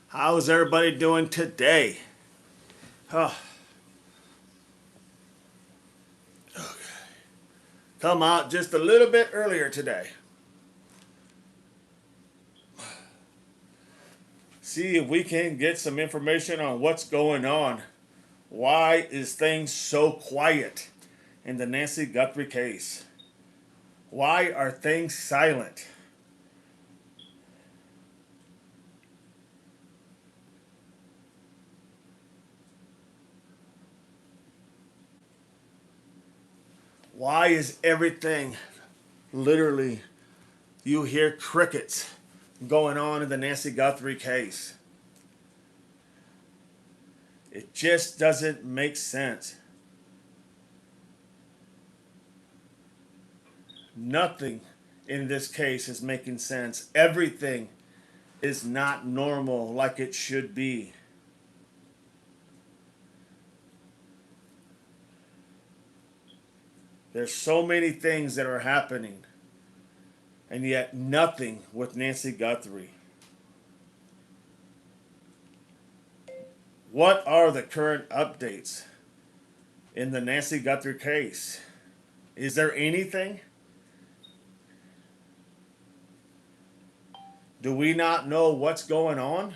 How's everybody doing today? Oh, come out just a little bit earlier today. See if we can get some information on what's going on. Why is things so quiet in the Nancy Guthrie case? Why are things silent? Why is everything literally, you hear crickets going on in the Nancy Guthrie case? It just doesn't make sense. Nothing in this case is making sense. Everything is not normal like it should be. There's so many things that are happening, and yet nothing with Nancy Guthrie. What are the current updates in the Nancy Guthrie case? Is there anything? Do we not know what's going on?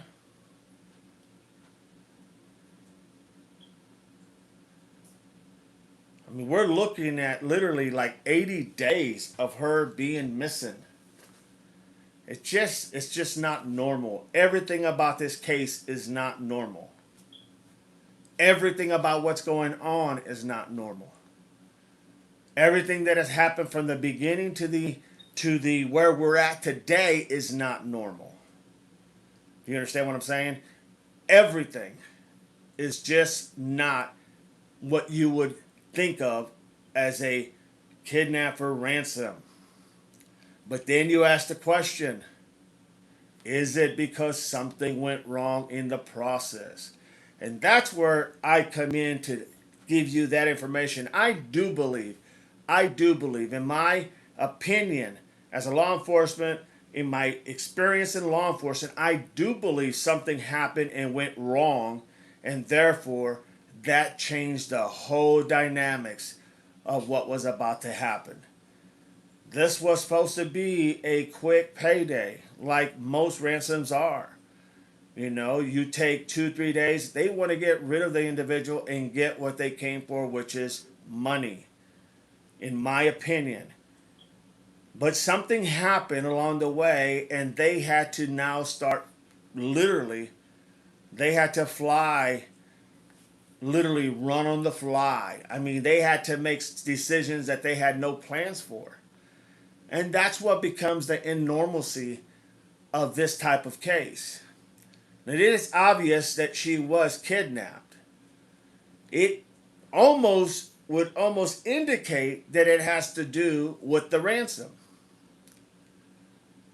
I mean, we're looking at literally like 80 days of her being missing. It's just not normal. Everything about this case is not normal. Everything about what's going on is not normal. Everything that has happened from the beginning to the where we're at today is not normal. You understand what I'm saying? Everything is just not what you would think of as a kidnapper ransom. But then you ask the question, is it because something went wrong in the process? And that's where I come in to give you that information. I do believe, in my opinion, as a law enforcement, in my experience in law enforcement, I do believe something happened and went wrong, and therefore that changed the whole dynamics of what was about to happen. This was supposed to be a quick payday, like most ransoms are. You know, you take 2, 3 days, they want to get rid of the individual and get what they came for, which is money, in my opinion. But something happened along the way, and they had to now start literally, they had to fly, literally run on the fly. I mean, they had to make decisions that they had no plans for. And that's what becomes the enormalcy of this type of case. It is obvious that she was kidnapped. It would almost indicate that it has to do with the ransom.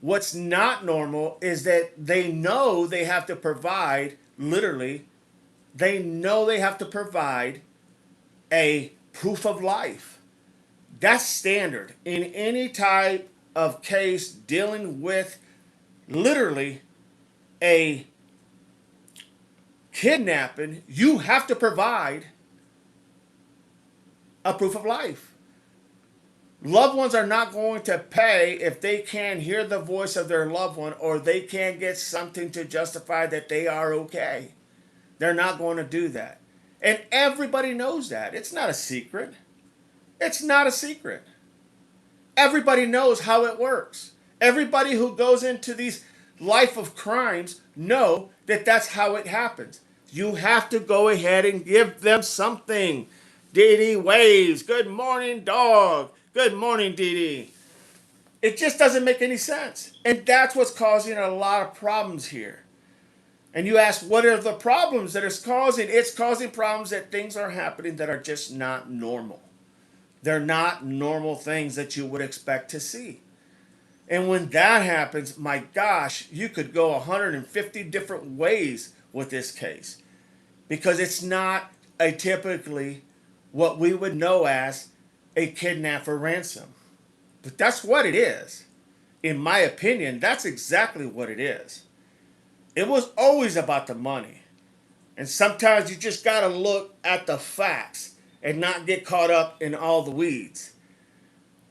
What's not normal is that they know they have to provide, literally, they know they have to provide a proof of life. That's standard in any type of case dealing with literally a kidnapping. You have to provide a proof of life. Loved ones are not going to pay if they can't hear the voice of their loved one or they can't get something to justify that they are okay. They're not going to do that. And everybody knows that. It's not a secret. It's not a secret. Everybody knows how it works. Everybody who goes into these life of crimes know that that's how it happens. You have to go ahead and give them something. Dee Dee waves. Good morning, dog. Good morning, Dee Dee. It just doesn't make any sense. And that's what's causing a lot of problems here. And you ask, what are the problems that it's causing? It's causing problems that things are happening that are just not normal. They're not normal things that you would expect to see. And when that happens, my gosh, you could go 150 different ways with this case. Because it's not a typically what we would know as a kidnap for ransom. But that's what it is. In my opinion, that's exactly what it is. It was always about the money. And sometimes you just got to look at the facts and not get caught up in all the weeds.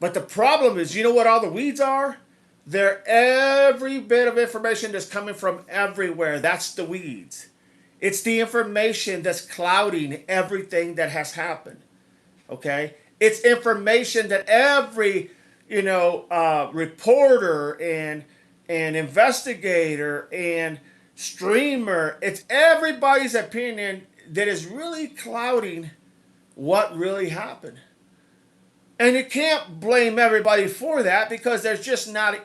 But the problem is, you know what all the weeds are? They're every bit of information that's coming from everywhere. That's the weeds. It's the information that's clouding everything that has happened. Okay? It's information that every, reporter and investigator and streamer, it's everybody's opinion that is really clouding what really happened. And you can't blame everybody for that because there's just not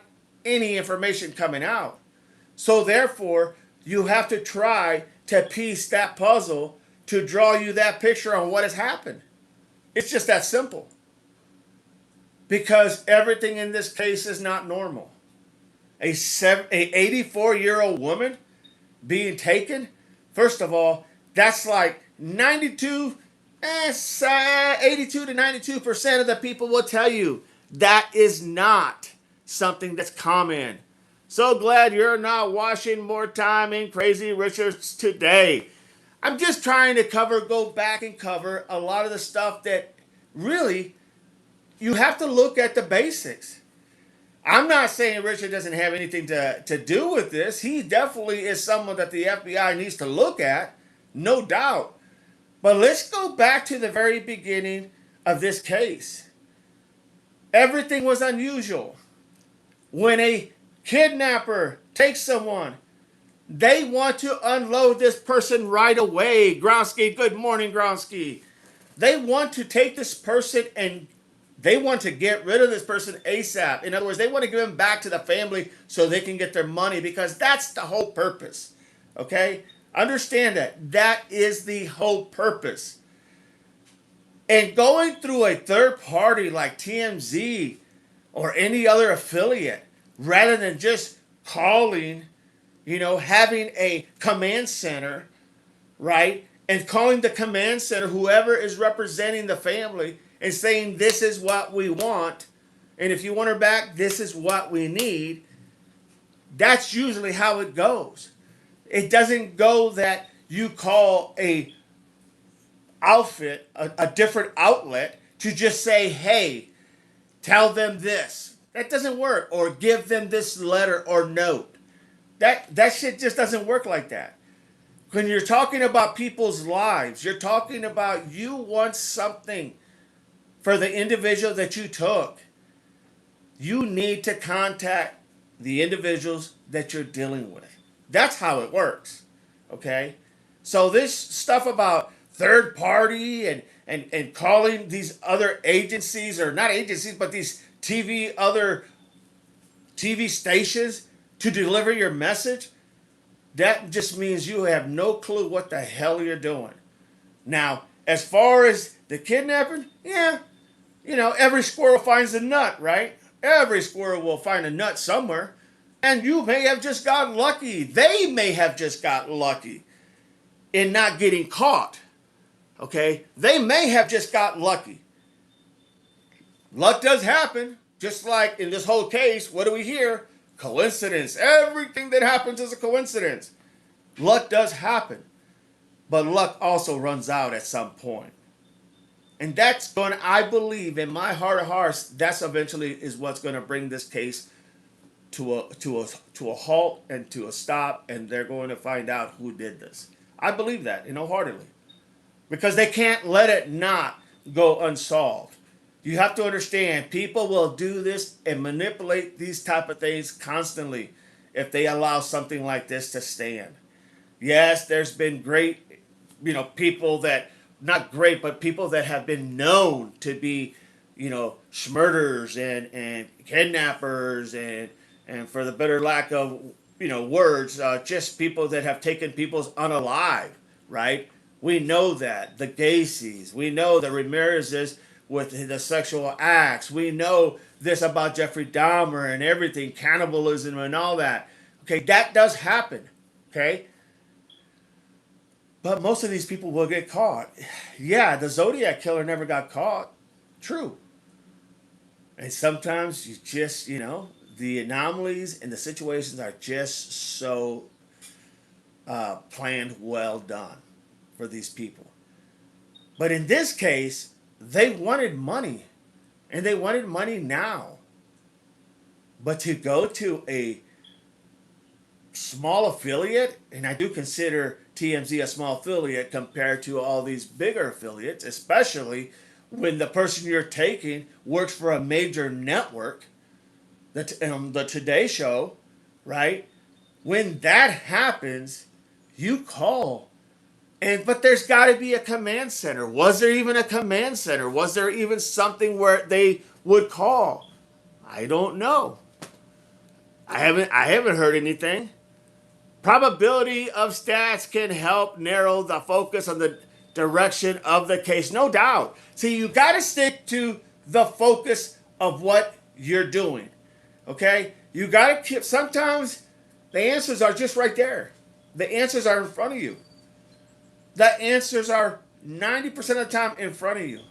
any information coming out. So therefore, you have to try to piece that puzzle to draw you that picture on what has happened. It's just that simple. Because everything in this case is not normal. A 84-year-old woman being taken, first of all, that's like 82 to 92% of the people will tell you that is not something that's common. So glad you're not watching more time in Crazy Richards today. I'm just trying to go back and cover a lot of the stuff that really you have to look at the basics. I'm not saying Richard doesn't have anything to do with this. He definitely is someone that the FBI needs to look at, no doubt. But let's go back to the very beginning of this case. Everything was unusual. When a kidnapper takes someone, they want to unload this person right away. Gronsky, good morning, Gronsky. They want to take this person and they want to get rid of this person ASAP. In other words, they want to give him back to the family so they can get their money because that's the whole purpose. Okay? Understand that. That is the whole purpose. And going through a third party like TMZ or any other affiliate, rather than just calling, having a command center, right? And calling the command center, whoever is representing the family, and saying, this is what we want. And if you want her back, this is what we need. That's usually how it goes. It doesn't go that you call a outfit, a different outlet, to just say, hey, tell them this. That doesn't work. Or give them this letter or note. That shit just doesn't work like that. When you're talking about people's lives, you're talking about you want something for the individual that you took. You need to contact the individuals that you're dealing with. That's how it works. Okay? So this stuff about third party and calling these other agencies, or not agencies, but these other TV stations to deliver your message, that just means you have no clue what the hell you're doing. Now, as far as the kidnapping, yeah, every squirrel finds a nut, right? Every squirrel will find a nut somewhere. And you may have just got lucky. They may have just got lucky in not getting caught. Okay? They may have just got lucky. Luck does happen. Just like in this whole case, what do we hear? Coincidence. Everything that happens is a coincidence. Luck does happen. But luck also runs out at some point. And that's going to, I believe, in my heart of hearts, that's eventually is what's going to bring this case to a halt and to a stop, and they're going to find out who did this. I believe that, wholeheartedly. Because they can't let it not go unsolved. You have to understand, people will do this and manipulate these type of things constantly if they allow something like this to stand. Yes, there's been great, people that, not great, but people that have been known to be, schmurders and kidnappers and for the better lack of, words, just people that have taken people's unalive, right? We know that. The Gacy's. We know the Ramirez's with the sexual acts. We know this about Jeffrey Dahmer and everything, cannibalism and all that. Okay, that does happen. Okay? But most of these people will get caught. Yeah, the Zodiac killer never got caught. True. And sometimes you just, the anomalies and the situations are just so planned, well done for these people. But in this case, they wanted money, and they wanted money now. But to go to a small affiliate, and I do consider TMZ a small affiliate compared to all these bigger affiliates, especially when the person you're taking works for a major network, the Today Show, right? When that happens, you call. But there's got to be a command center. Was there even a command center? Was there even something where they would call? I don't know. I haven't heard anything. Probability of stats can help narrow the focus on the direction of the case, no doubt. See, you got to stick to the focus of what you're doing. Okay? You got to keep. Sometimes the answers are just right there. The answers are in front of you. The answers are 90% of the time in front of you.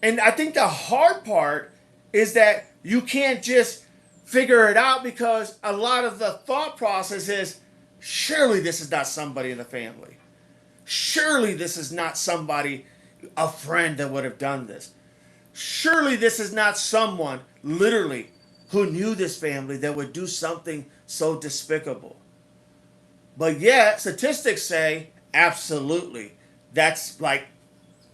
And I think the hard part is that you can't just figure it out, because a lot of the thought process is, surely this is not somebody in the family. Surely this is not somebody, a friend that would have done this. Surely this is not someone, literally, who knew this family that would do something so despicable. But yet, statistics say, absolutely. That's like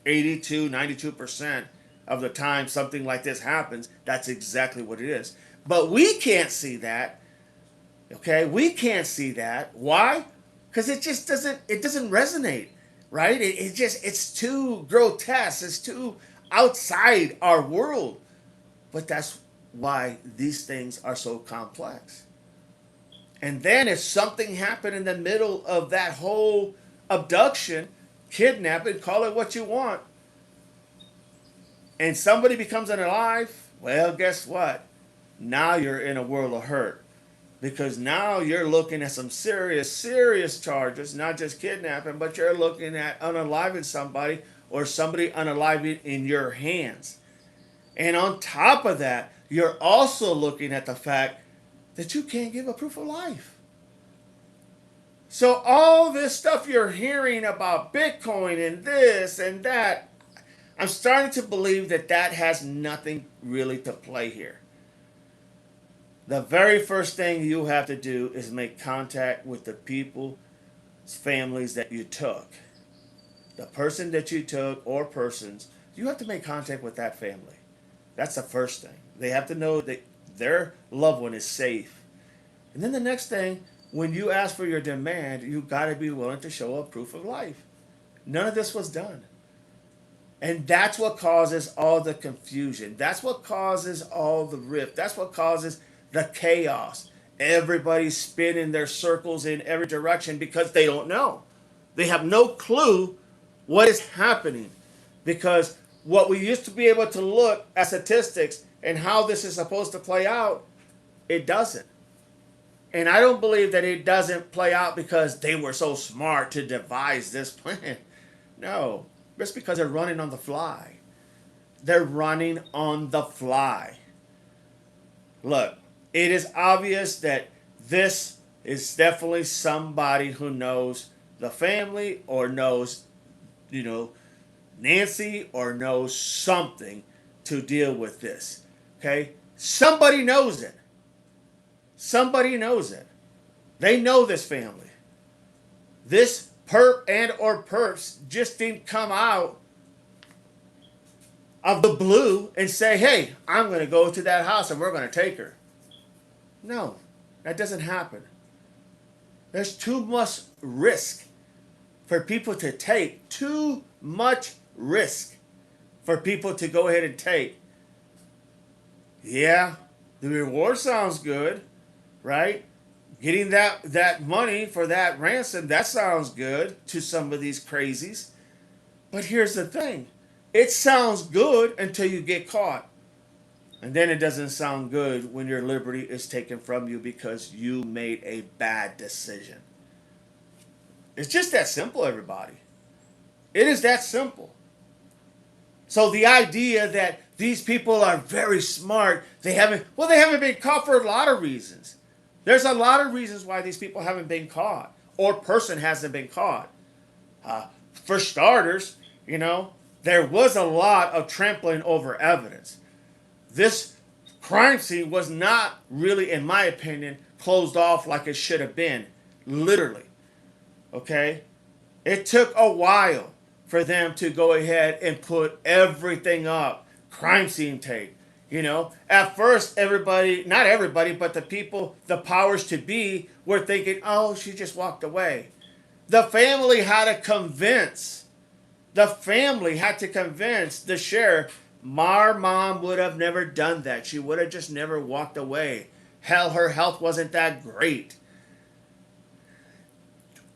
82, 92% of the time something like this happens. That's exactly what it is. But we can't see that. Okay? We can't see that. Why? Because it just doesn't resonate. Right? It's too grotesque. It's too outside our world. But that's why these things are so complex. And then if something happened in the middle of that whole abduction, kidnapping, call it what you want, and somebody becomes unalive, well, guess what? Now you're in a world of hurt. Because now you're looking at some serious, serious charges, not just kidnapping, but you're looking at unaliving somebody, or somebody unaliving in your hands. And on top of that, you're also looking at the fact that you can't give a proof of life. So all this stuff you're hearing about Bitcoin and this and that, I'm starting to believe that that has nothing really to play here. The very first thing you have to do is make contact with the people's families that you took. The person that you took, or persons, you have to make contact with that family. That's the first thing. They have to know that their loved one is safe. And then the next thing, when you ask for your demand, you got to be willing to show a proof of life. None of this was done. And that's what causes all the confusion. That's what causes all the rift. That's what causes the chaos. Everybody's spinning their circles in every direction because they don't know. They have no clue what is happening. Because what we used to be able to look at statistics and how this is supposed to play out, it doesn't. And I don't believe that it doesn't play out because they were so smart to devise this plan. No, it's because they're running on the fly. They're running on the fly. Look, it is obvious that this is definitely somebody who knows the family, or knows, Nancy, or knows something to deal with this. Okay? Somebody knows it. Somebody knows it. They know this family. This perp and or perps just didn't come out of the blue and say, hey, I'm going to go to that house and we're going to take her. No, that doesn't happen. There's too much risk for people to take. Too much risk for people to go ahead and take. Yeah, the reward sounds good, right? Getting that money for that ransom, that sounds good to some of these crazies. But here's the thing. It sounds good until you get caught. And then it doesn't sound good when your liberty is taken from you because you made a bad decision. It's just that simple, everybody. It is that simple. So the idea that these people are very smart, they haven't been caught for a lot of reasons. There's a lot of reasons why these people haven't been caught or person hasn't been caught. For starters, there was a lot of trampling over evidence. This crime scene was not really, in my opinion, closed off like it should have been. Literally. Okay? It took a while for them to go ahead and put everything up. Crime scene tape. At first, everybody, not everybody, but the people, the powers to be, were thinking, oh, she just walked away. The family had to convince the sheriff, my mom would have never done that. She would have just never walked away. Hell, her health wasn't that great.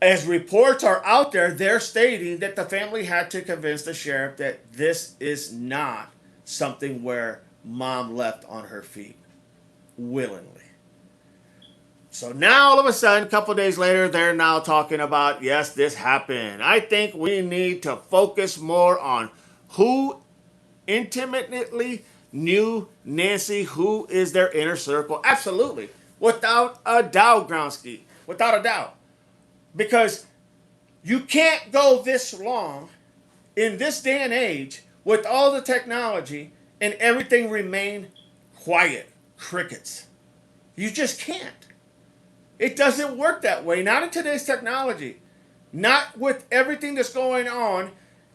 As reports are out there, they're stating that the family had to convince the sheriff that this is not something where mom left on her feet willingly. So now all of a sudden, a couple days later, they're now talking about, yes, this happened. I think we need to focus more on who intimately knew Nancy, who is their inner circle. Absolutely. Without a doubt, Gronsky. Without a doubt. Because you can't go this long in this day and age with all the technology and everything remain quiet. Crickets. You just can't. It doesn't work that way. Not in today's technology. Not with everything that's going on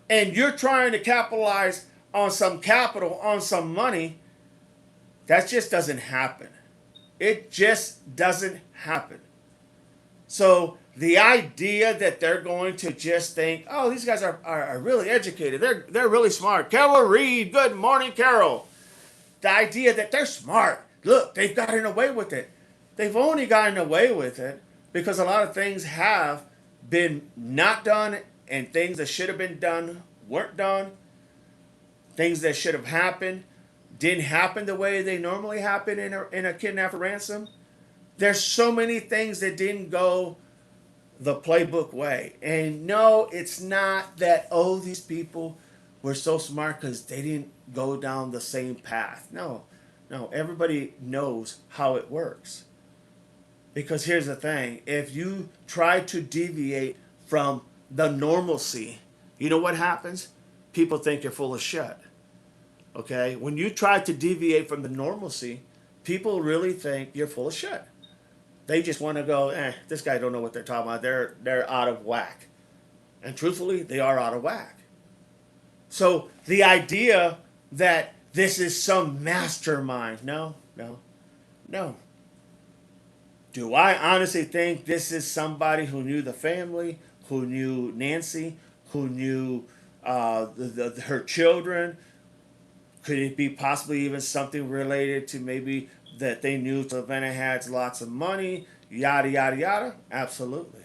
and you're trying to capitalize on some capital, on some money. That just doesn't happen. It just doesn't happen. So the idea that they're going to just think, oh, these guys are really educated. They're really smart. Carol Reed, good morning, Carol. The idea that they're smart. Look, they've gotten away with it. They've only gotten away with it because a lot of things have been not done and things that should have been done weren't done. Things that should have happened didn't happen the way they normally happen in a kidnap or ransom. There's so many things that didn't go the playbook way. And no, it's not that, oh, these people were so smart because they didn't go down the same path. No, everybody knows how it works. Because here's the thing, if you try to deviate from the normalcy, you know what happens? People think you're full of shit. Okay? When you try to deviate from the normalcy, people really think you're full of shit. They just want to go, this guy don't know what they're talking about. They're out of whack. And truthfully, they are out of whack. So the idea that this is some mastermind, no. Do I honestly think this is somebody who knew the family, who knew Nancy, who knew her children? Could it be possibly even something related to maybe that they knew Savannah had lots of money, yada, yada, yada? Absolutely.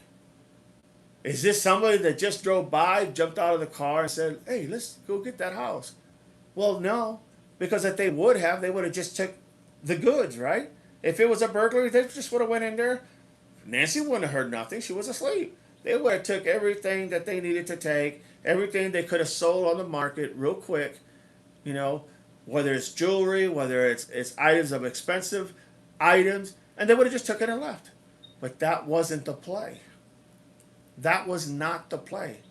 Is this somebody that just drove by, jumped out of the car and said, hey, let's go get that house? Well, no, because if they would have just took the goods, right? If it was a burglary, they just would have went in there. Nancy wouldn't have heard nothing. She was asleep. They would have took everything that they needed to take, everything they could have sold on the market real quick, whether it's jewelry, whether it's items of expensive items, and they would have just took it and left. But that wasn't the play. That was not the play.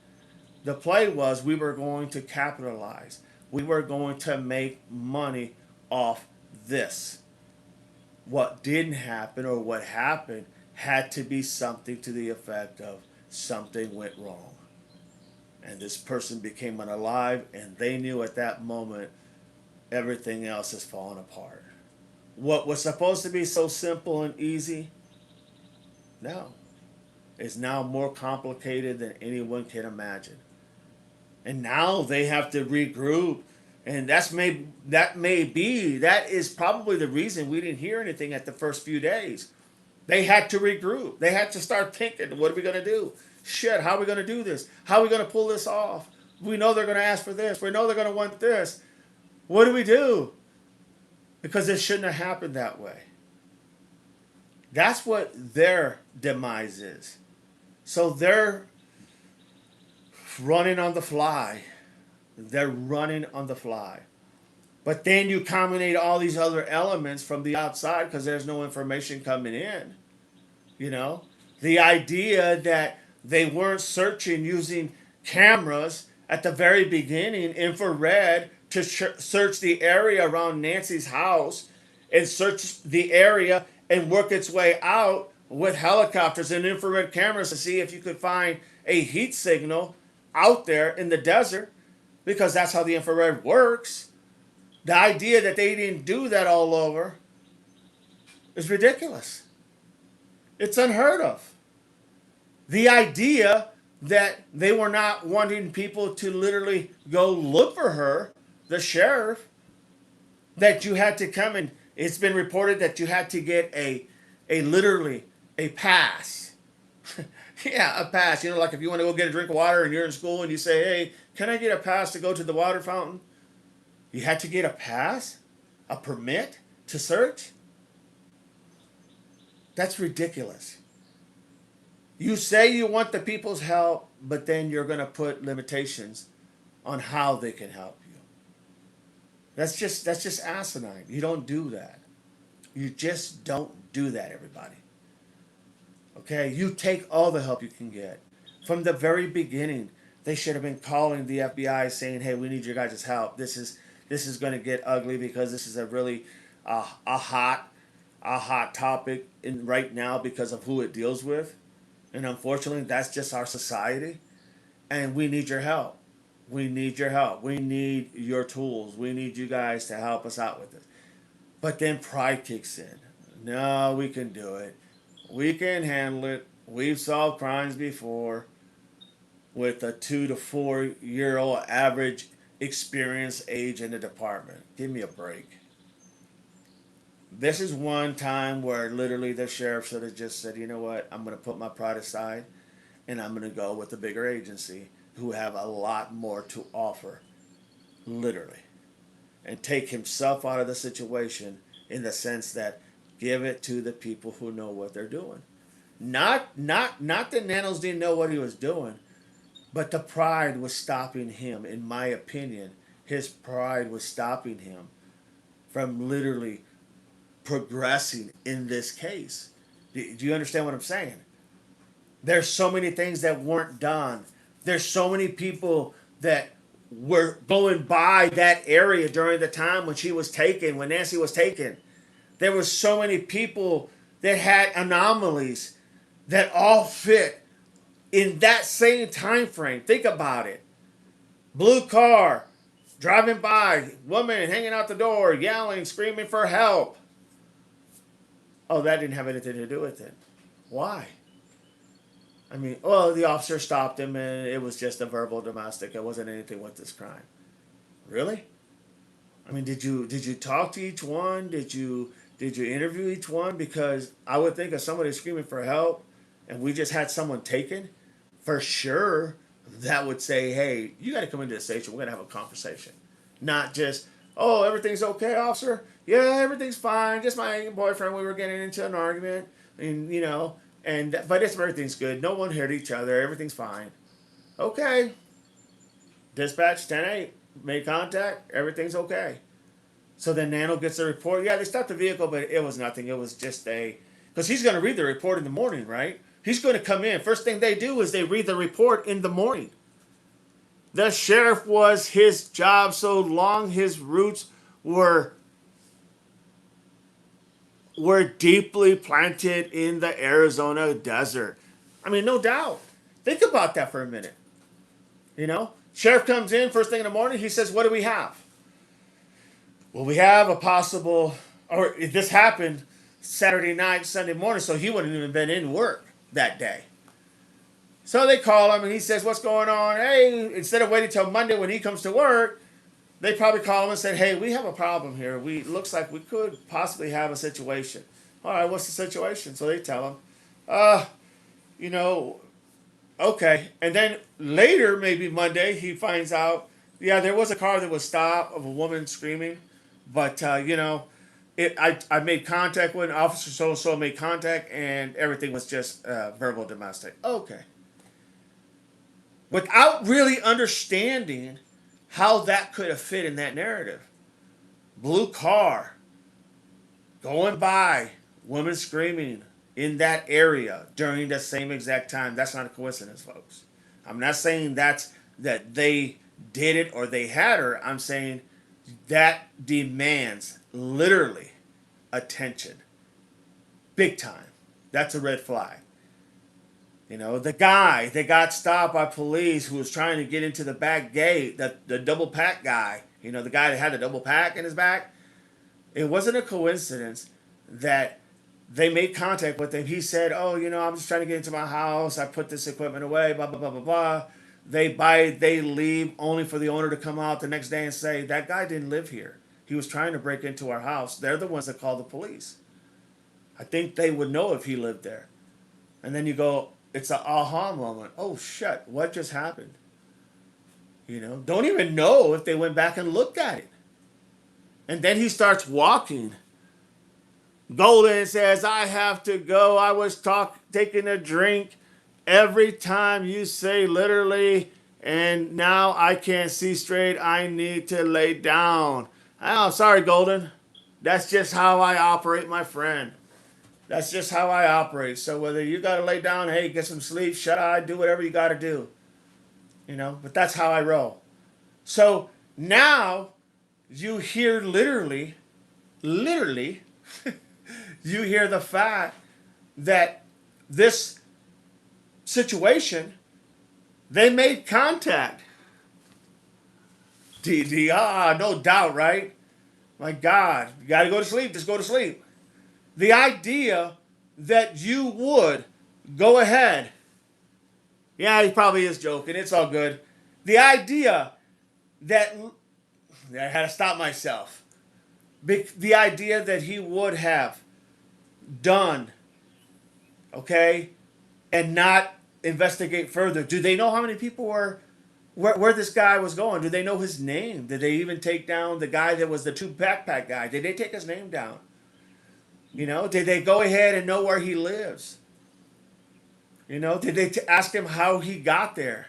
The play was we were going to capitalize. We were going to make money off this. What didn't happen or what happened had to be something to the effect of something went wrong. And this person became unalive, and they knew at that moment everything else is falling apart. What was supposed to be so simple and easy, no, is now more complicated than anyone can imagine. And now they have to regroup. And that is probably the reason we didn't hear anything at the first few days. They had to regroup. They had to start thinking, what are we going to do? Shit, how are we going to do this? How are we going to pull this off? We know they're going to ask for this. We know they're going to want this. What do we do? Because it shouldn't have happened that way. That's what their demise is. So they're running on the fly. They're running on the fly. But then you combine all these other elements from the outside because there's no information coming in. You know, the idea that they weren't searching using cameras at the very beginning, infrared, to search the area around Nancy's house and search the area and work its way out with helicopters and infrared cameras to see if you could find a heat signal out there in the desert, because that's how the infrared works. The idea that they didn't do that all over is ridiculous. It's unheard of. The idea that they were not wanting people to literally go look for her, the sheriff, that you had to come and it's been reported that you had to get a literally a pass. Yeah, a pass. You know, like if you want to go get a drink of water and you're in school and you say, hey, can I get a pass to go to the water fountain? You had to get a pass? A permit to search? That's ridiculous. You say you want the people's help, but then you're going to put limitations on how they can help you. That's just asinine. You don't do that. You just don't do that, everybody. Okay? You take all the help you can get. From the very beginning, they should have been calling the FBI saying, "Hey, we need your guys' help. This is going to get ugly because this is a really a hot topic in right now because of who it deals with." And unfortunately, that's just our society. And we need your help. We need your help. We need your tools. We need you guys to help us out with it. But then pride kicks in. No, we can do it. We can handle it. We've solved crimes before with a 2 to 4 year old average experience age in the department. Give me a break. This is one time where literally the sheriff should have just said, you know what, I'm going to put my pride aside and I'm going to go with the bigger agency who have a lot more to offer, literally, and take himself out of the situation in the sense that give it to the people who know what they're doing. Not that Nanos didn't know what he was doing, but the pride was stopping him, in my opinion. His pride was stopping him from literally progressing in this case. Do you understand what I'm saying? There's so many things that weren't done. There's so many people that were going by that area during the time when she was taken, when Nancy was taken. There were so many people that had anomalies that all fit in that same time frame. Think about it. Blue car, driving by, woman hanging out the door, yelling, screaming for help. Oh, that didn't have anything to do with it. Why? I mean, well, the officer stopped him and it was just a verbal domestic. It wasn't anything with this crime. Really? I mean, did you talk to each one? Did you interview each one? Because I would think if somebody screaming for help and we just had someone taken, for sure that would say, hey, you got to come into the station. We're going to have a conversation. Not just, oh, everything's okay, officer? Yeah, everything's fine. Just my boyfriend, we were getting into an argument. And, you know, but everything's good. No one hurt each other. Everything's fine. Okay. Dispatch 10-8. Made contact. Everything's okay. So then Nano gets a report. Yeah, they stopped the vehicle, but it was nothing. It was just because he's going to read the report in the morning, right? He's going to come in. First thing they do is they read the report in the morning. The sheriff was his job so long his roots were deeply planted in the Arizona desert. I mean, no doubt. Think about that for a minute. You know, sheriff comes in first thing in the morning. He says, what do we have? Well, we have a possible, or this happened Saturday night, Sunday morning, so he wouldn't even been in work that day. So they call him and he says, what's going on? Hey, instead of waiting till Monday when he comes to work, they probably call him and said, hey, we have a problem here. Looks like we could possibly have a situation. All right, what's the situation? So they tell him, you know, okay. And then later, maybe Monday, he finds out, yeah, there was a car that was stopped of a woman screaming. But, you know, I made contact with an officer, so made contact, and everything was just verbal domestic. Okay. Without really understanding how that could have fit in that narrative. Blue car, going by, woman screaming, in that area during the same exact time. That's not a coincidence, folks. I'm not saying that they did it or they had her. I'm saying that demands literally attention. Big time. That's a red flag. You know, the guy that got stopped by police who was trying to get into the back gate, the double pack guy, you know, the guy that had the double pack in his back, it wasn't a coincidence that they made contact with him. He said, "Oh, you know, I'm just trying to get into my house. I put this equipment away, blah, blah, blah, blah, blah." They leave only for the owner to come out the next day and say, "That guy didn't live here. He was trying to break into our house." They're the ones that call the police. I think they would know if he lived there. And then you go, it's an aha moment. Oh shit, what just happened? You know, don't even know if they went back and looked at it. And then he starts walking. Golden says, "I have to go. I was taking a drink. Every time you say literally, and now I can't see straight. I need to lay down." Oh, sorry, Golden. That's just how I operate, my friend. That's just how I operate. So whether you got to lay down, hey, get some sleep, shut eye, do whatever you got to do. You know, but that's how I roll. So now you hear literally, you hear the fact that this situation, they made contact. No doubt, right? My God, you got to go to sleep. Just go to sleep. The idea that you would go ahead. Yeah, he probably is joking. It's all good. The idea that I had to stop myself. The idea that he would have done, okay, and not investigate further. Do they know how many people were where this guy was going? Do they know his name? Did they even take down the guy that was the two backpack guy? Did they take his name down? You know, did they go ahead and know where he lives? You know, did they ask him how he got there?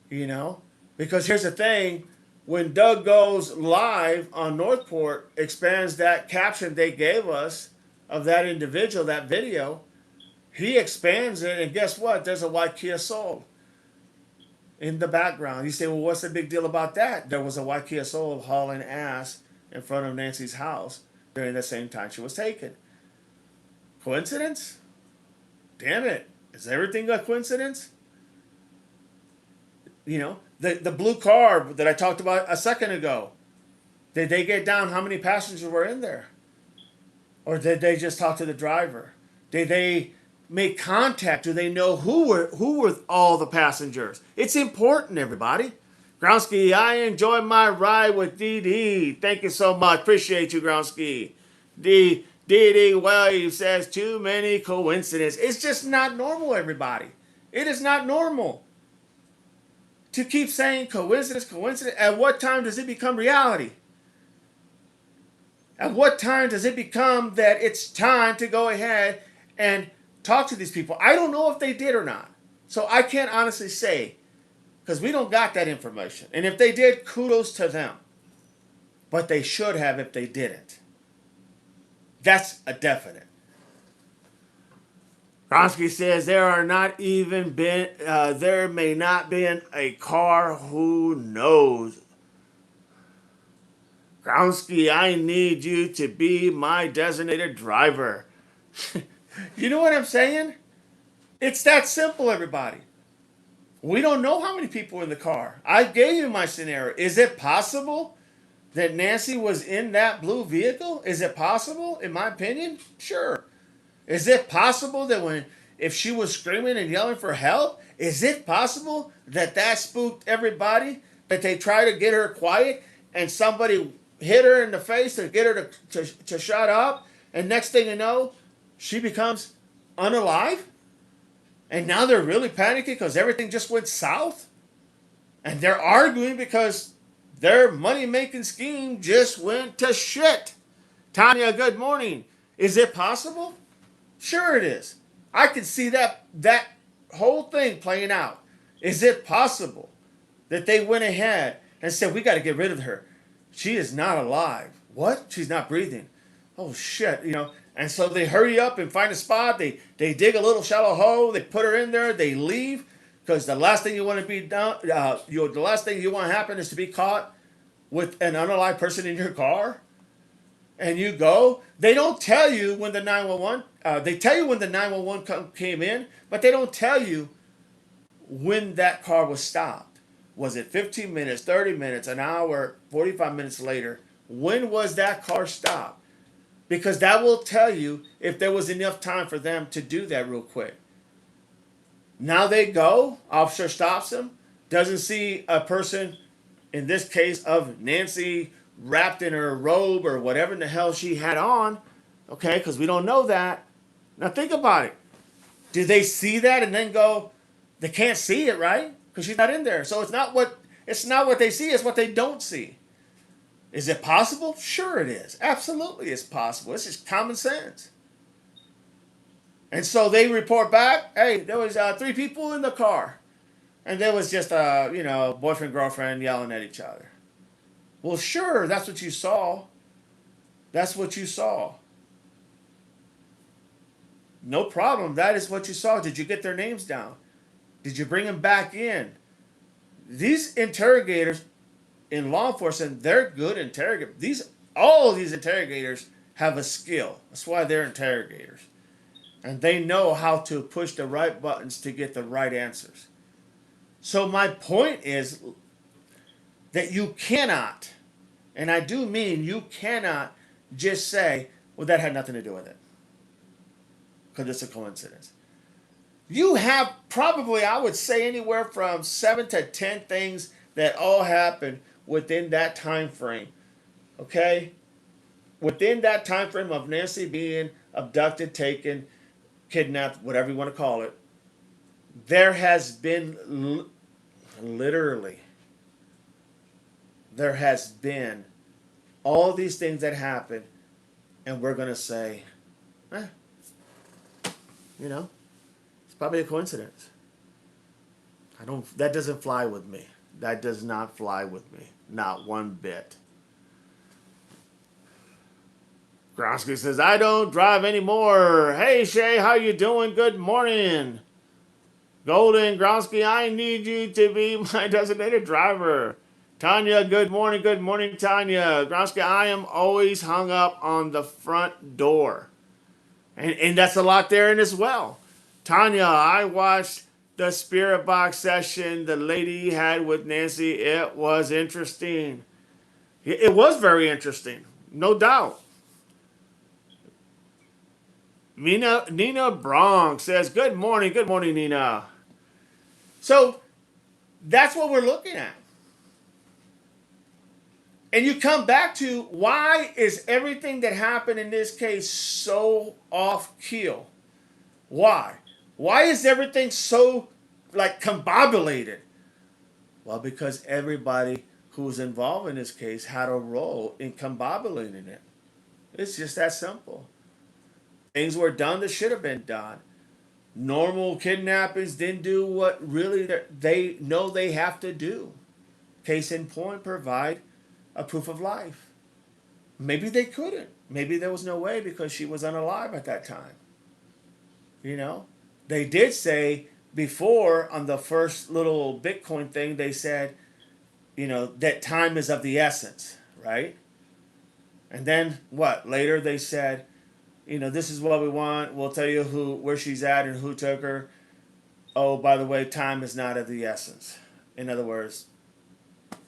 You know, because here's the thing. When Doug goes live on Northport, expands that caption they gave us of that individual, that video, he expands it, and guess what? There's a white Kia Soul in the background. You say, well, what's the big deal about that? There was a white Kia Soul hauling ass in front of Nancy's house during the same time she was taken. Coincidence? Damn it. Is everything a coincidence? You know, the blue car that I talked about a second ago, did they get down how many passengers were in there? Or did they just talk to the driver? Did they make contact? Do they know who were all the passengers? It's important, everybody. Groundsky, I enjoyed my ride with DD. Thank you so much. Appreciate you, Groundsky. DD Wave says too many coincidences. It's just not normal, everybody. It is not normal to keep saying coincidence, coincidence. At what time does it become reality? At what time does it become that it's time to go ahead and talk to these people? I don't know if they did or not. So I can't honestly say, because we don't got that information. And if they did, kudos to them. But they should have if they didn't. That's a definite. Ronsky says there may not been a car. Who knows? Gronsky, I need you to be my designated driver. You know what I'm saying? It's that simple, everybody. We don't know how many people were in the car. I gave you my scenario. Is it possible that Nancy was in that blue vehicle? Is it possible? In my opinion, sure. Is it possible that if she was screaming and yelling for help, is it possible that spooked everybody? That they try to get her quiet and somebody hit her in the face to get her to shut up, and next thing you know, she becomes unalive? And now they're really panicking because everything just went south? And they're arguing because their money-making scheme just went to shit. Tanya, good morning. Is it possible? Sure it is. I can see that whole thing playing out. Is it possible that they went ahead and said, we got to get rid of her? She is not alive. What? She's not breathing. Oh, shit. You know, And so they hurry up and find a spot. They dig a little shallow hole. They put her in there. They leave because the last thing you want to be done, the last thing you want to happen is to be caught with an unalive person in your car. And you go. They don't tell you when the 911. They tell you when the 911 came in, but they don't tell you when that car was stopped. Was it 15 minutes, 30 minutes, an hour, 45 minutes later? When was that car stopped? Because that will tell you if there was enough time for them to do that real quick. Now they go, officer stops them, doesn't see a person, in this case of Nancy, wrapped in her robe or whatever in the hell she had on, okay, because we don't know that. Now think about it. Do they see that and then go, they can't see it, right? Because she's not in there. So it's not what they see, it's what they don't see. Is it possible? Sure it is. Absolutely it's possible. This is common sense. And so they report back, hey, there was 3 people in the car. And there was just, boyfriend, girlfriend yelling at each other. Well, sure, that's what you saw. That's what you saw. No problem. That is what you saw. Did you get their names down? Did you bring them back in? These interrogators in law enforcement, they're good interrogators. All of these interrogators have a skill. That's why they're interrogators. And they know how to push the right buttons to get the right answers. So my point is that you cannot, and I do mean you cannot just say, well, that had nothing to do with it. Because it's a coincidence. You have probably, I would say, anywhere from 7 to 10 things that all happen within that time frame. Okay? Within that time frame of Nancy being abducted, taken, kidnapped, whatever you want to call it, there has been literally, there has been all these things that happen, and we're going to say, it's probably a coincidence. That doesn't fly with me. That does not fly with me. Not one bit. Gronsky says, I don't drive anymore. Hey, Shay, how you doing? Good morning. Golden, Gronsky, I need you to be my designated driver. Tanya, good morning. Good morning, Tanya. Gronsky, I am always hung up on the front door. And that's a lot therein as well. Tanya, I watched the spirit box session the lady had with Nancy. It was interesting. It was very interesting. No doubt. Nina Bronx says, good morning, Nina. So that's what we're looking at. And you come back to why is everything that happened in this case so off keel? Why? Why is everything so combobulated? Well, because everybody who was involved in this case had a role in combobulating it. It's just that simple. Things were done that should have been done. Normal kidnappings didn't do what really they know they have to do. Case in point, provide a proof of life. Maybe they couldn't. Maybe there was no way because she was unalive at that time. They did say before on the first little Bitcoin thing, they said, that time is of the essence, right? And then what? Later they said, this is what we want. We'll tell you where she's at and who took her. Oh, by the way, time is not of the essence. In other words,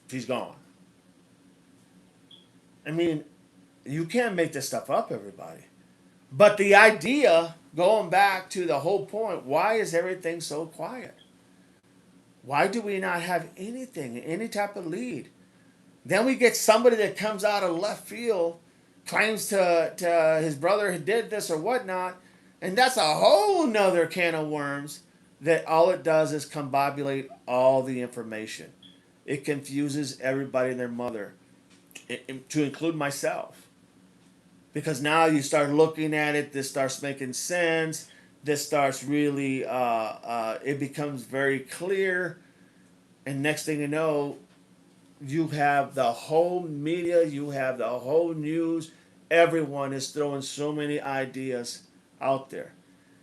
she's gone. I mean, you can't make this stuff up, everybody. But the idea, going back to the whole point, why is everything so quiet? Why do we not have anything, any type of lead? Then we get somebody that comes out of left field, claims to his brother did this or whatnot, and that's a whole nother can of worms that all it does is combobulate all the information. It confuses everybody and their mother, to include myself. Because now you start looking at it, this starts making sense, this starts really, it becomes very clear, and next thing you know, you have the whole media, you have the whole news, everyone is throwing so many ideas out there.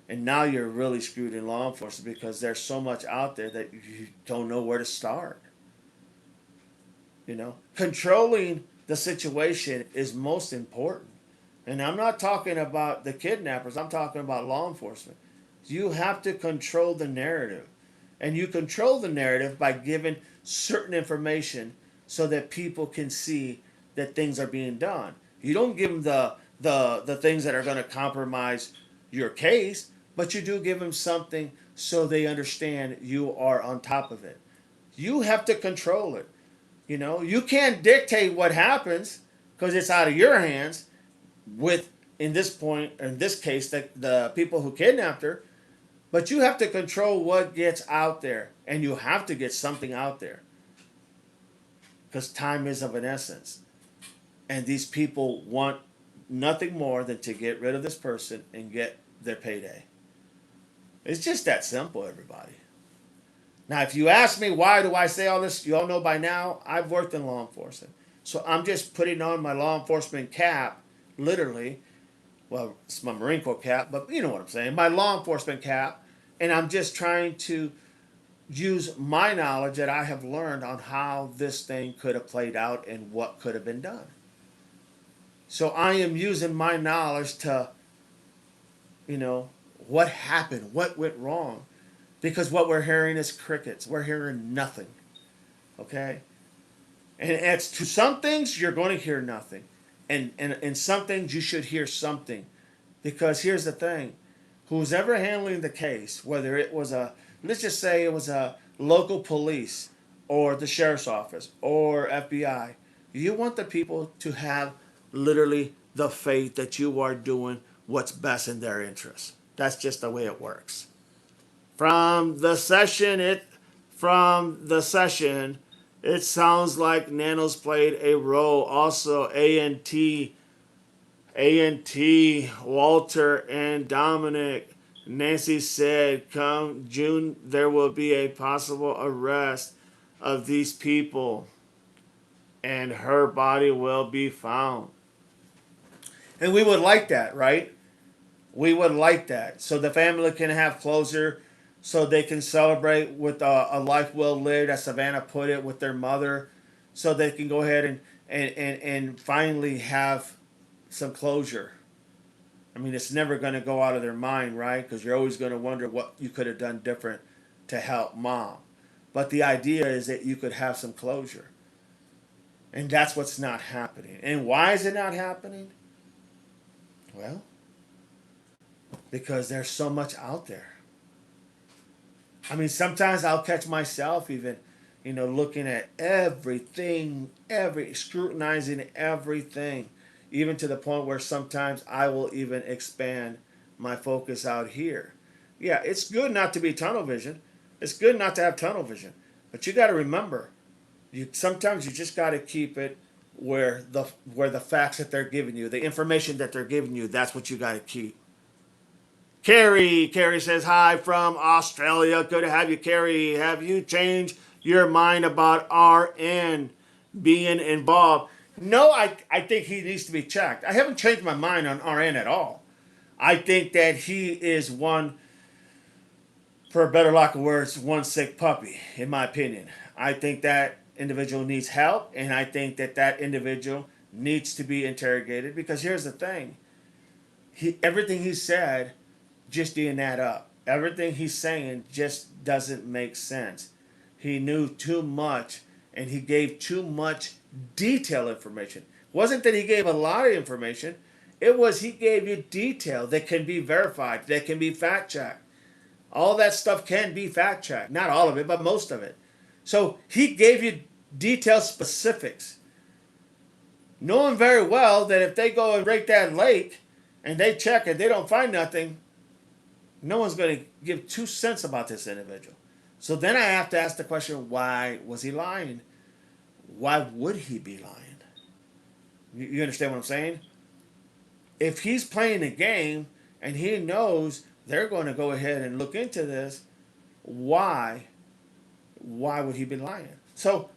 And now you're really screwed in law enforcement because there's so much out there that you don't know where to start. Controlling the situation is most important. And I'm not talking about the kidnappers, I'm talking about law enforcement. You have to control the narrative. And you control the narrative by giving certain information so that people can see that things are being done. You don't give them the things that are going to compromise your case, but you do give them something so they understand you are on top of it. You have to control it. You can't dictate what happens because it's out of your hands with, in this case, the people who kidnapped her. But you have to control what gets out there, and you have to get something out there because time is of an essence. And these people want nothing more than to get rid of this person and get their payday. It's just that simple, everybody. Now, if you ask me why do I say all this, you all know by now I've worked in law enforcement. So I'm just putting on my law enforcement cap, literally. Well, it's my Marine Corps cap, but you know what I'm saying. My law enforcement cap. And I'm just trying to use my knowledge that I have learned on how this thing could have played out and what could have been done. So I am using my knowledge to, what happened, what went wrong. Because what we're hearing is crickets. We're hearing nothing. Okay? And it's to some things you're going to hear nothing. And some things you should hear something. Because here's the thing. Who's ever handling the case, whether it was let's just say it was a local police or the sheriff's office or FBI, you want the people to have literally the faith that you are doing what's best in their interest. That's just the way it works. From the session, it sounds like Nano's played a role. Also, A&T, Walter, and Dominic. Nancy said, come June, there will be a possible arrest of these people, and her body will be found. And we would like that, right? We would like that. So the family can have closure, so they can celebrate with a life well lived, as Savannah put it, with their mother, so they can go ahead and finally have some closure. I mean, it's never going to go out of their mind, right? Because you're always going to wonder what you could have done different to help mom. But the idea is that you could have some closure. And that's what's not happening. And why is it not happening? Well, because there's so much out there. I mean, sometimes I'll catch myself even, looking at everything, scrutinizing everything, even to the point where sometimes I will even expand my focus out here. Yeah, it's good not to be tunnel vision. It's good not to have tunnel vision. But you got to remember, sometimes you just got to keep it where the facts that they're giving you, the information that they're giving you, that's what you got to keep. Carrie says, hi from Australia. Good to have you, Carrie. Have you changed your mind about RN being involved? No, I think he needs to be checked. I haven't changed my mind on RN at all. I think that he is one, for a better lack of words, one sick puppy, in my opinion. I think that individual needs help, and I think that individual needs to be interrogated, because here's the thing. Everything he said just didn't add up. Everything he's saying just doesn't make sense. He knew too much, and he gave too much detailed information. It wasn't that he gave a lot of information. It was he gave you detail that can be verified, that can be fact checked. All that stuff can be fact checked. Not all of it, but most of it. So he gave you detailed specifics, knowing very well that if they go and rake that lake and they check it, they don't find nothing, no one's going to give 2 cents about this individual. So then I have to ask the question, why was he lying? Why would he be lying? You understand what I'm saying? If he's playing a game and he knows they're going to go ahead and look into this, why would he be lying? So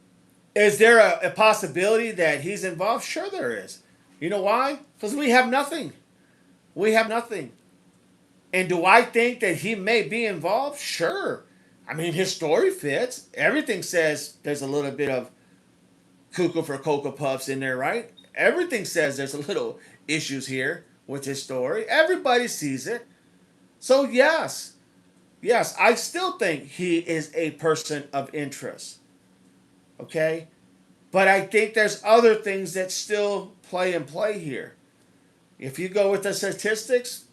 is there a possibility that he's involved? Sure there is. You know why? Because we have nothing. We have nothing. And do I think that he may be involved? Sure. I mean, his story fits. Everything says there's a little bit of cuckoo for Cocoa Puffs in there, right? Everything says there's a little issues here with his story. Everybody sees it. So, yes, I still think he is a person of interest. Okay? But I think there's other things that still play and play here. If you go with the statistics,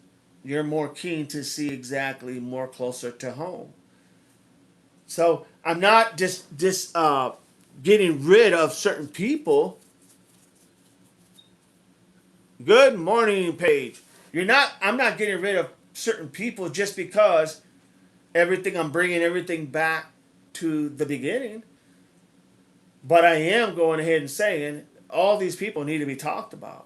you're more keen to see exactly more closer to home. So I'm not just getting rid of certain people. Good morning, Paige. You're not. I'm not getting rid of certain people just because everything. I'm bringing everything back to the beginning. But I am going ahead and saying all these people need to be talked about.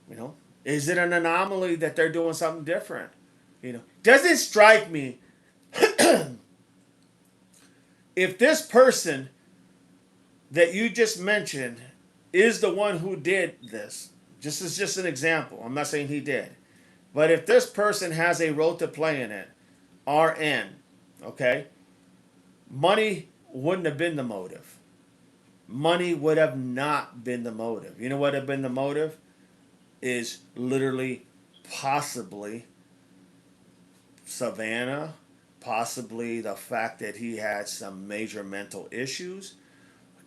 You know, is it an anomaly that they're doing something different? You know, does it strike me if this person that you just mentioned is the one who did this? This is just an example. I'm not saying he did. But if this person has a role to play in it, RN, okay, money wouldn't have been the motive. Money would have not been the motive. You know what would have been the motive? Is literally, possibly, Savannah, possibly the fact that he had some major mental issues.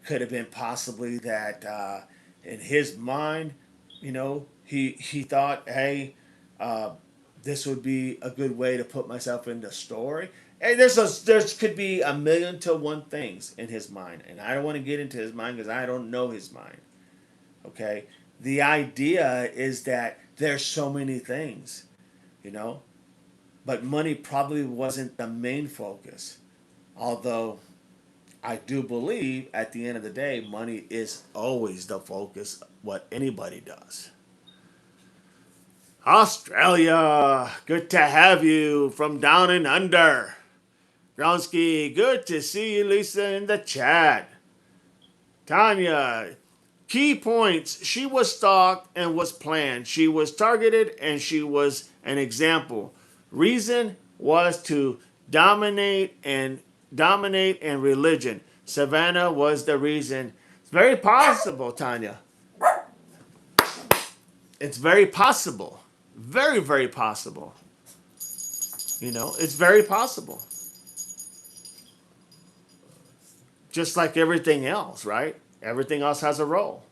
Could have been possibly that in his mind, he thought, hey, uh, this would be a good way to put myself in the story. And there could be a million to one things in his mind, and I don't want to get into his mind because I don't know his mind. Okay, the idea is that there's so many things, you know, but money probably wasn't the main focus. Although I do believe at the end of the day, money is always the focus, what anybody does. Australia, good to have you from down and under. Gronsky, good to see you, Lisa, in the chat. Tanya, key points. She was stalked and was planned. She was targeted and she was an example. Reason was to dominate and religion. Savannah was the reason. It's very possible, Tanya. It's very possible. Very, very possible. It's very possible. Just like everything else, right? Everything else has a role.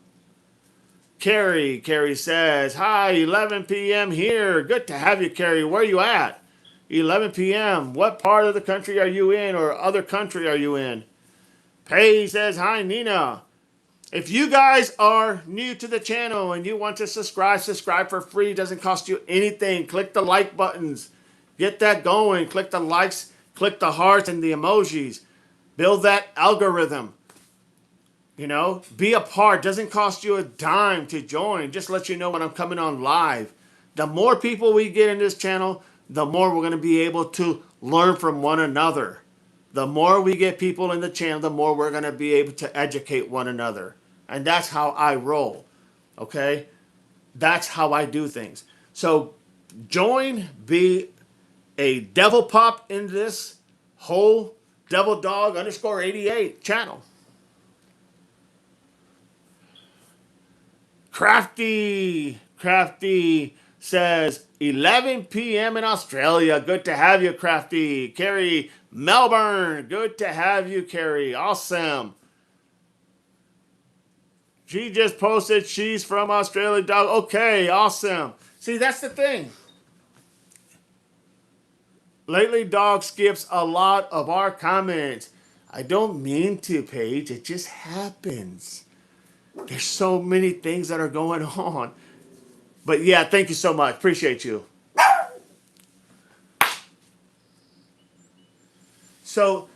Carrie says, hi, 11 p.m. here. Good to have you, Carrie. Where are you at? 11 p.m. What part of the country are you in or other country are you in? Paige says, hi, Nina. If you guys are new to the channel and you want to subscribe for free. It doesn't cost you anything. Click the like buttons. Get that going. Click the likes, click the hearts and the emojis. Build that algorithm. Be a part. Doesn't cost you a dime to join. Just let you know when I'm coming on live. The more people we get in this channel, the more we're going to be able to learn from one another. The more we get people in the channel, the more we're going to be able to educate one another. And that's how I roll. Okay? That's how I do things. So join, be a devil pop in this whole devil dog _88 channel. Crafty says 11 p.m. in Australia. Good to have you, Crafty. Carrie, Melbourne. Good to have you, Carrie. Awesome. She just posted she's from Australia, dog. Okay, awesome. See, that's the thing. Lately, dog skips a lot of our comments. I don't mean to, Paige. It just happens. There's so many things that are going on. But yeah, thank you so much. Appreciate you. So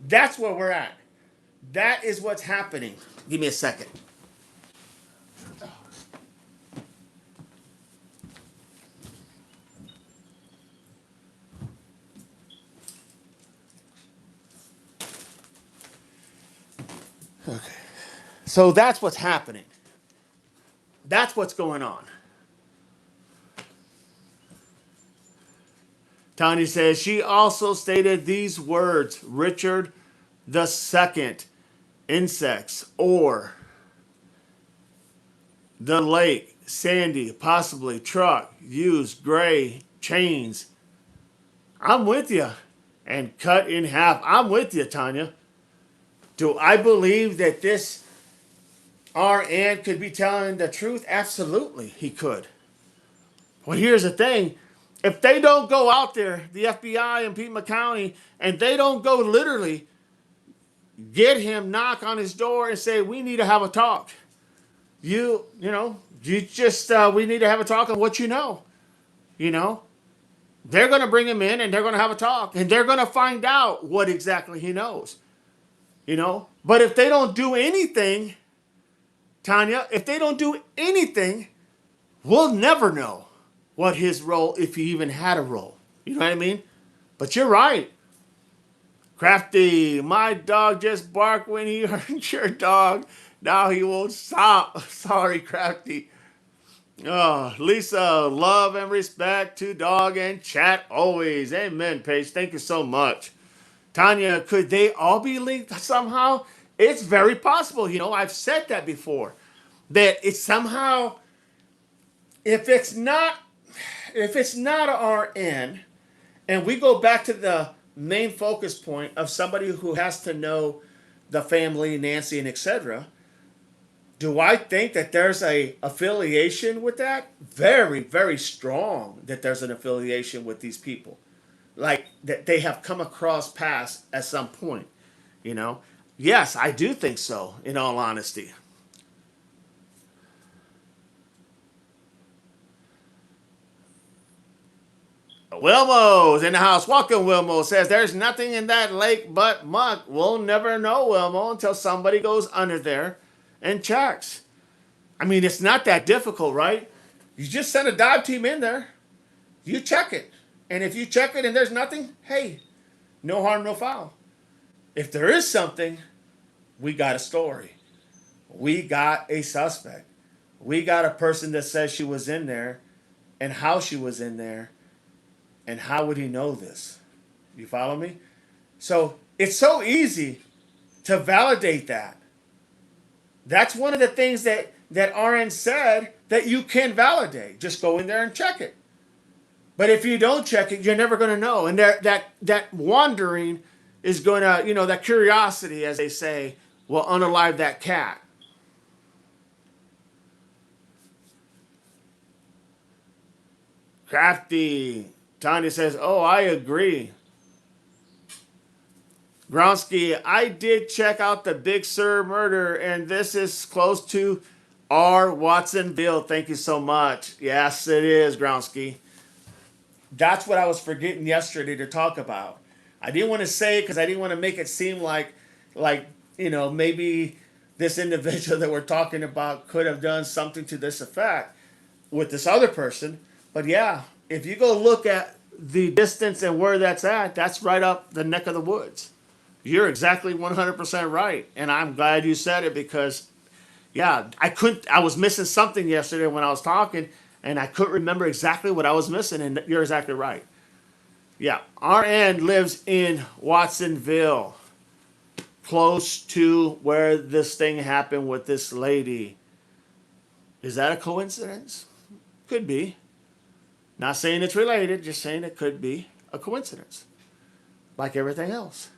that's where we're at. That is what's happening. Give me a second. Okay. So that's what's happening. That's what's going on. Tanya says she also stated these words: Richard the Second, insects, or the lake, sandy, possibly truck, used, gray, chains. I'm with you. And cut in half. I'm with you, Tanya. Do I believe that this RN could be telling the truth? Absolutely, he could. Well, here's the thing. If they don't go out there, the FBI and Pima County, and they don't go literally get him, knock on his door and say, we need to have a talk. You just, we need to have a talk on what you know. You know, they're going to bring him in and they're going to have a talk and they're going to find out what exactly he knows. You know, but if they don't do anything, Tanya, if they don't do anything, we'll never know what his role, if he even had a role. You know what I mean? But you're right. Crafty, my dog just barked when he heard your dog. Now he won't stop. Sorry, Crafty. Oh, Lisa, love and respect to dog and chat always. Amen, Paige. Thank you so much. Tanya, could they all be linked somehow? It's very possible. You know, I've said that before. That it's somehow, if it's not a RN, and we go back to the main focus point of somebody who has to know the family, Nancy, and etc., do I think that there's a affiliation with that? Very, very strong that there's an affiliation with these people. Like that they have come across paths at some point, you know? Yes, I do think so, in all honesty. Wilmo's in the house. Welcome, Wilmo. Says there's nothing in that lake but muck. We'll never know, Wilmo, until somebody goes under there and checks. I mean, it's not that difficult, right? You just send a dive team in there. You check it. And if you check it and there's nothing, hey, no harm, no foul. If there is something, we got a story. We got a suspect. We got a person that says she was in there and how she was in there. And how would he know this? You follow me? So it's so easy to validate that. That's one of the things that RN said that you can validate. Just go in there and check it. But if you don't check it, you're never going to know. And that wandering is going to, you know, that curiosity, as they say, will unalive that cat. Crafty. Tanya says, oh, I agree. Gronsky, I did check out the Big Sur murder, and this is close to R. Watsonville. Thank you so much. Yes, it is, Gronsky. That's what I was forgetting yesterday to talk about. I didn't want to say it because I didn't want to make it seem like, you know, maybe this individual that we're talking about could have done something to this effect with this other person. But yeah, if you go look at the distance and where that's at, that's right up the neck of the woods. You're exactly 100% right. And I'm glad you said it because, yeah, I was missing something yesterday when I was talking and I couldn't remember exactly what I was missing. And you're exactly right. Yeah, RN lives in Watsonville, close to where this thing happened with this lady. Is that a coincidence? Could be. Not saying it's related, just saying it could be a coincidence. Like everything else.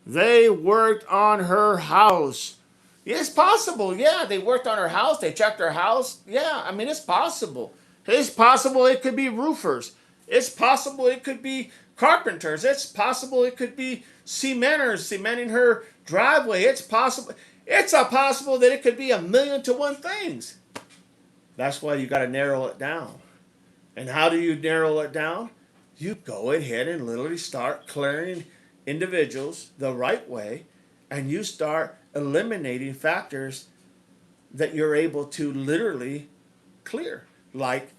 They worked on her house. Yeah, it's possible. Yeah, they worked on her house. They checked her house. Yeah, I mean, it's possible. It's possible it could be roofers. It's possible it could be carpenters. It's possible it could be cementers cementing her driveway. It's possible. It's possible that it could be 1,000,000 things. That's why you got to narrow it down. And how do you narrow it down? You go ahead and literally start clearing individuals the right way, and you start eliminating factors that you're able to literally clear. Like,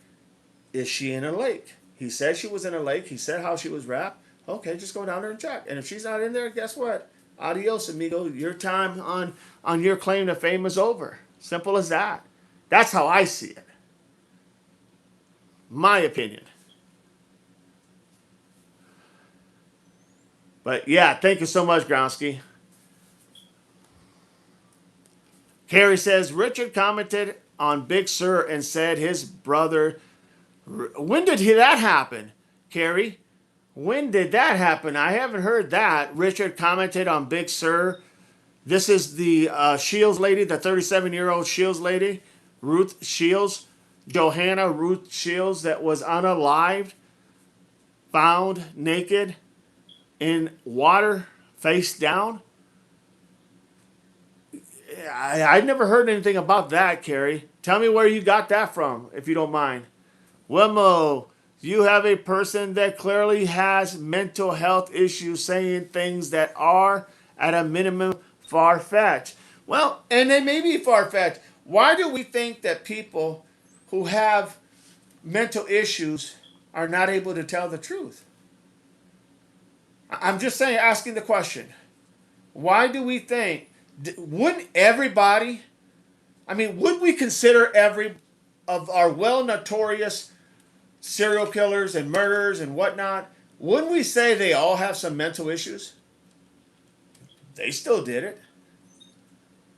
is she in a lake? He said she was in a lake. He said how she was wrapped. Okay, just go down there and check. And if she's not in there, guess what? Adios, amigo. Your time on your claim to fame is over. Simple as that. That's how I see it. My opinion. But yeah, thank you so much, Gronsky. Carrie says Richard commented on Big Sur and said his brother. When did that happen, Carrie? When did that happen? I haven't heard that. Richard commented on Big Sur. This is the Shields lady, the 37-year-old Shields lady, Ruth Shields, Johanna Ruth Shields, that was unalived, found naked in water, face down. I never heard anything about that, Carrie. Tell me where you got that from, if you don't mind. Wilmo, you have a person that clearly has mental health issues saying things that are, at a minimum, far-fetched. Well, and they may be far-fetched. Why do we think that people who have mental issues are not able to tell the truth? I'm just saying, asking the question. Why do we think, wouldn't everybody, would we consider every of our well-notorious serial killers and murderers and whatnot, wouldn't we say they all have some mental issues? They still did it.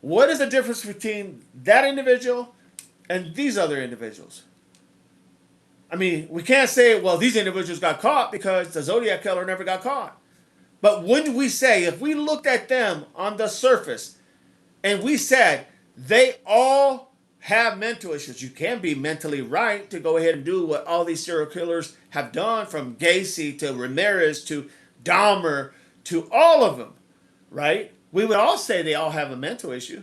What is the difference between that individual and these other individuals? We can't say, well, these individuals got caught because the Zodiac killer never got caught. But wouldn't we say, if we looked at them on the surface and we said they all have mental issues, you can be mentally right to go ahead and do what all these serial killers have done, from Gacy to Ramirez to Dahmer to all of them, right? We would all say they all have a mental issue.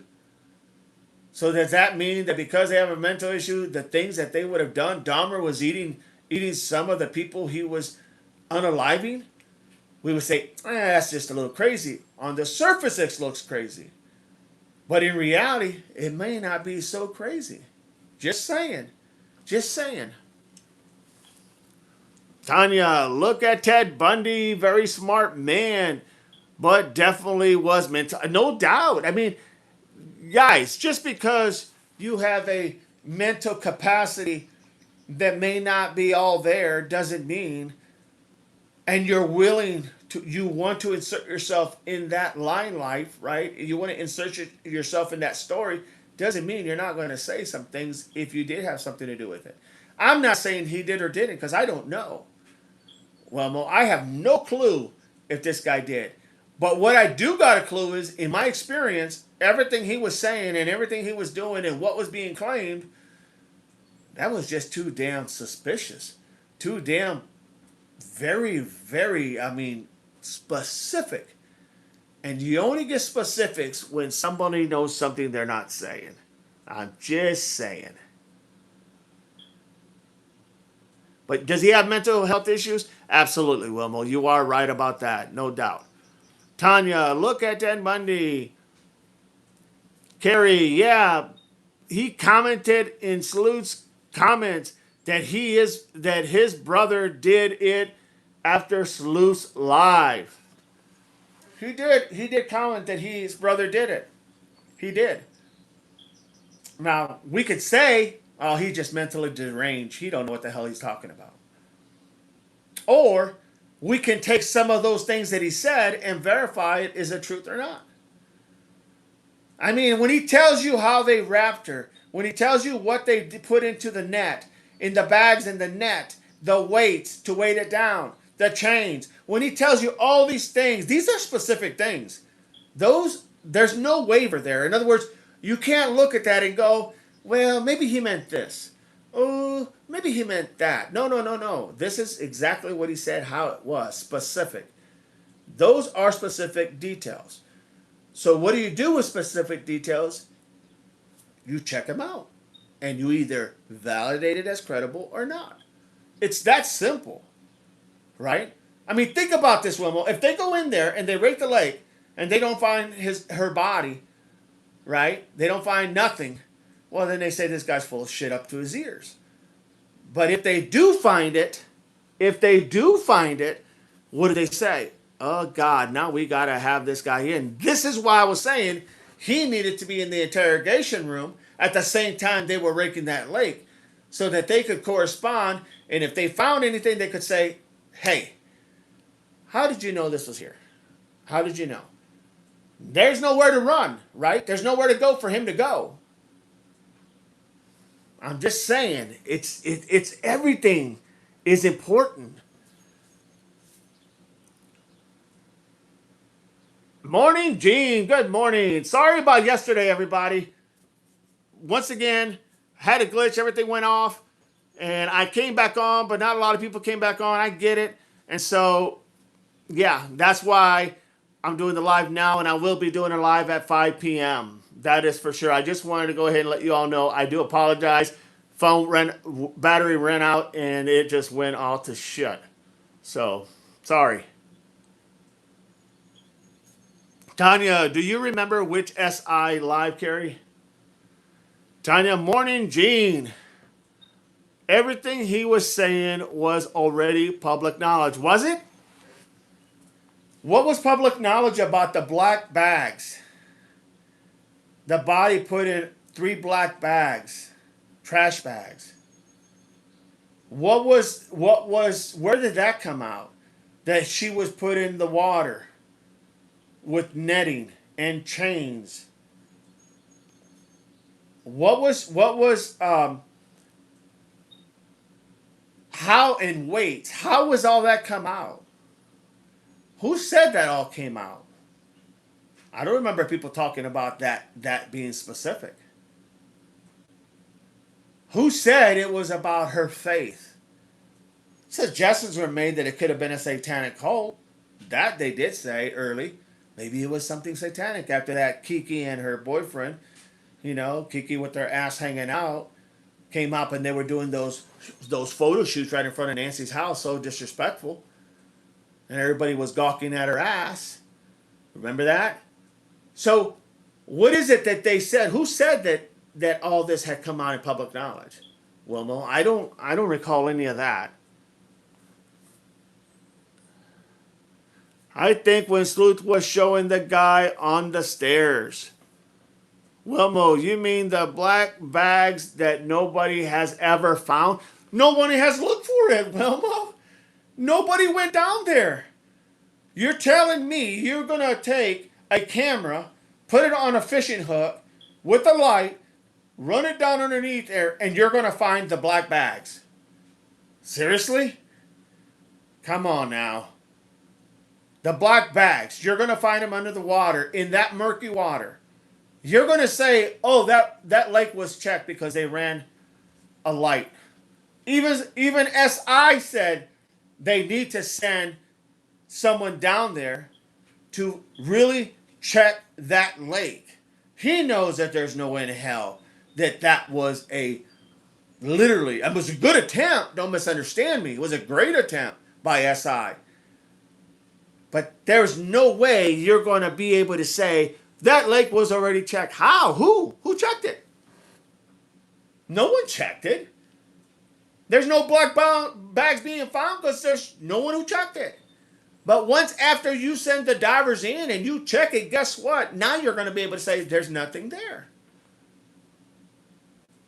So does that mean that because they have a mental issue, the things that they would have done, Dahmer was eating some of the people he was unaliving? We would say, that's just a little crazy. On the surface, it looks crazy. But in reality, it may not be so crazy. Just saying. Just saying. Tanya, look at Ted Bundy. Very smart man. But definitely was mental. No doubt. Guys, just because you have a mental capacity that may not be all there doesn't mean, and you're willing to, you want to insert yourself in that line life, right? You want to insert yourself in that story, doesn't mean you're not going to say some things if you did have something to do with it. I'm not saying he did or didn't, because I don't know. Well, Mo, I have no clue if this guy did. But what I do got a clue is, in my experience, everything he was saying and everything he was doing and what was being claimed, that was just too damn suspicious. Too damn very, very, specific. And you only get specifics when somebody knows something they're not saying. I'm just saying. But does he have mental health issues? Absolutely, Wilmo. You are right about that. No doubt. Tanya, look at Ted Bundy. Carrie, yeah, he commented in Salute's comments that his brother did it after Salute's live. He did comment that his brother did it. He did. Now, we could say, oh, he's just mentally deranged. He don't know what the hell he's talking about. Or we can take some of those things that he said and verify it is a truth or not. When he tells you how they wrapped her, when he tells you what they put into the net, in the bags in the net, the weights to weight it down, the chains, when he tells you all these things, these are specific things. There's no waiver there. In other words, you can't look at that and go, well, maybe he meant this. Oh, maybe he meant that. No. This is exactly what he said, how it was, specific. Those are specific details. So what do you do with specific details? You check them out. And you either validate it as credible or not. It's that simple. Right? Think about this, Wilmo. If they go in there and they rake the lake and they don't find her body, right? They don't find nothing. Well, then they say this guy's full of shit up to his ears. But if they do find it, what do they say? Oh, God, now we got to have this guy in. This is why I was saying he needed to be in the interrogation room, at the same time they were raking that lake so that they could correspond. And if they found anything, they could say, hey, how did you know this was here? How did you know? There's nowhere to run, right? There's nowhere to go for him to go. I'm just saying, it's everything is important. Morning, Gene. Good morning. Sorry about yesterday, everybody. Once again, had a glitch. Everything went off. And I came back on, but not a lot of people came back on. I get it. And so, yeah, that's why I'm doing the live now. And I will be doing a live at 5 p.m. That is for sure. I just wanted to go ahead and let you all know I do apologize. Battery ran out, and it just went all to shit. So, sorry. Tanya, do you remember which SI live carry? Tanya, morning, Gene. Everything he was saying was already public knowledge, was it? What was public knowledge about the black bags? The body put in 3 black bags, trash bags. Where did that come out? That she was put in the water with netting and chains. How and weights? How was all that come out? Who said that all came out? I don't remember people talking about that being specific. Who said it was about her faith? Suggestions were made that it could have been a satanic cult. That they did say early. Maybe it was something satanic after that Kiki and her boyfriend, Kiki with their ass hanging out, came up and they were doing those photo shoots right in front of Nancy's house, so disrespectful. And everybody was gawking at her ass. Remember that? So, what is it that they said? Who said that all this had come out in public knowledge? Well, no, I don't recall any of that. I think when Sleuth was showing the guy on the stairs. Wilmo, you mean the black bags that nobody has ever found? Nobody has looked for it, Wilmo. Nobody went down there. You're telling me you're going to take a camera, put it on a fishing hook with a light, run it down underneath there, and you're going to find the black bags? Seriously? Come on now. The black bags, you're going to find them under the water, in that murky water. You're going to say, oh, that lake was checked because they ran a light. Even SI said they need to send someone down there to really check that lake. He knows that there's no way in hell that was literally, it was a good attempt. Don't misunderstand me. It was a great attempt by SI. But there's no way you're going to be able to say that lake was already checked. How? Who? Who checked it? No one checked it. There's no black bags being found because there's no one who checked it. But once after you send the divers in and you check it, guess what? Now you're going to be able to say there's nothing there.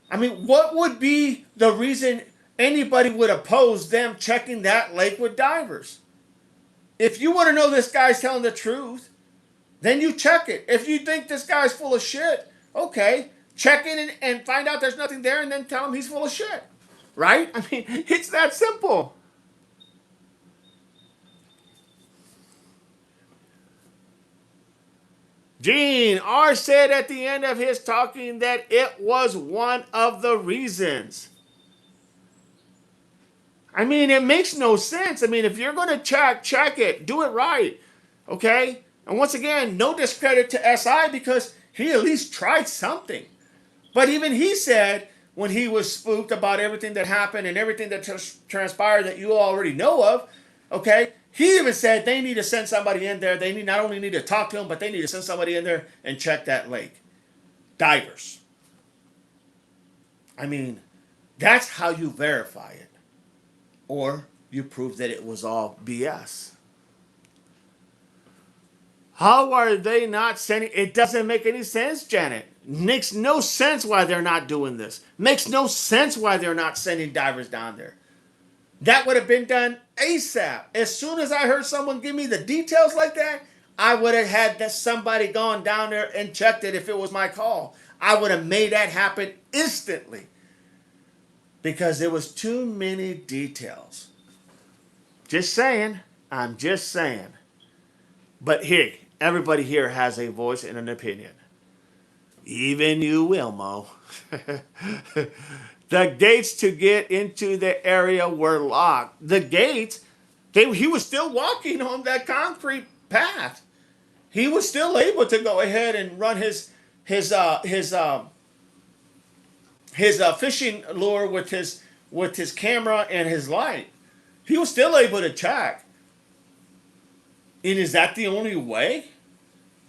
I mean, what would be the reason anybody would oppose them checking that lake with divers? If you want to know this guy's telling the truth, then you check it. If you think this guy's full of shit, okay, check in and find out there's nothing there and then tell him he's full of shit. Right? I mean, it's that simple. Gene R. said at the end of his talking that it was one of the reasons. I mean, it makes no sense. I mean, if you're going to check it. Do it right. Okay? And once again, no discredit to SI because he at least tried something. But even he said when he was spooked about everything that happened and everything that transpired that you already know of, okay? He even said they need to send somebody in there. They not only need to talk to him, but they need to send somebody in there and check that lake. Divers. I mean, that's how you verify it. Or you prove that it was all BS. How are they not sending? It doesn't make any sense, Janet. Makes no sense why they're not doing this. Makes no sense why they're not sending divers down there. That would have been done ASAP. As soon as I heard someone give me the details like that, I would have had that somebody gone down there and checked it if it was my call. I would have made that happen instantly because there was too many details. Just saying. I'm just saying. But hey, everybody here has a voice and an opinion. Even you, Wilmo. The gates to get into the area were locked. The gates, he was still walking on that concrete path. He was still able to go ahead and run his fishing lure with his camera and his light. He was still able to check. And is that the only way?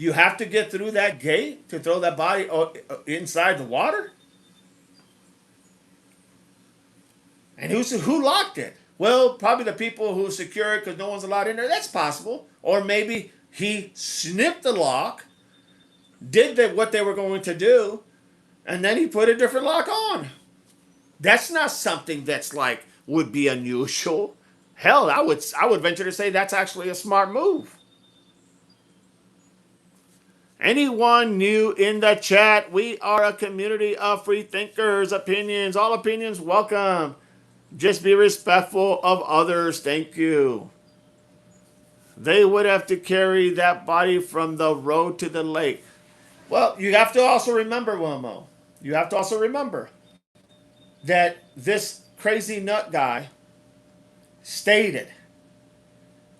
You have to get through that gate to throw that body inside the water? And who locked it? Well, probably the people who secure it because no one's allowed in there. That's possible. Or maybe he snipped the lock, did what they were going to do, and then he put a different lock on. That's not something that's like would be unusual. Hell, I would venture to say that's actually a smart move. Anyone new in the chat? We are a community of free thinkers, opinions. All opinions welcome. Just be respectful of others. Thank you. They would have to carry that body from the road to the lake. Well, you have to also remember, Wilmo. You have to also remember that this crazy nut guy stated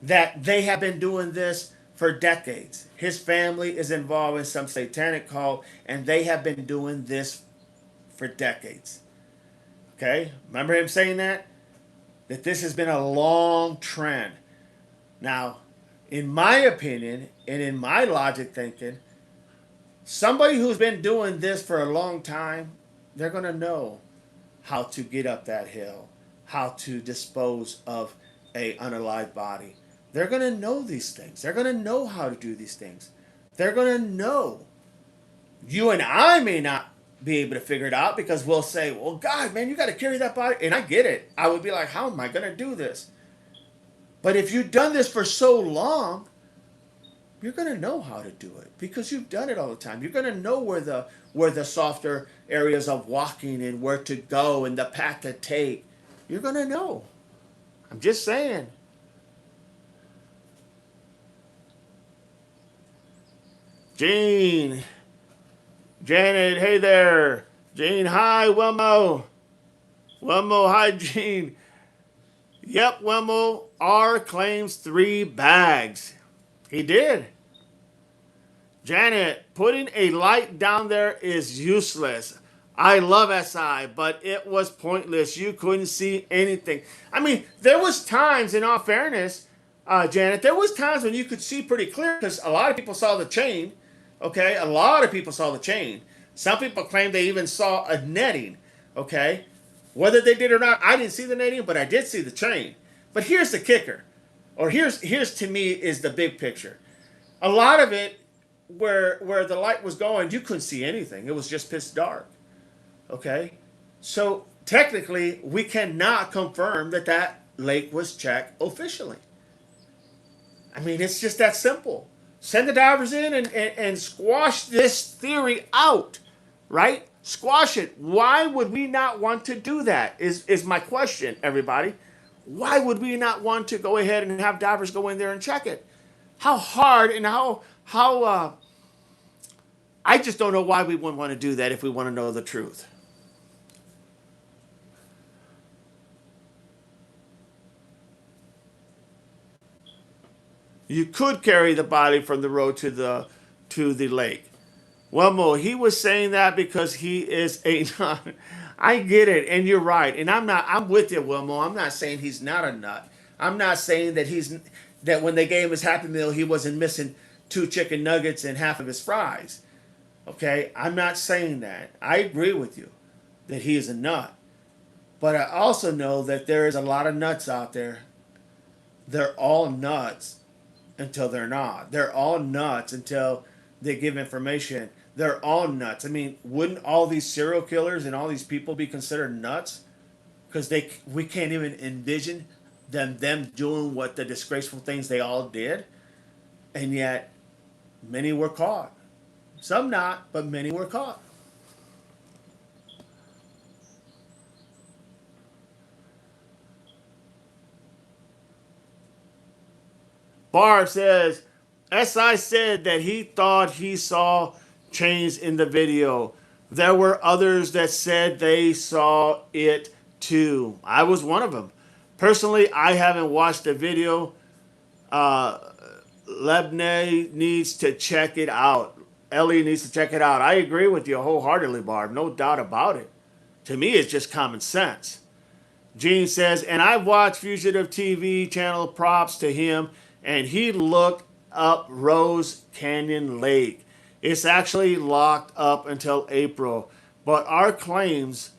that they have been doing this for decades. His family is involved in some satanic cult, and they have been doing this for decades. Okay? Remember him saying that? That this has been a long trend. Now, in my opinion, and in my logic thinking, somebody who's been doing this for a long time, they're going to know how to get up that hill, how to dispose of a unalive body. They're going to know these things. They're going to know how to do these things. They're going to know. You and I may not be able to figure it out because we'll say, well, God, man, you got to carry that body. And I get it. I would be like, how am I going to do this? But if you've done this for so long, you're going to know how to do it because you've done it all the time. You're going to know where the softer areas of walking and where to go and the path to take. You're going to know. I'm just saying. Gene. Janet, hey there. Gene, hi, Wilmo. Wilmo, hi, Gene. Yep, Wilmo, R claims 3 bags. He did. Janet, putting a light down there is useless. I love SI, but it was pointless. You couldn't see anything. I mean, there was times, in all fairness, Janet, there was times when you could see pretty clear because a lot of people saw the chain. Okay, a lot of people saw the chain. Some people claim they even saw a netting. Okay, whether they did or not, I didn't see the netting, but I did see the chain. But here's the kicker, or here's to me is the big picture. A lot of it, where the light was going, you couldn't see anything. It was just pitch dark. Okay, so technically, we cannot confirm that lake was checked officially. I mean, it's just that simple. Send the divers in and squash this theory out, right? Squash it. Why would we not want to do that? Is my question, everybody. Why would we not want to go ahead and have divers go in there and check it? How hard and how I just don't know why we wouldn't want to do that if we want to know the truth. You could carry the body from the road to the lake. Well, Mo, he was saying that because he is a nut. I get it, and you're right. And I'm with you, Wilmo. I'm not saying he's not a nut. I'm not saying that when they gave him his Happy Meal, he wasn't missing 2 chicken nuggets and half of his fries. Okay? I'm not saying that. I agree with you that he is a nut. But I also know that there is a lot of nuts out there. They're all nuts until they're not. They're all nuts until they give information they're all nuts. I mean, wouldn't all these serial killers and all these people be considered nuts? Because we can't even envision them doing what the disgraceful things they all did, and yet many were caught. Some not, but many were caught. Barb says, SI said that he thought he saw chains in the video. There were others that said they saw it too. I was one of them. Personally, I haven't watched the video. Uh, Lebne needs to check it out. Ellie needs to check it out. I agree with you wholeheartedly, Barb. No doubt about it. To me, it's just common sense. Gene says, and I watched Fugitive TV channel, props to him, and he looked up Rose Canyon Lake. It's actually locked up until April, but our claims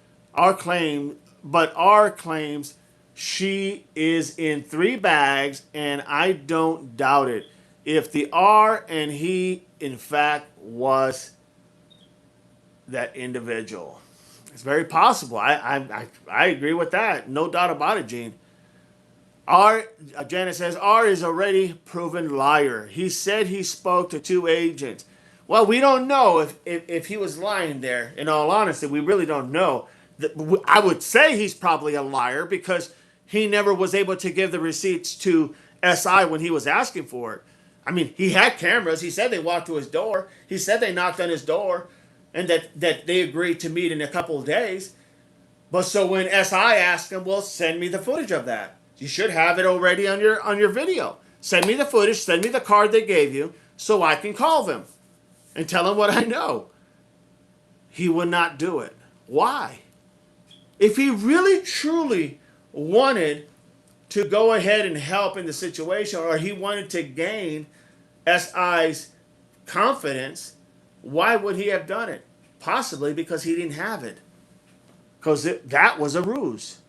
she is in 3 bags, and I don't doubt it. If the R and he in fact was that individual. It's very possible. I agree with that. No doubt about it, Gene. R. Janet says R is already proven liar. He said he spoke to 2 agents. Well, we don't know if he was lying there. In all honesty, we really don't know. I would say he's probably a liar because he never was able to give the receipts to SI when he was asking for it. I mean, he had cameras. He said they walked to his door. He said they knocked on his door and that they agreed to meet in a couple of days. But so when SI asked him, well, send me the footage of that. You should have it already on your video. Send me the footage, send me the card they gave you so I can call them and tell them what I know. He would not do it. Why? If he really truly wanted to go ahead and help in the situation, or he wanted to gain SI's confidence, why would he have done it? Possibly because he didn't have it. Because that was a ruse.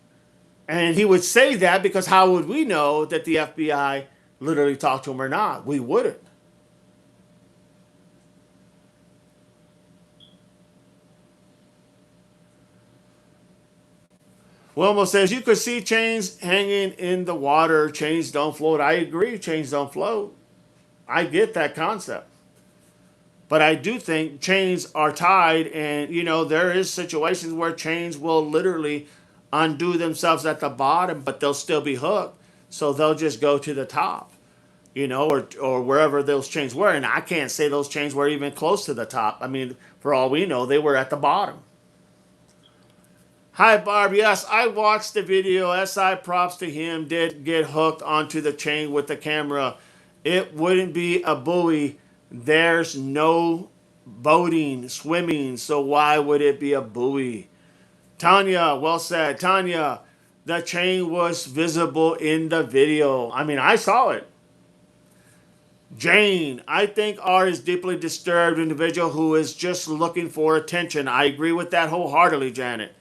And he would say that because how would we know that the FBI literally talked to him or not? We wouldn't. Wilmo says you could see chains hanging in the water. Chains don't float. I agree. Chains don't float. I get that concept. But I do think chains are tied, and there is situations where chains will literally undo themselves at the bottom, but they'll still be hooked. So they'll just go to the top, or wherever those chains were. And I can't say those chains were even close to the top. I mean, for all we know, they were at the bottom. Hi, Barb. Yes, I watched the video. SI props to him. Did get hooked onto the chain with the camera. It wouldn't be a buoy. There's no boating, swimming, so why would it be a buoy? Tanya, well said. Tanya, the chain was visible in the video. I mean, I saw it. Jane, I think R is deeply disturbed individual who is just looking for attention. I agree with that wholeheartedly, Janet.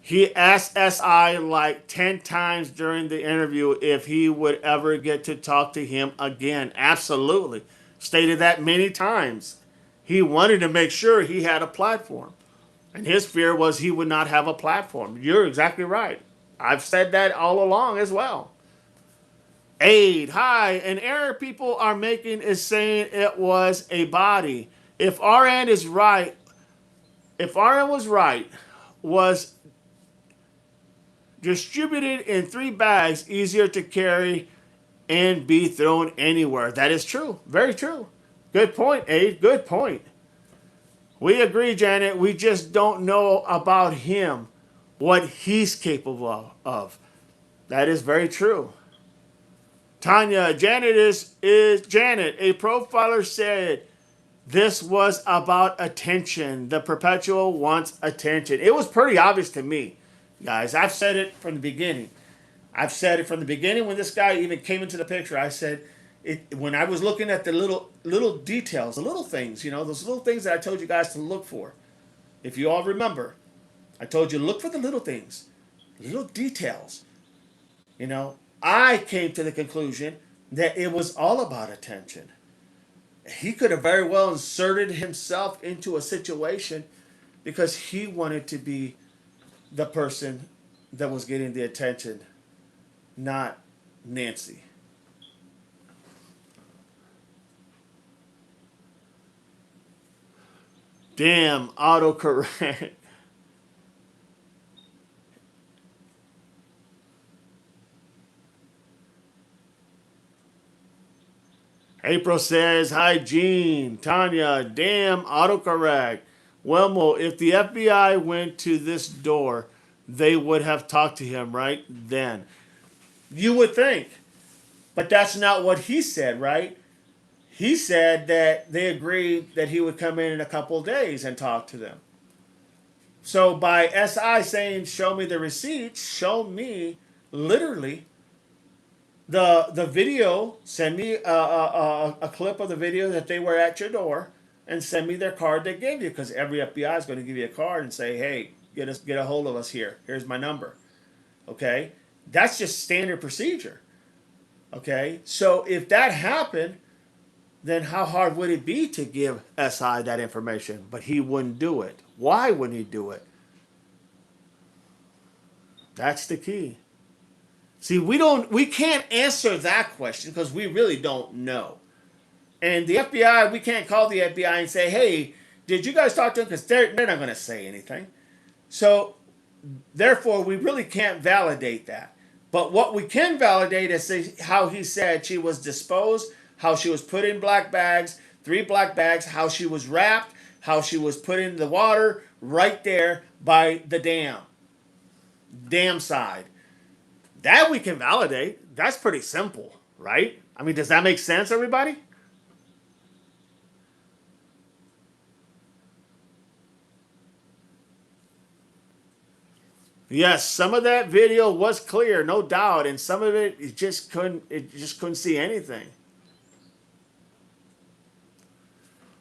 He asked SI like 10 times during the interview if he would ever get to talk to him again. Absolutely. Stated that many times. He wanted to make sure he had a platform. And his fear was he would not have a platform. You're exactly right. I've said that all along as well. Aid, hi. An error people are making is saying it was a body. If RN is right, if RN was right, was distributed in 3 bags, easier to carry and be thrown anywhere. That is true. Very true. Good point, Aid. Good point. We agree, Janet. We just don't know about him, what he's capable of. That is very true. Tanya, Janet is Janet. A profiler said this was about attention. The perpetual wants attention. It was pretty obvious to me, guys. I've said it from the beginning. I've said it from the beginning when this guy even came into the picture. I said it when I was looking at the little details, the little things, those little things that I told you guys to look for. If you all remember, I told you look for the little things, little details. I came to the conclusion that it was all about attention. he could have very well inserted himself into a situation because he wanted to be the person that was getting the attention, not Nancy. Damn, autocorrect. April says, hi, Gene. Tanya, damn, autocorrect. Wilmo, if the FBI went to this door, they would have talked to him right then. You would think. But that's not what he said, right? He said that they agreed that he would come in a couple of days and talk to them. So by SI saying, show me the receipts, show me literally the video, send me a clip of the video that they were at your door, and send me their card they gave you, because every FBI is going to give you a card and say, hey, get a hold of us here. Here's my number. Okay? That's just standard procedure. Okay? So if that happened, then how hard would it be to give SI that information? But he wouldn't do it. Why wouldn't he do it? That's the key. See, we can't answer that question because we really don't know. And the FBI, we can't call the FBI and say, hey, did you guys talk to them? Because they're not going to say anything. So, therefore, we really can't validate that. But what we can validate is how he said she was disposed, how she was put in black bags, 3 black bags, how she was wrapped, how she was put in the water right there by the dam side. That we can validate. That's pretty simple, right? I mean, does that make sense, everybody? Yes, some of that video was clear, no doubt, and some of it just couldn't see anything.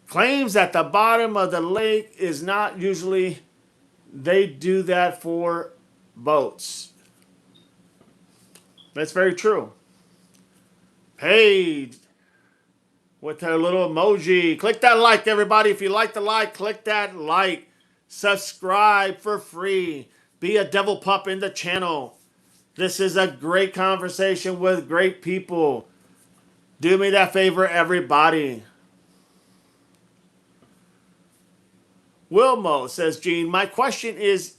Claims at the bottom of the lake is not usually, they do that for boats. That's very true. Paige with her little emoji. Click that like, everybody. If you like the like, click that like. Subscribe for free. Be a devil pup in the channel. This is a great conversation with great people. Do me that favor, everybody. Wilmo, says Gene, my question is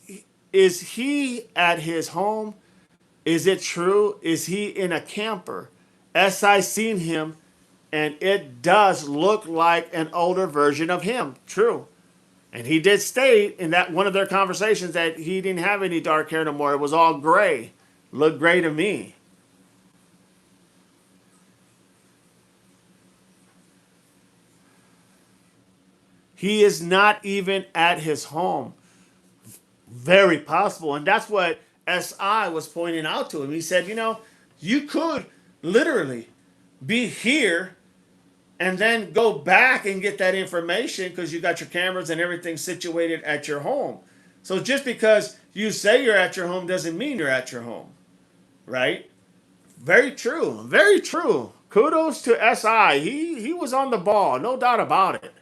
he at his home? Is it true? Is he in a camper? As I seen him, and it does look like an older version of him. True. And he did state in that one of their conversations that he didn't have any dark hair no more. It was all gray. Looked gray to me. He is not even at his home. Very possible. And that's what SI was pointing out to him. He said, you could literally be here and then go back and get that information because you got your cameras and everything situated at your home. So just because you say you're at your home doesn't mean you're at your home, right? Very true. Very true. Kudos to SI. He was on the ball, no doubt about it.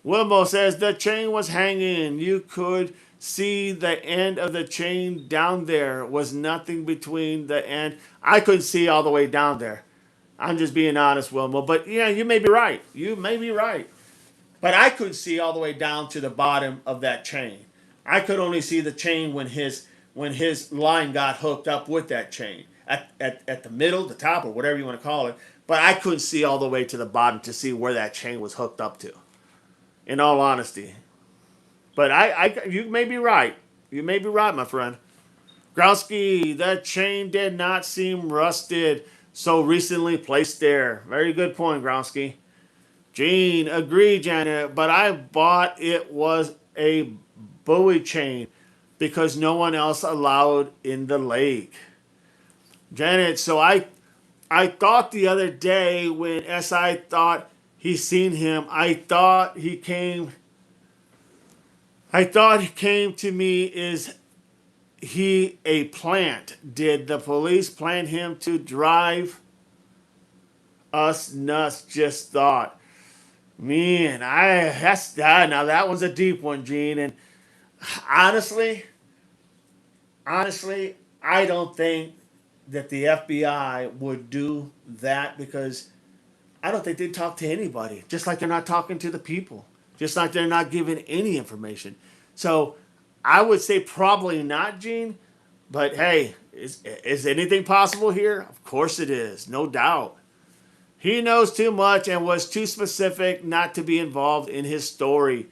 Wilmo says the chain was hanging. You could see the end of the chain down there. Was nothing between the end. I couldn't see all the way down there. I'm just being honest, Wilmo. But yeah, you may be right. You may be right. But I couldn't see all the way down to the bottom of that chain. I could only see the chain when his line got hooked up with that chain. At the middle, the top, or whatever you want to call it. But I couldn't see all the way to the bottom to see where that chain was hooked up to. In all honesty. But you may be right. You may be right, my friend. Growski, the chain did not seem rusted, so recently placed there. Very good point, Growski. Gene, agree, Janet, but I bought it was a buoy chain because no one else allowed in the lake. Janet, so I thought the other day when SI thought he seen him, I thought he came to me. Is he a plant? Did the police plan him to drive Us nuts just thought. Man, now that one's a deep one, Gene. And honestly, honestly, I don't think that the FBI would do that because I don't think they'd talk to anybody. Just like they're not talking to the people. Just like they're not giving any information. So I would say probably not, Gene. But hey, is anything possible here? Of course it is, no doubt. He knows too much and was too specific not to be involved in his story.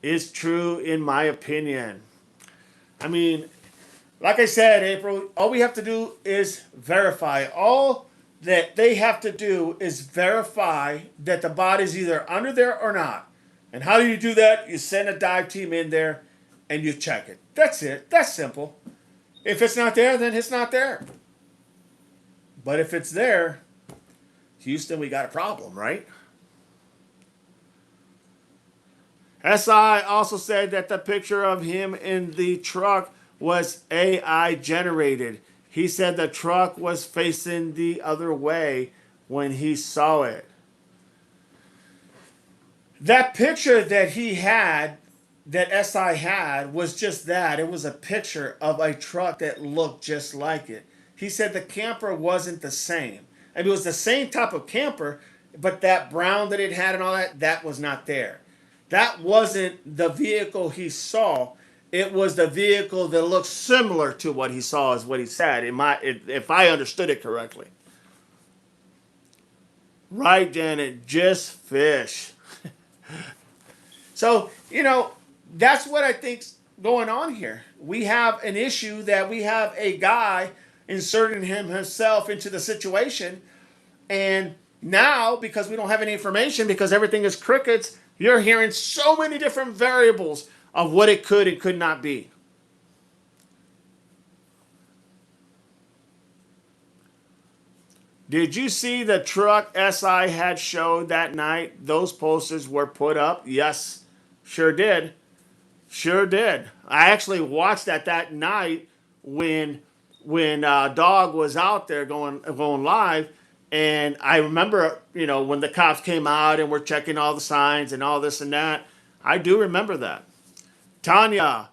Is true in my opinion. I mean, like I said, April, all we have to do is verify. All that they have to do is verify that the body's either under there or not. And how do you do that? You send a dive team in there and you check it. That's it. That's simple. If it's not there, then it's not there. But if it's there, Houston, we got a problem, right? SI also said that the picture of him in the truck was AI generated. He said the truck was facing the other way when he saw it. That picture that he had, that SI had, was just that. It was a picture of a truck that looked just like it. He said the camper wasn't the same. I mean, it was the same type of camper, but that brown that it had and all that, that was not there. That wasn't the vehicle he saw. It was the vehicle that looked similar to what he saw, is what he said, if I understood it correctly. Right, Janet, just fish. So, that's what I think's going on here. We have an issue that we have a guy inserting himself into the situation. And now, because we don't have any information, because everything is crickets, you're hearing so many different variables of what it could and could not be. Did you see the truck SI had showed that night? Those posters were put up. Yes, sure did. Sure did. I actually watched that night when Dog was out there going live, and I remember when the cops came out and were checking all the signs and all this and that. I do remember that. Tanya,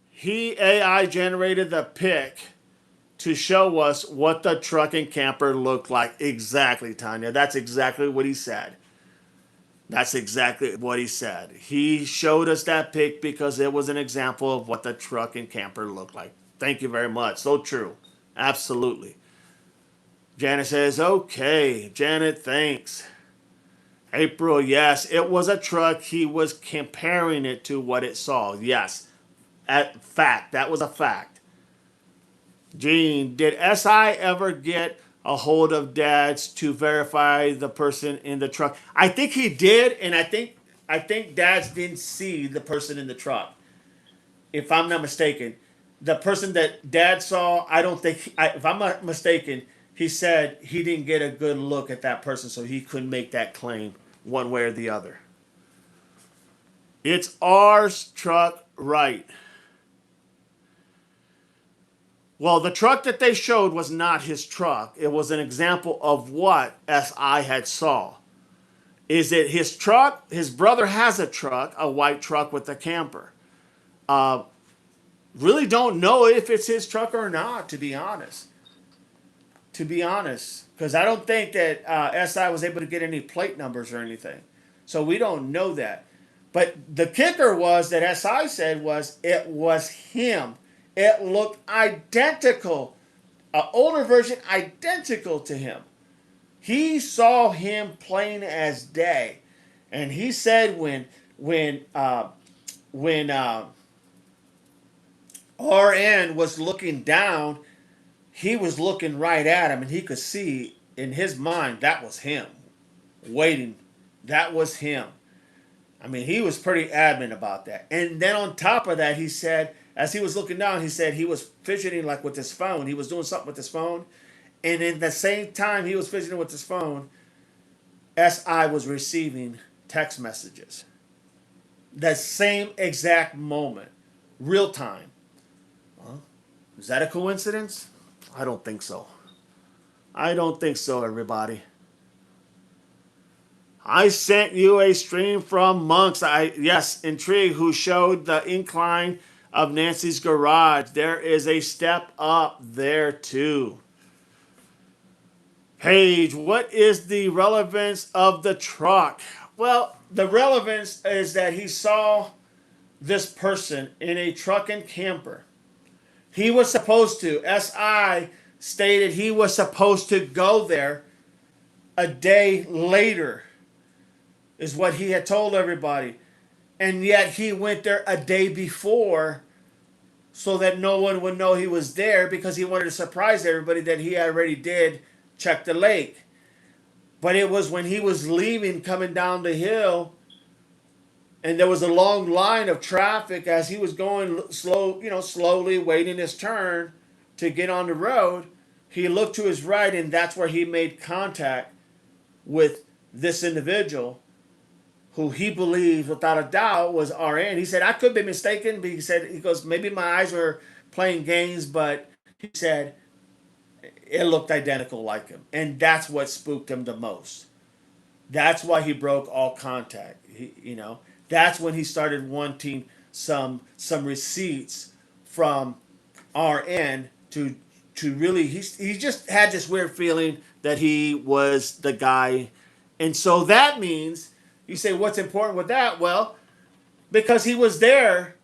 he AI generated the pic to show us what the truck and camper looked like. Exactly, Tanya. That's exactly what he said. That's exactly what he said. He showed us that pic because it was an example of what the truck and camper looked like. Thank you very much. So true. Absolutely. Janet says, okay. Janet, thanks. April, yes. It was a truck. He was comparing it to what it saw. Yes. Fact. That was a fact. Gene, did SI ever get a hold of Dad's to verify the person in the truck? I think he did, and I think Dad's didn't see the person in the truck. If I'm not mistaken, the person that Dad saw, I don't think. If I'm not mistaken, he said he didn't get a good look at that person, so he couldn't make that claim one way or the other. It's ours truck, right? Well, the truck that they showed was not his truck. It was an example of what SI had saw. Is it his truck? His brother has a truck, a white truck with a camper. Really don't know if it's his truck or not, to be honest. To be honest. Because I don't think that SI was able to get any plate numbers or anything. So we don't know that. But the kicker was that SI said it was him. It looked identical. An older version identical to him. He saw him plain as day. And he said when RN was looking down, he was looking right at him, and he could see in his mind that was him. Waiting. That was him. I mean, he was pretty adamant about that. And then on top of that, he said, as he was looking down, he said he was fidgeting like with his phone. He was doing something with his phone. And in the same time he was fidgeting with his phone, SI was receiving text messages. The same exact moment. Real time. Is that a coincidence? I don't think so. I don't think so, everybody. I sent you a stream from Monks. Yes, intrigued, who showed the incline of Nancy's garage. There is a step up there too. Paige, what is the relevance of the truck? Well, the relevance is that he saw this person in a truck and camper. He was supposed to, SI stated he was supposed to go there a day later, is what he had told everybody. And yet he went there a day before so that no one would know he was there because he wanted to surprise everybody that he already did check the lake. But it was when he was leaving, coming down the hill, and there was a long line of traffic as he was going slowly waiting his turn to get on the road. He looked to his right, and that's where he made contact with this individual who he believed without a doubt was RN. He said, I could be mistaken, but he goes, maybe my eyes were playing games, but he said it looked identical like him. And that's what spooked him the most. That's why he broke all contact. That's when he started wanting some receipts from RN to really, he just had this weird feeling that he was the guy. And so that means, you say, what's important with that? Well, because he was there,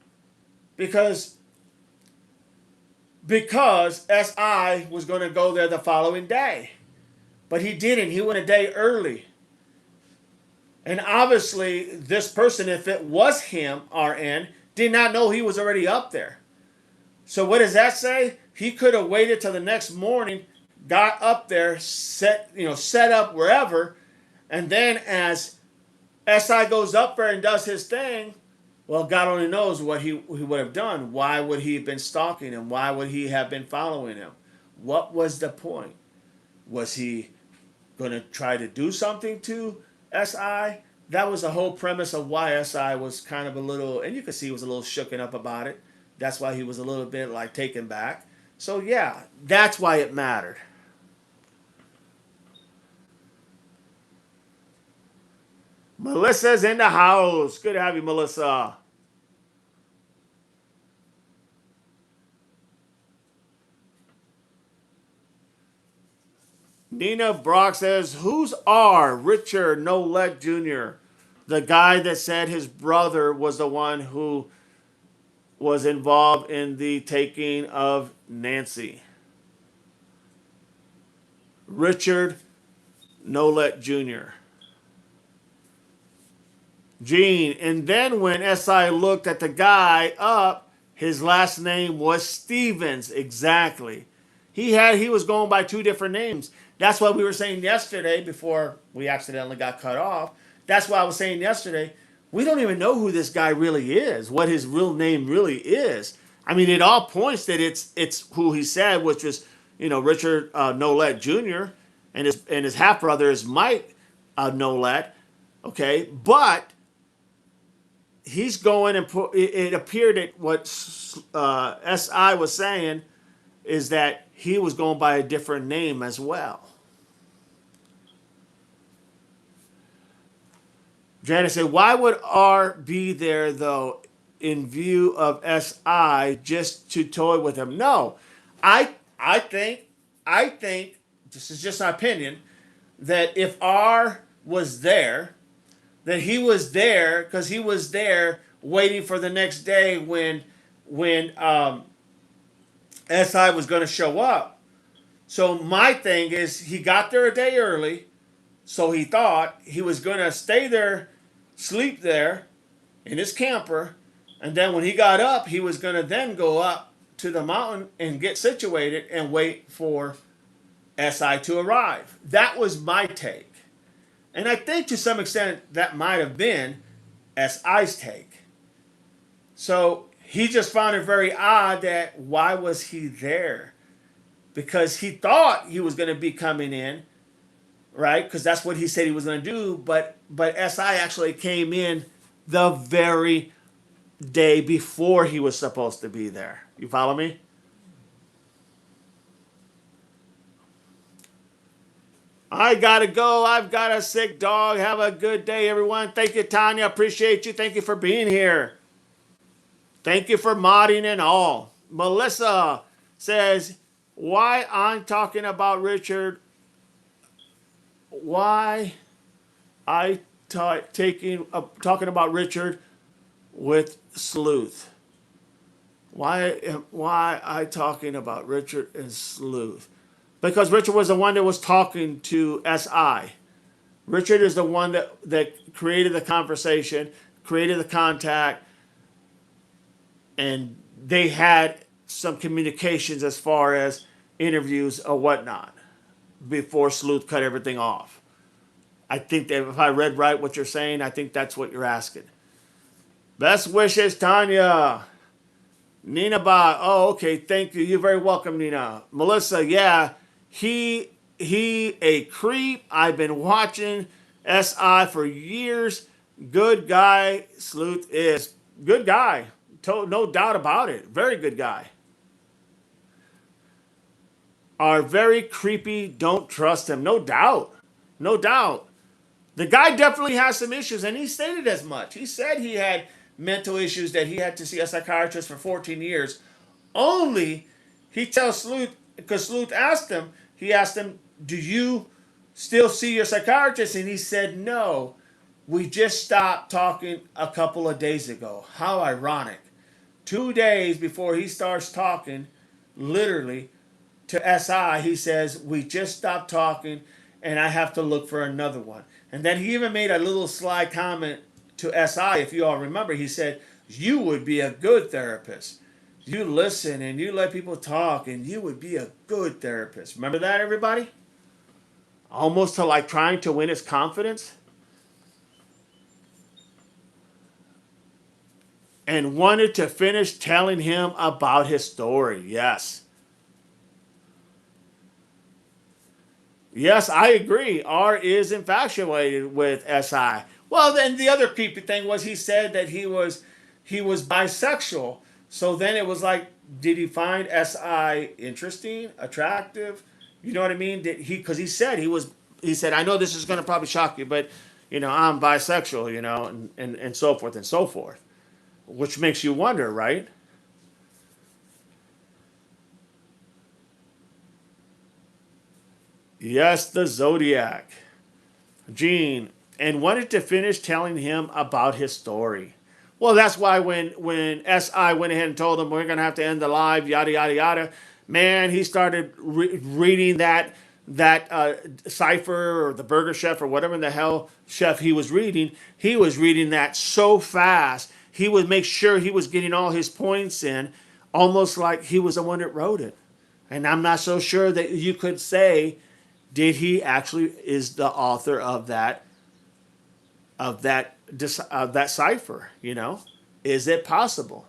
because SI was going to go there the following day. But he didn't. He went a day early. And obviously, this person, if it was him, RN, did not know he was already up there. So what does that say? He could have waited till the next morning, got up there, set up wherever, and then as SI goes up there and does his thing, well, God only knows what he would have done. Why would he have been stalking him? Why would he have been following him? What was the point? Was he going to try to do something to SI? That was the whole premise of why SI was kind of a little, and you could see he was a little shooken up about it. That's why he was a little bit like taken back. So yeah, that's why it mattered. Melissa's in the house. Good to have you, Melissa. Nina Brock says, who's R? Richard Nolet Jr., the guy that said his brother was the one who was involved in the taking of Nancy. Richard Nolet Jr. Gene. And then when SI looked at the guy up, his last name was Stevens. Exactly. He was going by two different names. That's what we were saying yesterday before we accidentally got cut off. That's why I was saying yesterday, we don't even know who this guy really is, what his real name really is. I mean, it all points that it's who he said, which was, Richard Nolet Jr. and his half brother is Mike Nolet. Okay, but he's going and it appeared that what SI was saying is that he was going by a different name as well. Janice said, why would R be there, though, in view of SI just to toy with him? No, I think, this is just my opinion, that if R was there, that he was there because he was there waiting for the next day when SI was going to show up. So my thing is he got there a day early, so he thought he was going to stay there, sleep there in his camper, and then when he got up, he was going to then go up to the mountain and get situated and wait for SI to arrive. That was my take. And I think to some extent that might have been SI's take. So he just found it very odd that why was he there? Because he thought he was going to be coming in, right? Because that's what he said he was going to do. But SI actually came in the very day before he was supposed to be there. You follow me? I gotta go. I've got a sick dog. Have a good day, everyone. Thank you, Tanya. Appreciate you. Thank you for being here. Thank you for modding and all. Melissa says, why I'm talking about Richard, why I talking about Richard with sleuth. Why I talking about Richard and sleuth? Because Richard was the one that was talking to SI. Richard is the one that created the conversation, created the contact, and they had some communications as far as interviews or whatnot before Sleuth cut everything off. I think that if I read right what you're saying, I think that's what you're asking. Best wishes, Tanya. Nina Ba. Oh, okay. Thank you. You're very welcome, Nina. Melissa, yeah. He a creep. I've been watching SI for years. Good guy. Sleuth is good guy. No doubt about it. Very good guy. Are very creepy. Don't trust him. No doubt. No doubt. The guy definitely has some issues, and he stated as much. He said he had mental issues that he had to see a psychiatrist for 14 years. Only he tells Sleuth, because Sleuth asked him, he asked him, do you still see your psychiatrist? And he said, no. We just stopped talking a couple of days ago. How ironic. 2 days before he starts talking, literally, to SI, he says, we just stopped talking and I have to look for another one. And then he even made a little sly comment to SI, if you all remember. He said, you would be a good therapist. You listen and you let people talk and you would be a good therapist. Remember that, everybody? Almost to like trying to win his confidence. And wanted to finish telling him about his story. Yes. Yes, I agree. R is infatuated with SI. Well, then the other creepy thing was he said that he was bisexual. So then it was like, did he find SI interesting, attractive? You know what I mean? Did he? Because he said, I know this is going to probably shock you, but I'm bisexual, and so forth and so forth, which makes you wonder, right? Yes, the Zodiac. Gene, and wanted to finish telling him about his story. Well, that's why when SI went ahead and told him we're gonna have to end the live, yada yada yada, man, he started reading that cipher or the Burger Chef or whatever the hell chef he was reading. He was reading that so fast. He would make sure he was getting all his points in, almost like he was the one that wrote it. And I'm not so sure that you could say, did he actually is the author of that cipher? Is it possible?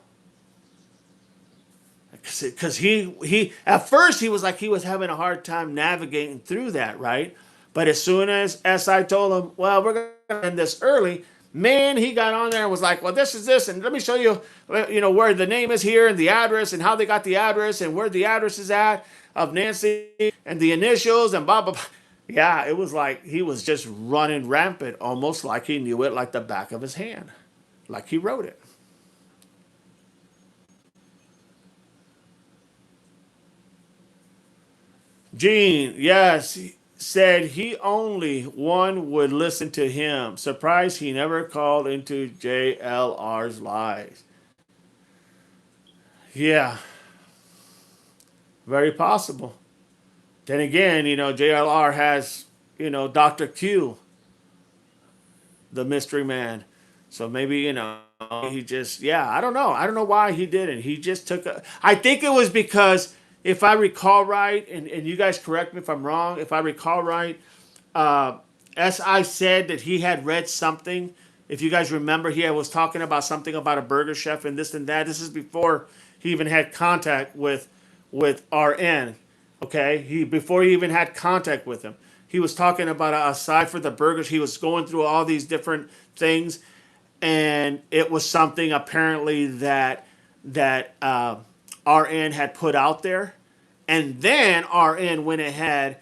Because he at first he was like he was having a hard time navigating through that, right? But as soon as SI told him, well, we're going to end this early, man, he got on there and was like, well, this is this, and let me show you, where the name is here and the address and how they got the address and where the address is at of Nancy and the initials and blah blah blah. Yeah, it was like he was just running rampant, almost like he knew it like the back of his hand, like he wrote it. Gene, yes, said he only one would listen to him. Surprised he never called into JLR's lies. Yeah, very possible. Then again, JLR has, Dr. Q, the mystery man. So maybe, he just, yeah, I don't know. I don't know why he didn't. He just I think it was because, if I recall right, and you guys correct me if I'm wrong, if I recall right, S.I. said that he had read something. If you guys remember, he was talking about something about a burger chef and this and that. This is before he even had contact with RN. Okay, before he even had contact with him, he was talking about aside for the burgers, he was going through all these different things, and it was something apparently that RN had put out there, and then RN went ahead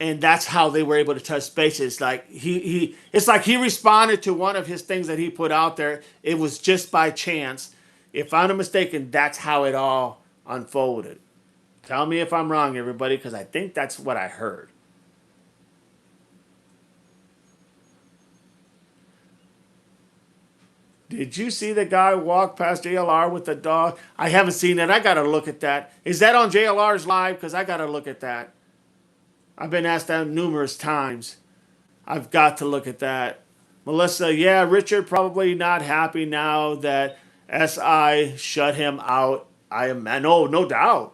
and that's how they were able to touch spaces. Like it's like he responded to one of his things that he put out there. It was just by chance. If I'm not mistaken, that's how it all unfolded. Tell me if I'm wrong, everybody, because I think that's what I heard. Did you see the guy walk past JLR with the dog? I haven't seen it. I gotta look at that. Is that on JLR's live? Because I gotta look at that. I've been asked that numerous times. I've got to look at that. Melissa, yeah, Richard probably not happy now that SI shut him out. I am no doubt.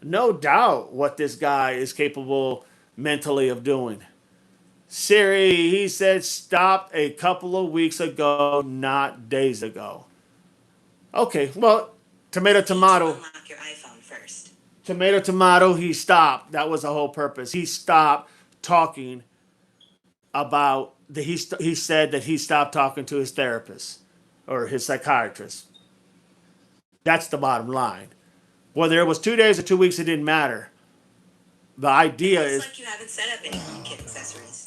No doubt what this guy is capable mentally of doing. Siri, he said stopped a couple of weeks ago, not days ago. Okay, well, tomato, tomato. Unlock your iPhone first. Tomato, tomato, he stopped. That was the whole purpose. He stopped talking about he said that he stopped talking to his therapist or his psychiatrist. That's the bottom line. Whether it was 2 days or 2 weeks, it didn't matter. The idea is like you haven't set up any kit accessories.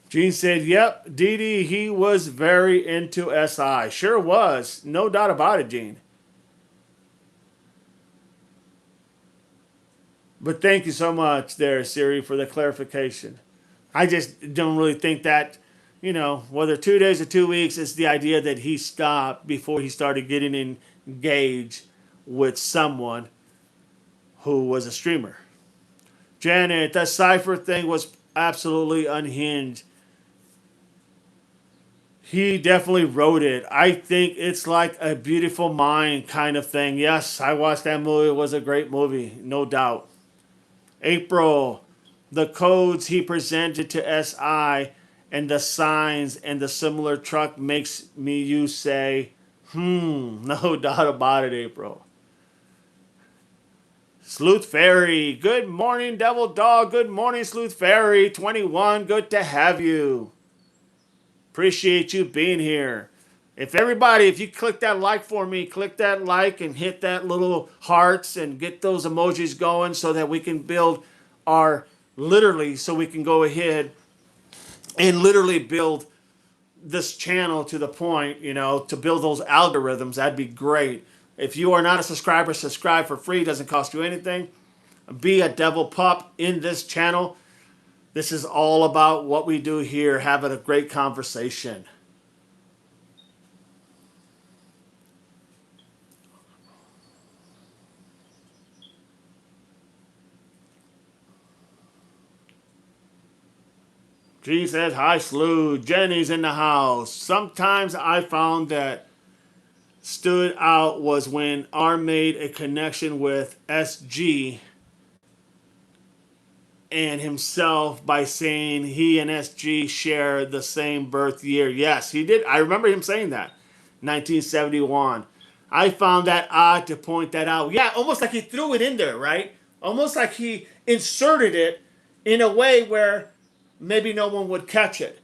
Gene said, yep, Dee he was very into SI. Sure was. No doubt about it, Gene. But thank you so much there, Siri, for the clarification. I just don't really think that, whether 2 days or 2 weeks, it's the idea that he stopped before he started getting engaged with someone who was a streamer. Janet, that cipher thing was absolutely unhinged. He definitely wrote it. I think it's like a beautiful mind kind of thing. Yes, I watched that movie. It was a great movie, no doubt. April, the codes he presented to SI and the signs and the similar truck makes me you say, no doubt about it, April. Sleuth Fairy, good morning, Devil Dog. Good morning, Sleuth Fairy. 21, good to have you. Appreciate you being here. If you click that like for me, click that like and hit that little hearts and get those emojis going so that we can build so we can go ahead and literally build this channel to the point, to build those algorithms. That'd be great. If you are not a subscriber, subscribe for free. Doesn't cost you anything. Be a devil pup in this channel. This is all about what we do here, having a great conversation. G says, hi, Slew. Jenny's in the house. Sometimes I found that stood out was when R made a connection with SG and himself by saying he and SG share the same birth year. Yes, he did. I remember him saying that. 1971. I found that odd to point that out. Yeah, almost like he threw it in there, right? Almost like he inserted it in a way where maybe no one would catch it.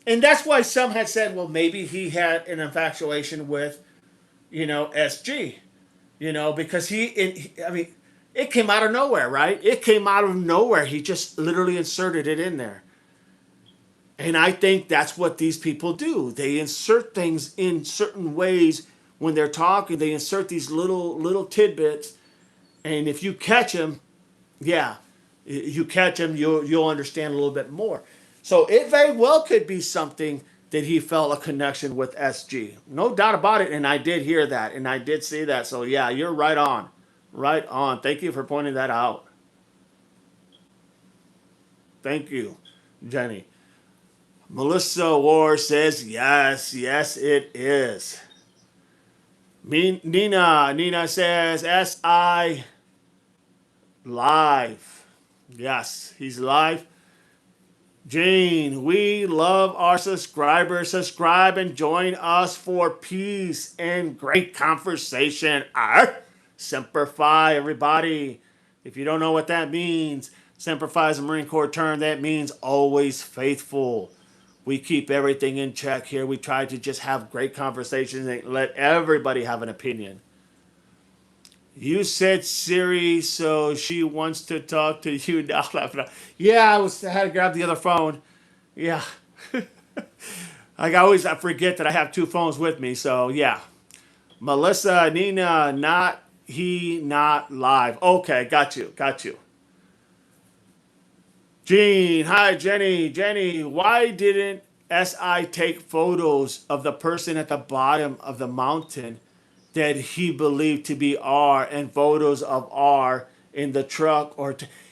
And that's why some had said, well, maybe he had an infatuation with, SG, because it came out of nowhere, right? It came out of nowhere. He just literally inserted it in there. And I think that's what these people do. They insert things in certain ways when they're talking. They insert these little tidbits. And if you catch them, yeah, you'll understand a little bit more. So it very well could be something that he felt a connection with SG. No doubt about it. And I did hear that. And I did see that. So yeah, you're right on. Right on. Thank you for pointing that out. Thank you, Jenny. Melissa Ward says, yes, it is. Nina says, SI live. Yes, he's live. Jane, we love our subscribers. Subscribe and join us for peace and great conversation. Semper Fi, everybody. If you don't know what that means, Semper Fi is a Marine Corps term. That means always faithful. We keep everything in check here. We try to just have great conversations and let everybody have an opinion. You said Siri, so she wants to talk to you now. Yeah, I had to grab the other phone. Yeah. I forget that I have two phones with me, so yeah. Melissa, Nina, not live. Okay, got you. Gene, hi Jenny, why didn't SI take photos of the person at the bottom of the mountain that he believed to be R and photos of R in the truck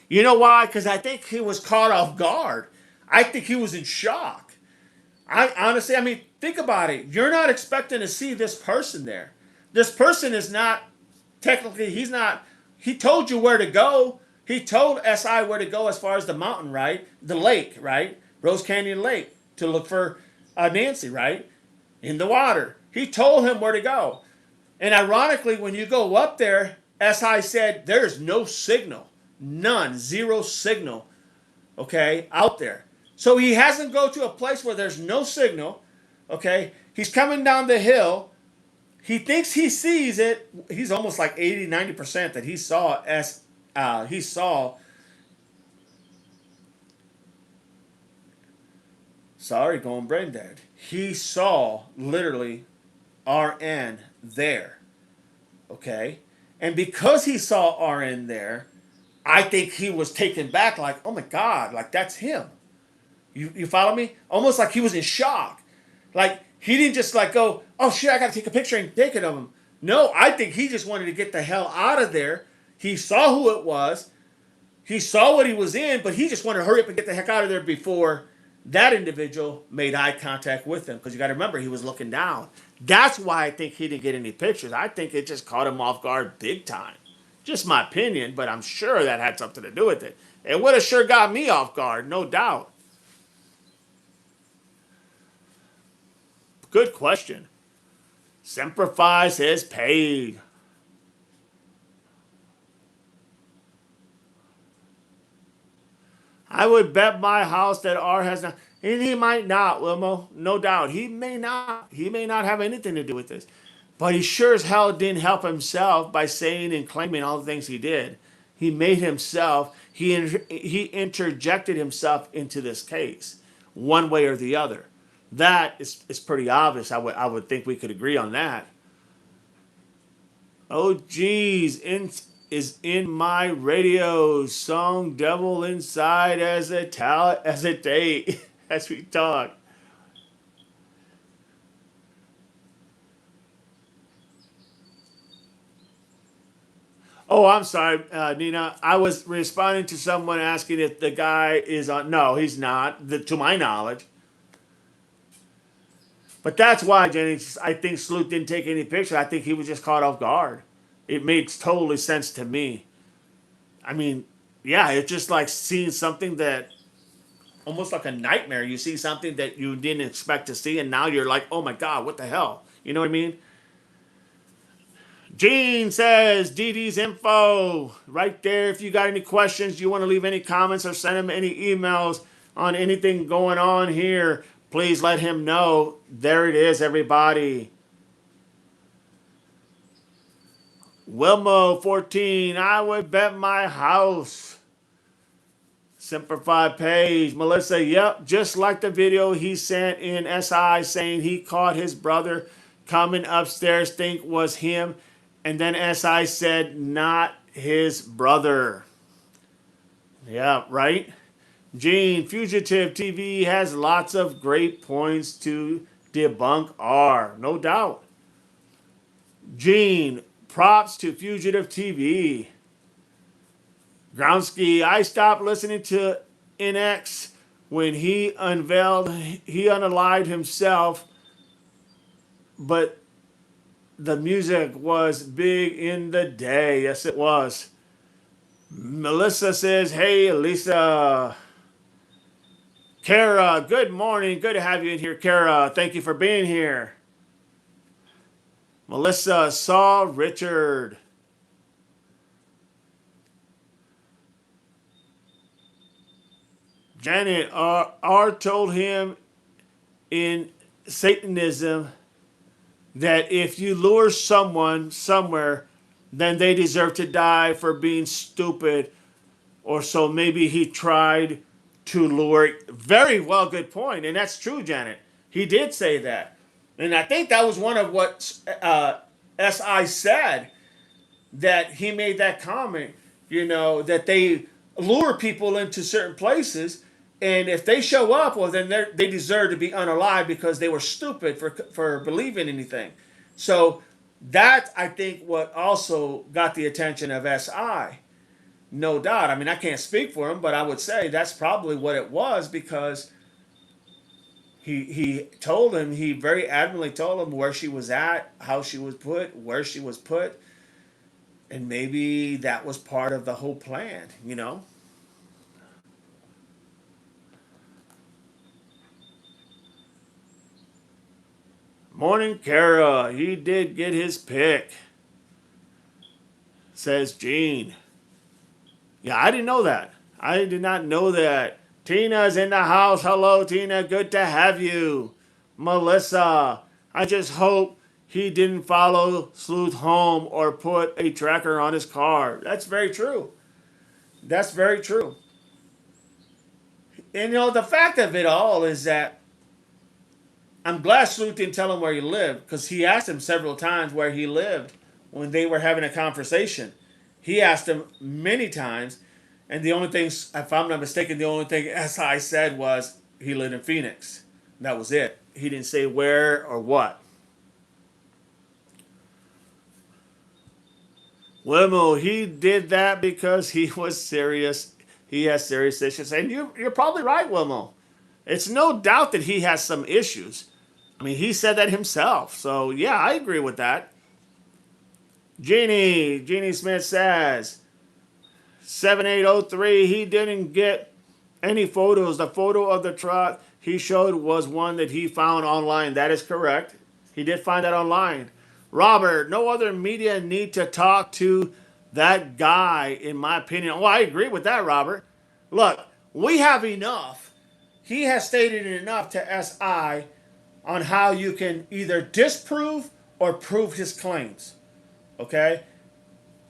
you know why? Because I think he was caught off guard. I think he was in shock. I honestly, I mean, think about it. You're not expecting to see this person there. This person is not technically. He's not. He told you where to go. He told SI where to go as far as the mountain, right? The lake, right? Rose Canyon Lake to look for Nancy, right? In the water. He told him where to go. And ironically, when you go up there, SI said there's no signal, none, zero signal, okay, out there. So he hasn't go to a place where there's no signal, okay? He's coming down the hill. He thinks he sees it. He's almost like 80, 90% that he saw, sorry, going brain dead. He saw literally RN there, okay? And because he saw RN there, I think he was taken back like, oh my God, like that's him. You follow me? Almost like he was in shock. Like he didn't just like go, oh shit, I gotta take a picture and take it of him. No, I think he just wanted to get the hell out of there. He saw who it was. He saw what he was in, but he just wanted to hurry up and get the heck out of there before that individual made eye contact with him. Because you got to remember, he was looking down. That's why I think he didn't get any pictures. I think it just caught him off guard big time. Just my opinion, but I'm sure that had something to do with it. It would have sure got me off guard, no doubt. Good question. Semper Fi says paid. I would bet my house that R has not, and he might not, Wilmo. No doubt, he may not. He may not have anything to do with this, but he sure as hell didn't help himself by saying and claiming all the things he did. He made himself. He interjected himself into this case, one way or the other. That is pretty obvious. I would think we could agree on that. Oh geez, is in my radio song "Devil Inside" as a date as we talk. Oh, I'm sorry, Nina. I was responding to someone asking if the guy is on. No, he's not, to my knowledge. But that's why, Jenny. I think Sloop didn't take any picture. I think he was just caught off guard. It made totally sense to me. I mean, yeah, it's just like seeing something that almost like a nightmare. You see something that you didn't expect to see, and now you're like, oh my God, what the hell? You know what I mean? Gene says DD's info right there. If you got any questions, you want to leave any comments or send him any emails on anything going on here, please let him know. There it is, everybody. Wilmo 14, I would bet my house. Semper Fi page. Melissa, yep, just like the video he sent in SI saying he caught his brother coming upstairs, think was him. And then SI said, not his brother. Yeah, right? Gene, Fugitive TV has lots of great points to debunk R. No doubt. Gene, props to Fugitive TV. Groundsky, I stopped listening to NX when he unalived himself, but the music was big in the day. Yes, it was. Melissa says, hey, Lisa. Kara, good morning. Good to have you in here, Kara. Thank you for being here. Melissa saw Richard. Janet, R told him in Satanism that if you lure someone somewhere, then they deserve to die for being stupid. Or so maybe he tried to lure. Very well, good point. And that's true, Janet. He did say that. And I think that was one of what SI said, that he made that comment, that they lure people into certain places. And if they show up, well, then they deserve to be unalive because they were stupid for believing anything. So that, I think, what also got the attention of SI. No doubt. I mean, I can't speak for him, but I would say that's probably what it was, because he told him, he very adamantly told him where she was at, how she was put, where she was put, and maybe that was part of the whole plan. Morning, Kara. He did get his pick, says Gene. Yeah, I didn't know that. I did not know that. Tina's in the house. Hello, Tina. Good to have you. Melissa, I just hope he didn't follow Sleuth home or put a tracker on his car. That's very true. That's very true. And the fact of it all is that I'm glad Sleuth didn't tell him where he lived, because he asked him several times where he lived when they were having a conversation. He asked him many times, and the only thing, if I'm not mistaken, the only thing SI said was he lived in Phoenix. That was it. He didn't say where or what. Wimmo, he did that because he was serious. He has serious issues. And you're probably right, Wimmo. It's no doubt that he has some issues. I mean, he said that himself. So, yeah, I agree with that. Jeannie Smith says, 7803, he didn't get any photos. The photo of the truck he showed was one that he found online. That is correct. He did find that online. Robert, no other media need to talk to that guy, in my opinion. Oh, I agree with that, Robert. Look, we have enough. He has stated enough to SI on how you can either disprove or prove his claims. Okay?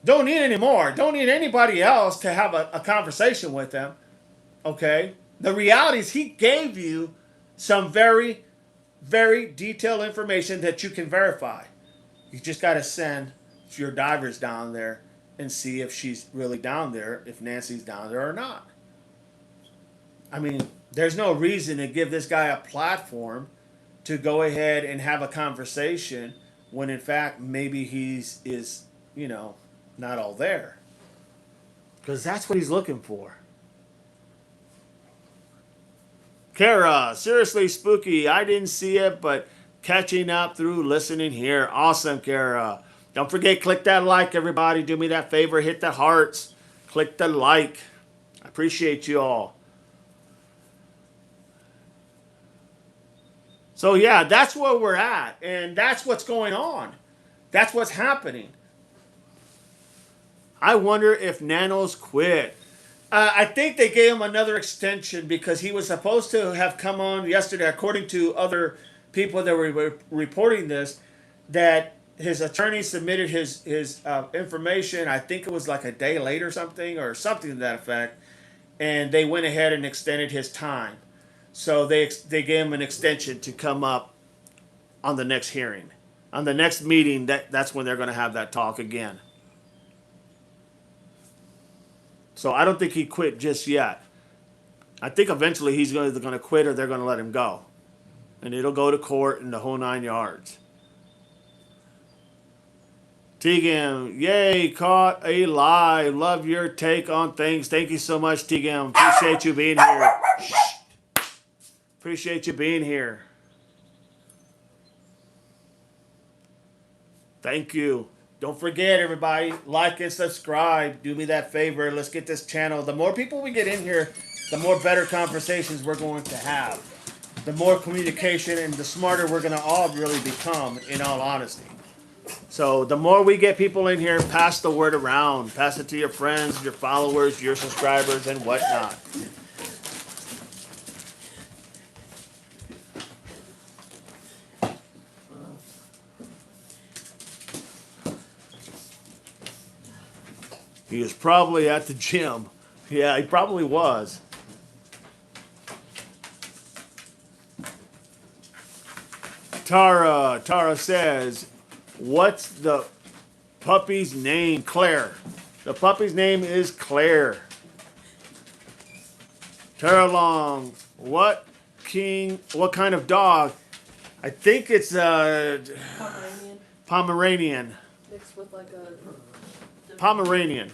Don't need any more. Don't need anybody else to have a conversation with them. Okay? The reality is he gave you some very, very detailed information that you can verify. You just got to send your divers down there and see if she's really down there, if Nancy's down there or not. I mean, there's no reason to give this guy a platform to go ahead and have a conversation when in fact maybe is not all there. Because that's what he's looking for. Kara, seriously spooky. I didn't see it, but catching up through listening here. Awesome, Kara. Don't forget, click that like, everybody. Do me that favor. Hit the hearts. Click the like. I appreciate you all. So, yeah, that's where we're at. And that's what's going on. That's what's happening. I wonder if Nanos quit. I think they gave him another extension because he was supposed to have come on yesterday, according to other people that were reporting this, that his attorney submitted his information. I think it was like a day late or something to that effect. And they went ahead and extended his time. So they gave him an extension to come up on the next hearing. On the next meeting, that's when they're going to have that talk again. So I don't think he quit just yet. I think eventually he's either going to quit or they're going to let him go. And it'll go to court and the whole 9 yards. Tegan, yay, caught a lie. Love your take on things. Thank you so much, Tegan. Appreciate you being here. Appreciate you being here. Thank you. Don't forget, everybody, like and subscribe. Do me that favor. Let's get this channel. The more people we get in here, the more better conversations we're going to have. The more communication and the smarter we're going to all really become, in all honesty. So the more we get people in here, pass the word around. Pass it to your friends, your followers, your subscribers, and whatnot. He was probably at the gym. Yeah, he probably was. Tara says, what's the puppy's name? Claire. The puppy's name is Claire. Tara Long, what kind of dog? I think it's Pomeranian. Mixed with like a Pomeranian.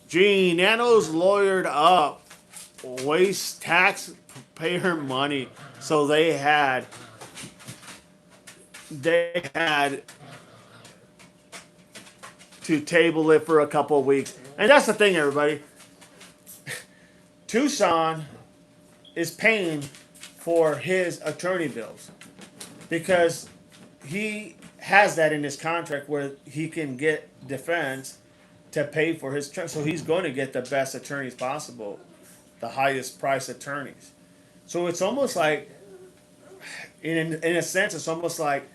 Gee, Nano's lawyered up. Waste taxpayer money. So they had to table it for a couple of weeks. And that's the thing, everybody. Tucson is paying for his attorney bills because he has that in his contract where he can get defense to pay for his attorney. So he's going to get the best attorneys possible, the highest price attorneys. So it's almost like, in a sense, it's almost like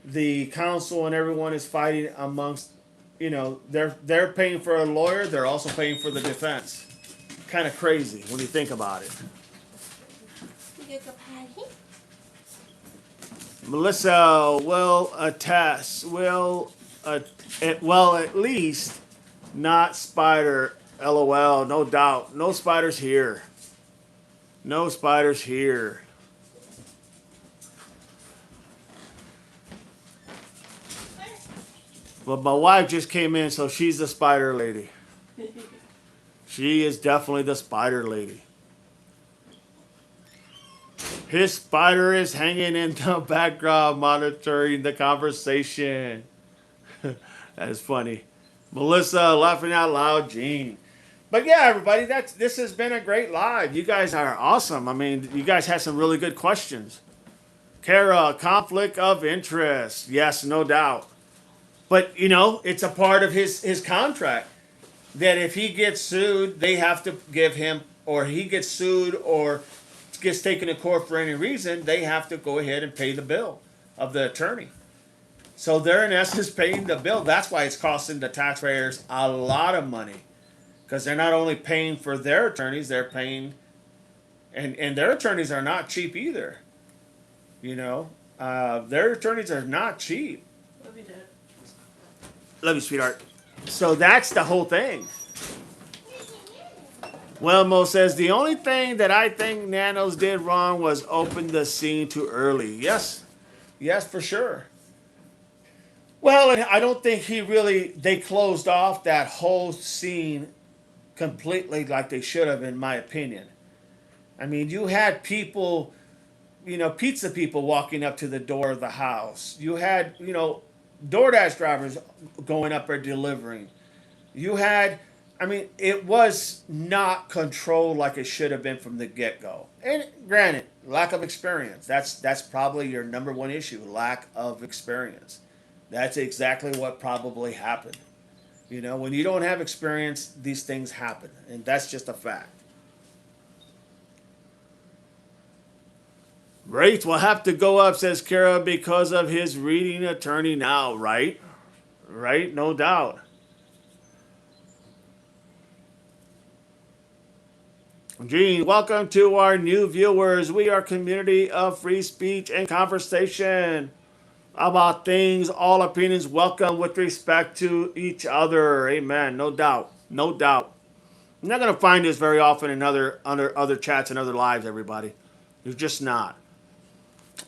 the council and everyone is fighting amongst, they're paying for a lawyer, they're also paying for the defense. Kind of crazy when you think about it. Melissa will attest. At least not spider. LOL. No doubt. No spiders here. No spiders here. But my wife just came in, so she's the spider lady. She is definitely the spider lady. His spider is hanging in the background monitoring the conversation. That is funny. Melissa laughing out loud, Gene. But yeah, everybody, this has been a great live. You guys are awesome. I mean, you guys had some really good questions. Kara, conflict of interest. Yes, no doubt. But, it's a part of his contract that if he gets sued, they have to give him, or he gets sued or gets taken to court for any reason, they have to go ahead and pay the bill of the attorney. So they're in essence paying the bill. That's why it's costing the taxpayers a lot of money. Because they're not only paying for their attorneys, they're paying, and their attorneys are not cheap either. Their attorneys are not cheap. Love you, Dad. Love you, sweetheart. So that's the whole thing. Well, Mo says, the only thing that I think Nanos did wrong was open the scene too early. Yes, for sure. Well, and I don't think they closed off that whole scene completely like they should have, in my opinion. I mean, you had people, pizza people walking up to the door of the house. You had, DoorDash drivers going up or delivering. You had, it was not controlled like it should have been from the get-go. And granted, lack of experience. That's probably your number one issue, lack of experience. That's exactly what probably happened. When you don't have experience, these things happen. And that's just a fact. Rates will have to go up, says Kara, because of his reading attorney now, right? Right, no doubt. Gene, welcome to our new viewers. We are a community of free speech and conversation about things, all opinions welcome with respect to each other. Amen. No doubt. No doubt. You're not going to find this very often in other chats and other lives, everybody. You're just not.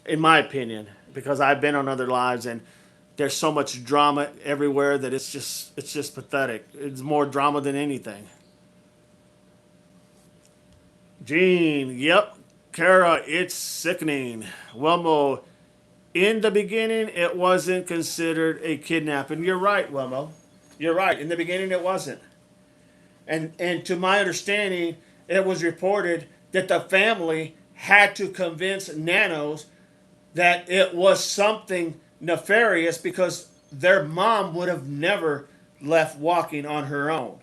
In my opinion, because I've been on other lives and there's so much drama everywhere that it's just pathetic. It's more drama than anything. Gene, yep. Kara, it's sickening. Wilmo, in the beginning, it wasn't considered a kidnapping. You're right, Wilmo. You're right. In the beginning, it wasn't. And to my understanding, it was reported that the family had to convince Nanos that it was something nefarious because their mom would have never left walking on her own.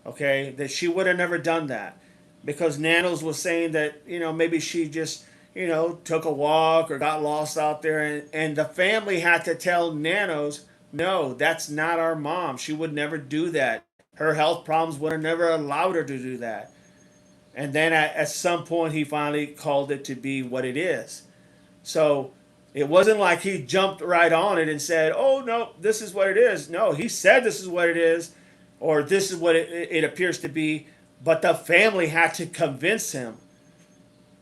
Okay? That she would have never done that. Because Nanos was saying that, maybe she just, took a walk or got lost out there. And the family had to tell Nanos No, that's not our mom. She would never do that. Her health problems would have never allowed her to do that. And then at some point, he finally called it to be what it is. So it wasn't like he jumped right on it and said, "Oh no, this is what it is." No, he said this is what it is, or this is what it appears to be. But the family had to convince him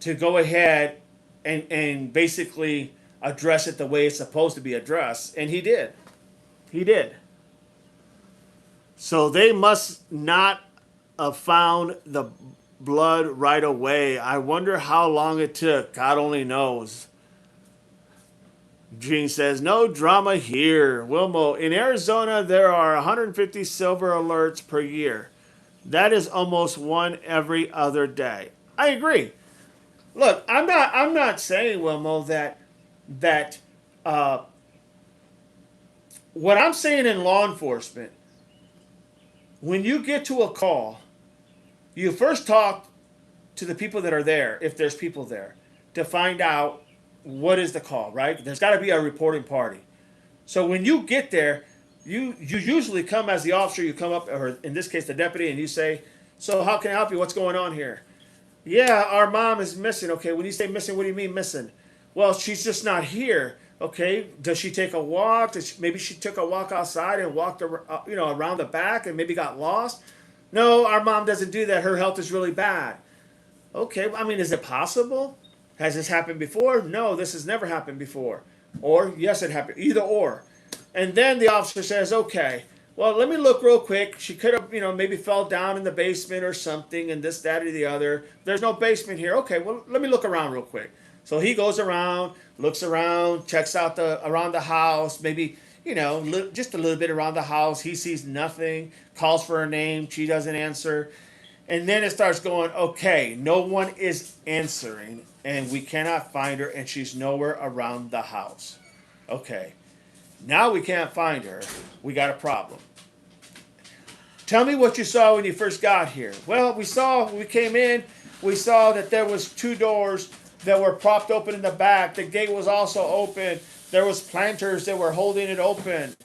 to go ahead and basically address it the way it's supposed to be addressed, and he did. He did. So they must not have found the blood right away. I wonder how long it took. God only knows. Gene says, no drama here. Wilmo, in Arizona, there are 150 silver alerts per year. That is almost one every other day. I agree. Look, I'm not saying, Wilmo, that uh, what I'm saying in law enforcement, when you get to a call, you first talk to the people that are there, if there's people there, to find out what is the call, right? There's got to be a reporting party. So when you get there, you usually come as the officer, you come up, or in this case, the deputy, and you say, so how can I help you? What's going on here? Yeah, our mom is missing. Okay, when you say missing, what do you mean missing? Well, she's just not here. Okay, does she take a walk? Maybe she took a walk outside and walked, around the back and maybe got lost. No, our mom doesn't do that. Her health is really bad. Okay, I mean, is it possible? Has this happened before? No, this has never happened before. Or yes, it happened. Either or. And then the officer says, okay, well, let me look real quick. She could have, maybe fell down in the basement or something, and this, that, or the other. There's no basement here. Okay, well, let me look around real quick. So he goes around, looks around, checks out around the house, maybe, just a little bit around the house. He sees nothing, calls for her name. She doesn't answer. And then it starts going, okay, no one is answering, and we cannot find her, and she's nowhere around the house. Okay, now we can't find her. We got a problem. Tell me what you saw when you first got here. Well, we came in, we saw that there was two doors that were propped open in the back. The gate was also open. There was planters that were holding it open.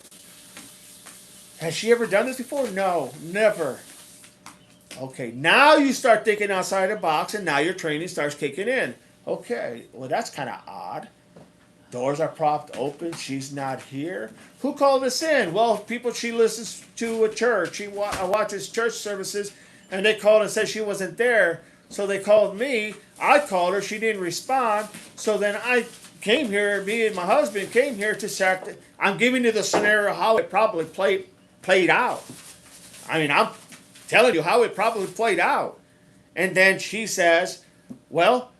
Has she ever done this before? No, never. Okay, now you start thinking outside the box, and now your training starts kicking in. Okay, well, that's kind of odd. Doors are propped open. She's not here. Who called us in? Well, people she listens to at church. She watches church services, and they called and said she wasn't there. So they called me. I called her. She didn't respond. So then I came here. Me and my husband came here to check. I'm giving you the scenario how it probably played out. I mean, I'm telling you how it probably played out. And then she says, well,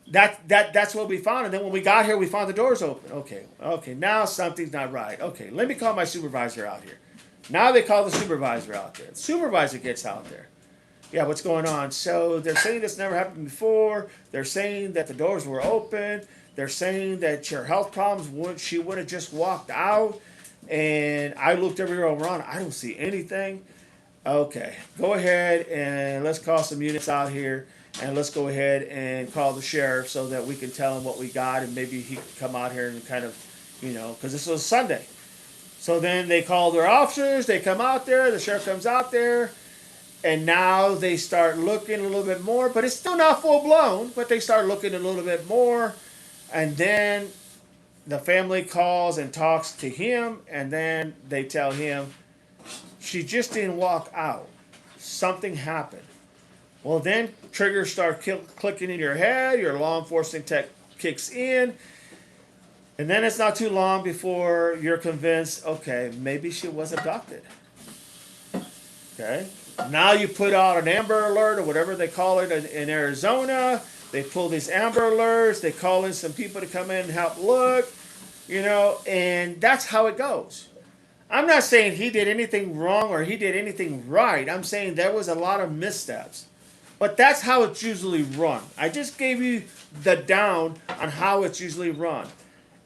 that's what we found. And then when we got here, we found the doors open. Okay, now something's not right. Okay, let me call my supervisor out here. Now they call the supervisor out there. The supervisor gets out there. Yeah, what's going on? So they're saying this never happened before. They're saying that the doors were open. They're saying that your health problems, she would have just walked out. And I looked everywhere around. I don't see anything. Okay, go ahead and let's call some units out here, and let's go ahead and call the sheriff so that we can tell him what we got, and maybe he can come out here and kind of, because this was Sunday. So then they call their officers, they come out there, the sheriff comes out there, and now they start looking a little bit more, but it's still not full blown, but they start looking a little bit more, and then the family calls and talks to him, and then they tell him, she just didn't walk out. Something happened. Well, then triggers start clicking in your head. Your law enforcement tech kicks in. And then it's not too long before you're convinced, okay, maybe she was abducted. Okay? Now you put out an Amber Alert or whatever they call it in Arizona. They pull these Amber Alerts. They call in some people to come in and help look. And that's how it goes. I'm not saying he did anything wrong or he did anything right. I'm saying there was a lot of missteps. But that's how it's usually run. I just gave you the down on how it's usually run.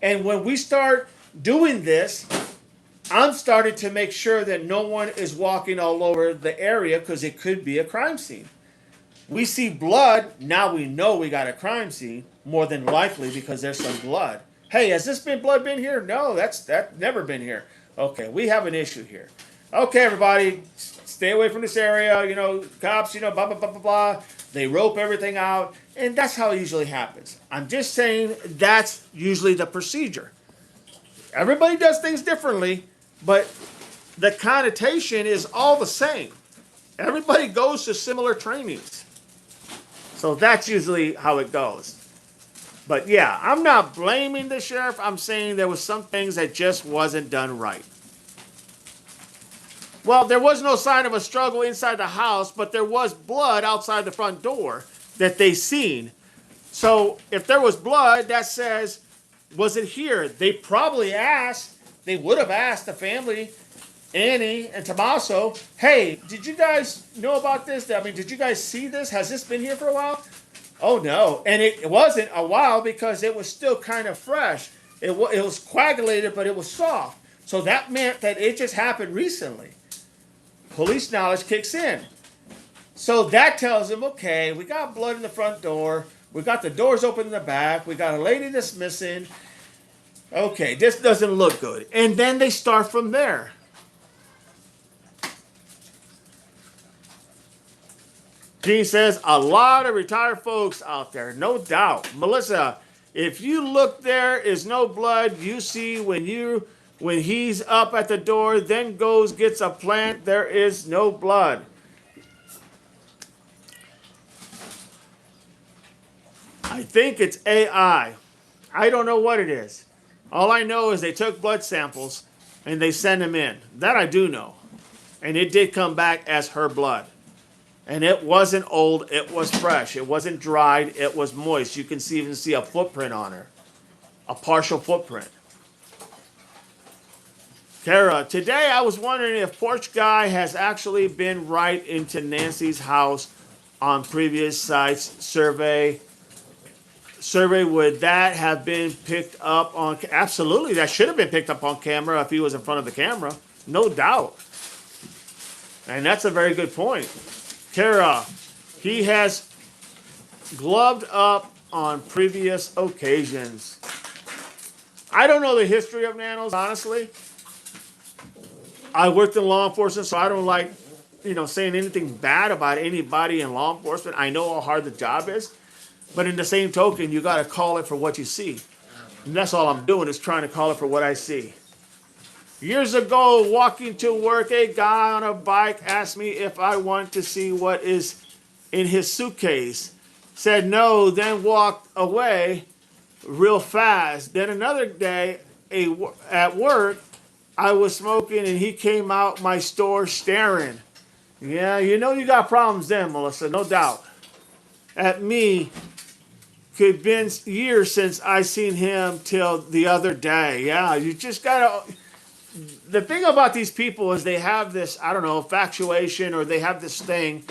And when we start doing this, I'm starting to make sure that no one is walking all over the area because it could be a crime scene. We see blood, now we know we got a crime scene, more than likely because there's some blood. Hey, has this blood been here? No, that's never been here. Okay, we have an issue here. Okay, everybody, stay away from this area. You know, cops. You know, blah blah blah blah blah. They rope everything out, and that's how it usually happens. I'm just saying that's usually the procedure. Everybody does things differently, but the connotation is all the same. Everybody goes to similar trainings. So that's usually how it goes. But yeah, I'm not blaming the sheriff. I'm saying there was some things that just wasn't done right. Well, there was no sign of a struggle inside the house, but there was blood outside the front door that they seen. So if there was blood, that says, was it here? They probably asked, they would have asked the family, Annie and Tommaso, hey, did you guys know about this? I mean, did you guys see this? Has this been here for a while? Oh, no. And it wasn't a while because it was still kind of fresh. It was coagulated, but it was soft. So that meant that it just happened recently. Police knowledge kicks in. So that tells them, okay, we got blood in the front door. We got the doors open in the back. We got a lady that's missing. Okay, this doesn't look good. And then they start from there. Gene says, a lot of retired folks out there, no doubt. Melissa, if you look, there is no blood. You see when he's up at the door, then goes, gets a plant, there is no blood. I think it's AI. I don't know what it is. All I know is they took blood samples and they sent them in. That I do know. And it did come back as her blood. And it wasn't old, it was fresh. It wasn't dried, it was moist. You can even see a footprint on her. A partial footprint. Kara, today I was wondering if Porch Guy has actually been right into Nancy's house on previous sites. Survey, would that have been picked up on? Absolutely, that should have been picked up on camera if he was in front of the camera. No doubt. And that's a very good point. Kara, he has gloved up on previous occasions. I don't know the history of nanos, honestly. I worked in law enforcement, so I don't like, saying anything bad about anybody in law enforcement. I know how hard the job is, but in the same token, you got to call it for what you see. And that's all I'm doing is trying to call it for what I see. Years ago, walking to work, a guy on a bike asked me if I want to see what is in his suitcase. Said no, then walked away real fast. Then another day at work, I was smoking and he came out my store staring. Yeah, you got problems then, Melissa, no doubt. At me, could been years since I seen him till the other day. Yeah, you just gotta. The thing about these people is they have this, I don't know, infatuation, or they have this thing,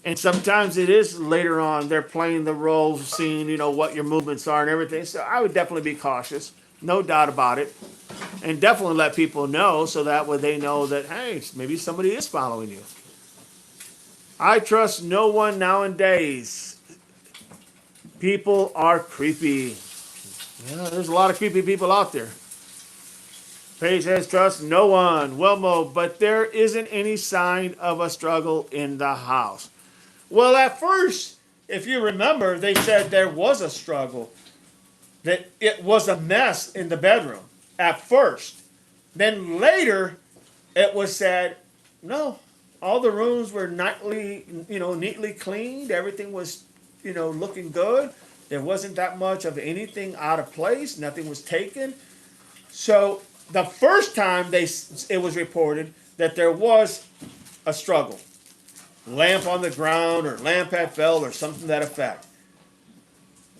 and sometimes it is later on they're playing the role, seeing, what your movements are and everything. So I would definitely be cautious, no doubt about it, and definitely let people know so that way they know that, hey, maybe somebody is following you. I trust no one nowadays. People are creepy. Yeah, there's a lot of creepy people out there. Paige says, trust no one. Wilmo, but there isn't any sign of a struggle in the house. Well, at first, if you remember, they said there was a struggle. That it was a mess in the bedroom at first. Then later, it was said, no, all the rooms were neatly cleaned. Everything was, looking good. There wasn't that much of anything out of place. Nothing was taken. So the first time it was reported that there was a struggle. Lamp on the ground or lamp had fell or something to that effect.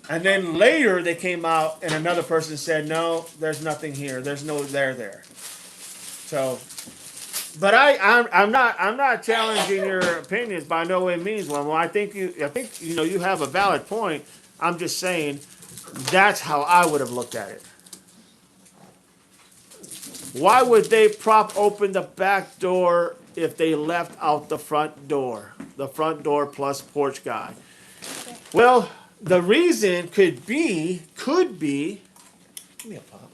And then later they came out and another person said, no, there's nothing here. There's no there. So, but I'm not challenging your opinions by no way means. Well, I think you have a valid point. I'm just saying that's how I would have looked at it. Why would they prop open the back door if they left out the front door? The front door plus Porch Guy. Well, the reason could be, give me a pop.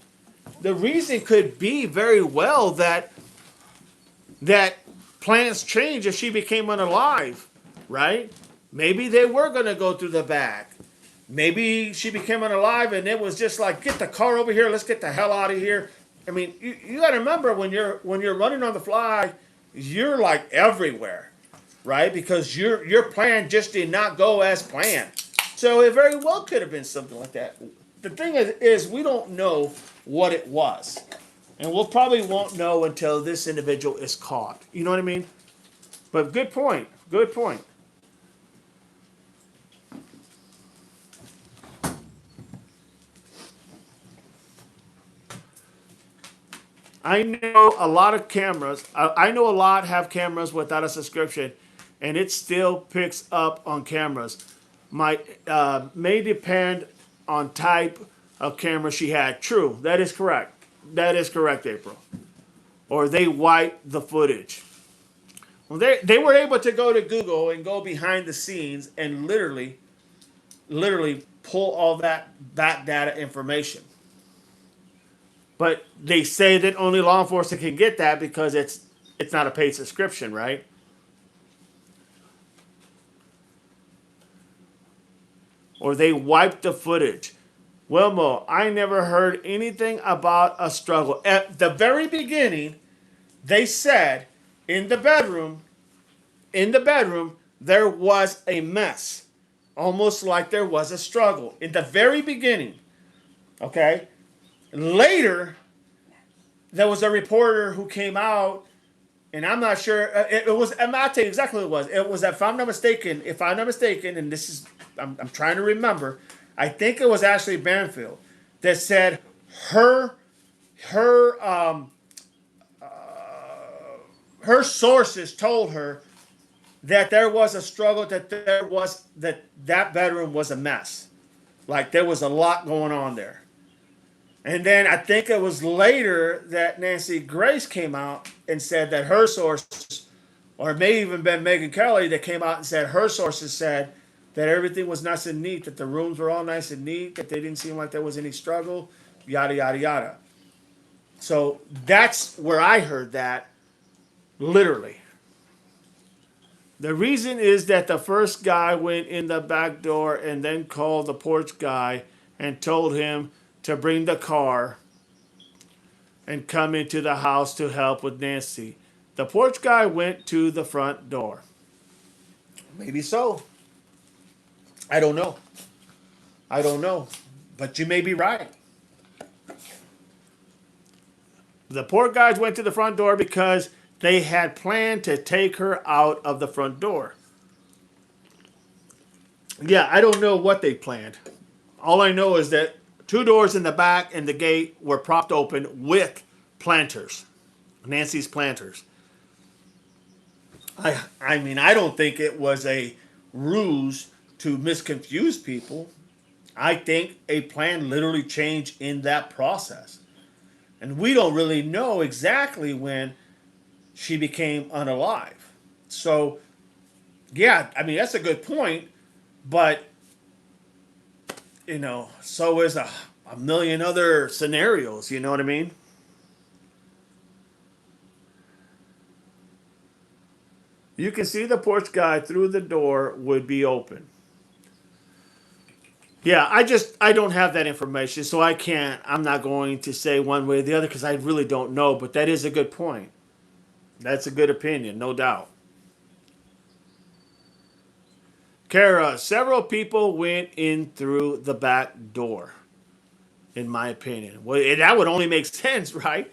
the reason could be very well that plans change if she became unalive, right? Maybe they were going to go through the back. Maybe she became unalive and it was just like, get the car over here, let's get the hell out of here. I mean, you got to remember when you're running on the fly, you're like everywhere, right? Because your plan just did not go as planned. So it very well could have been something like that. The thing is we don't know what it was. And we'll probably won't know until this individual is caught. You know what I mean? But good point. Good point. I know a lot of cameras. I know a lot have cameras without a subscription, and it still picks up on cameras. May depend on type of camera she had. True, that is correct. That is correct, April. Or they wipe the footage. Well, they were able to go to Google and go behind the scenes and literally pull all that back data information. But they say that only law enforcement can get that because it's not a paid subscription, right? Or they wipe the footage. Wilmo, I never heard anything about a struggle. At the very beginning, they said in the bedroom, there was a mess. Almost like there was a struggle. In the very beginning. Okay? Later, there was a reporter who came out, and I'm not sure. It was. I'm not telling you exactly what it was. It was, if I'm not mistaken, and this is, I'm trying to remember. I think it was Ashley Banfield that said her sources told her that there was a struggle, that bedroom was a mess, like there was a lot going on there. And then I think it was later that Nancy Grace came out and said that her sources, or it may even been Megan Kelly that came out and said her sources said that everything was nice and neat, that the rooms were all nice and neat, that they didn't seem like there was any struggle, yada, yada, yada. So that's where I heard that, literally. The reason is that the first guy went in the back door and then called the porch guy and told him to bring the car and come into the house to help with Nancy. The porch guy went to the front door. Maybe so. I don't know. But you may be right. The porch guys went to the front door because they had planned to take her out of the front door. Yeah, I don't know what they planned. All I know is that 2 doors in the back and the gate were propped open with planters. Nancy's planters. I mean, I don't think it was a ruse to misconfuse people. I think a plan literally changed in that process. And we don't really know exactly when she became unalive. So, yeah, I mean, that's a good point. But so is a million other scenarios, you know what I mean? You can see the porch guy through the door would be open. Yeah, I don't have that information, so I'm not going to say one way or the other because I really don't know, but that is a good point. That's a good opinion, no doubt. Kara, several people went in through the back door, in my opinion. Well, that would only make sense, right?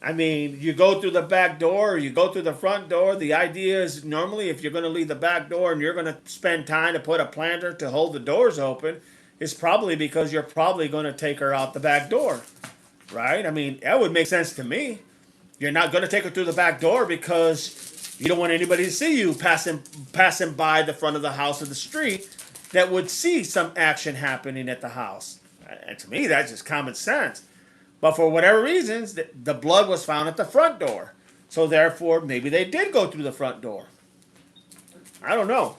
I mean, you go through the back door or you go through the front door. The idea is normally if you're going to leave the back door and you're going to spend time to put a planter to hold the doors open, it's probably because you're probably going to take her out the back door, right? I mean, that would make sense to me. You're not going to take her through the back door because you don't want anybody to see you passing by the front of the house or the street that would see some action happening at the house. And to me, that's just common sense. But for whatever reasons, the blood was found at the front door. So therefore, maybe they did go through the front door. I don't know.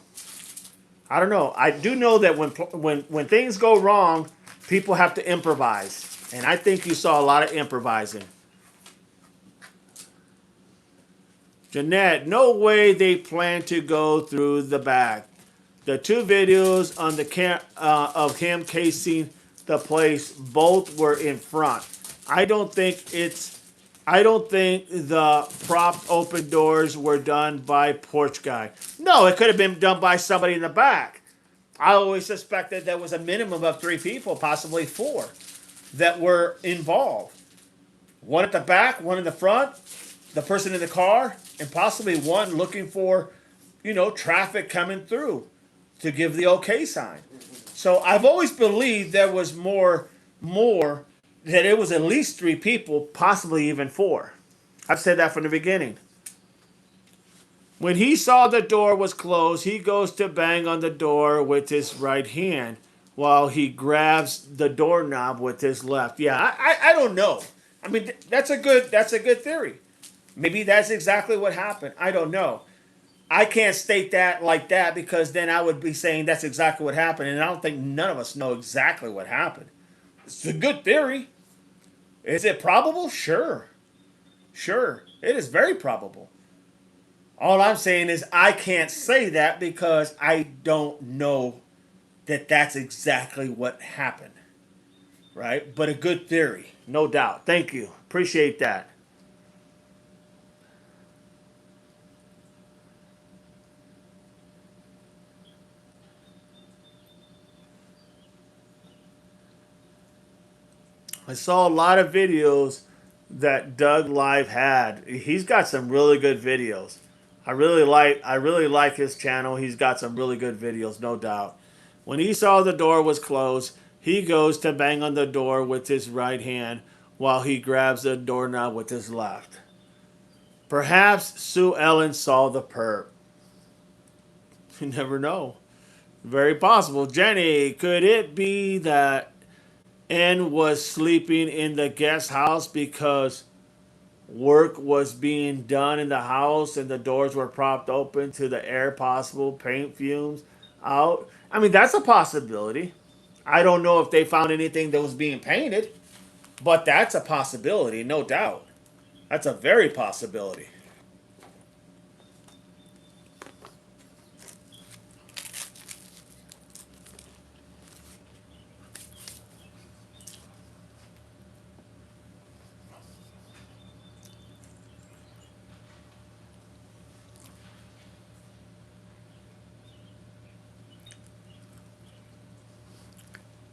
I do know that when things go wrong, people have to improvise. And I think you saw a lot of improvising. Jeanette, no way they plan to go through the back. The two videos on the of him casing the place, both were in front. I don't think the propped open doors were done by porch guy. No, it could have been done by somebody in the back. I always suspected there was a minimum of 3 people, possibly 4, that were involved. One at the back, one in the front, the person in the car, and possibly one looking for, traffic coming through to give the okay sign. So I've always believed there was more, that it was at least 3 people, possibly even 4. I've said that from the beginning. When he saw the door was closed, he goes to bang on the door with his right hand while he grabs the doorknob with his left. Yeah, I don't know. I mean, that's a good theory. Maybe that's exactly what happened. I don't know. I can't state that like that because then I would be saying that's exactly what happened, and I don't think none of us know exactly what happened. It's a good theory. Is it probable? Sure. Sure. It is very probable. All I'm saying is I can't say that because I don't know that that's exactly what happened. Right? But a good theory, no doubt. Thank you. Appreciate that. I saw a lot of videos that Doug Live had. He's got some really good videos. I really like his channel. He's got some really good videos, no doubt. When he saw the door was closed, he goes to bang on the door with his right hand while he grabs the doorknob with his left. Perhaps Sue Ellen saw the perp. You never know. Very possible. Jenny, could it be that N was sleeping in the guest house because work was being done in the house and the doors were propped open to the air possible paint fumes out? I mean, that's a possibility. I don't know if they found anything that was being painted, but that's a possibility, no doubt. That's a very possibility.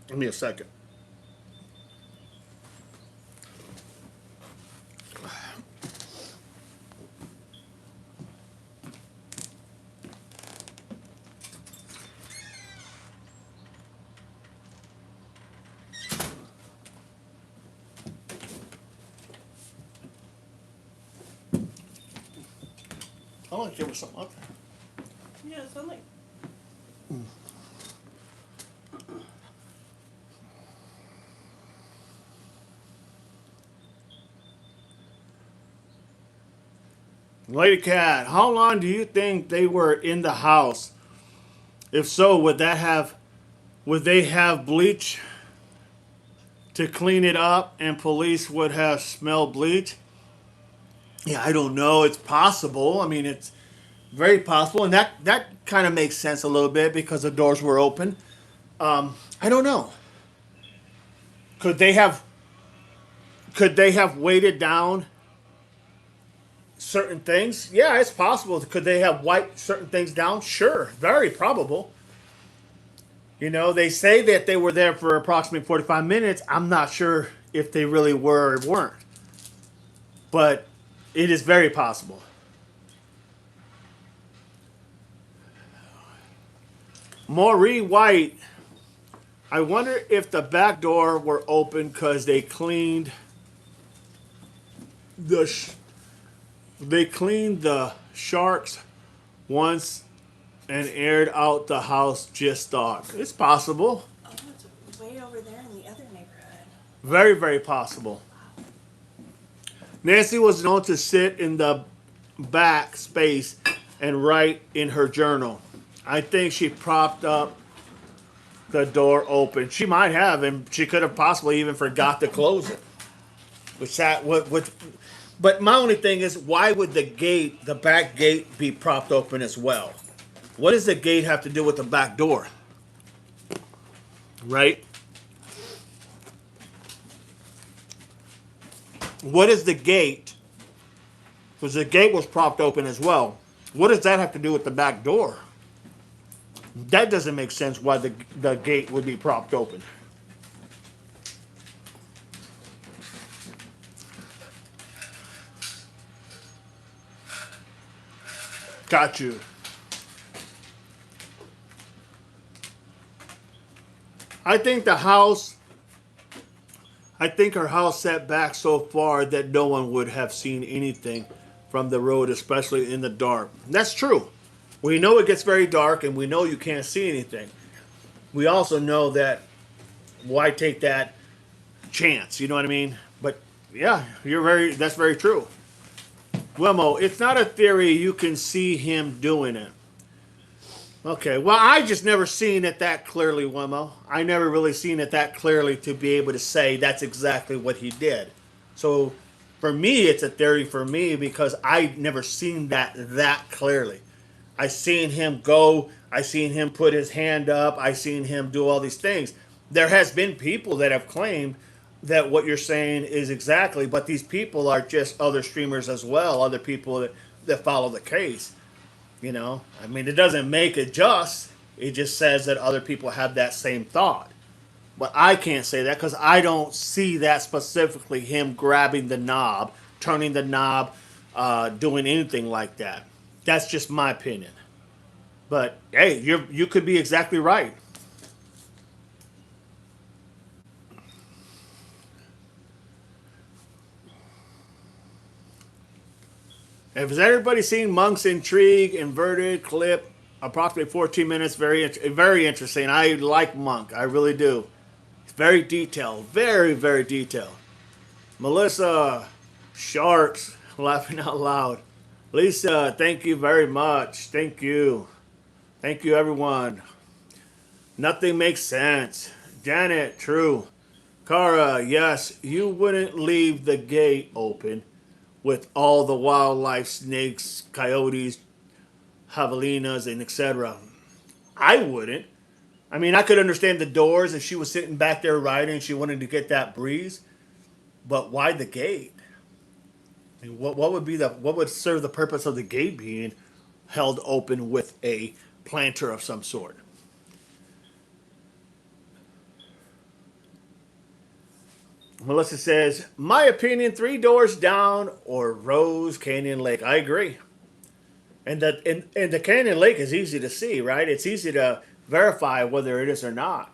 Give me a second. I want to give her something up there. Yeah, it's like. Lady Cat, how long do you think they were in the house? If so, would they have bleach to clean it up and police would have smelled bleach? Yeah, I don't know. It's possible. I mean, it's very possible, and that kind of makes sense a little bit because the doors were open. I don't know. Could they have weighted down certain things? Yeah, it's possible. Could they have wiped certain things down? Sure, very probable. They say that they were there for approximately 45 minutes. I'm not sure if they really were or weren't. But it is very possible. Maureen White, I wonder if the back door were open because they cleaned the sharks once and aired out the house just thought. It's possible. Oh, it's way over there in the other neighborhood. Very, very possible. Nancy was known to sit in the back space and write in her journal. I think she propped up the door open. She might have, and she could have possibly even forgot to close it. Which that what but my only thing is, why would the back gate, be propped open as well? What does the gate have to do with the back door? Right? What is the gate? Because the gate was propped open as well. What does that have to do with the back door? That doesn't make sense why the gate would be propped open. Got you. I think her house set back so far that no one would have seen anything from the road, especially in the dark. That's true. We know it gets very dark and we know you can't see anything. We also know that why take that chance, you know what I mean? But yeah, that's very true. Wilmo, it's not a theory you can see him doing it. Okay, well, I just never seen it that clearly, Wemo. I never really seen it that clearly to be able to say that's exactly what he did. So, for me, it's a theory for me because I never seen that clearly. I seen him go. I seen him put his hand up. I seen him do all these things. There has been people that have claimed that what you're saying is exactly, but these people are just other streamers as well, other people that follow the case. You know, I mean, it doesn't make it just. It just says that other people have that same thought. But I can't say that because I don't see that specifically him grabbing the knob, turning the knob, doing anything like that. That's just my opinion. But hey, you could be exactly right. Has everybody seen Monk's Intrigue inverted clip? Approximately 14 minutes. Very interesting. I like Monk. I really do. It's very detailed. Very detailed. Melissa Sharks laughing out loud. Lisa, thank you very much. Thank you. Thank you, everyone. Nothing makes sense. Janet, true. Kara, yes, you wouldn't leave the gate open with all the wildlife, snakes, coyotes, javelinas, and etc. I wouldn't. I mean, I could understand the doors if she was sitting back there riding and she wanted to get that breeze, but why the gate? I mean, what would serve the purpose of the gate being held open with a planter of some sort? Melissa says, my opinion, 3 doors down or Rose Canyon Lake. I agree. And the Canyon Lake is easy to see, right? It's easy to verify whether it is or not.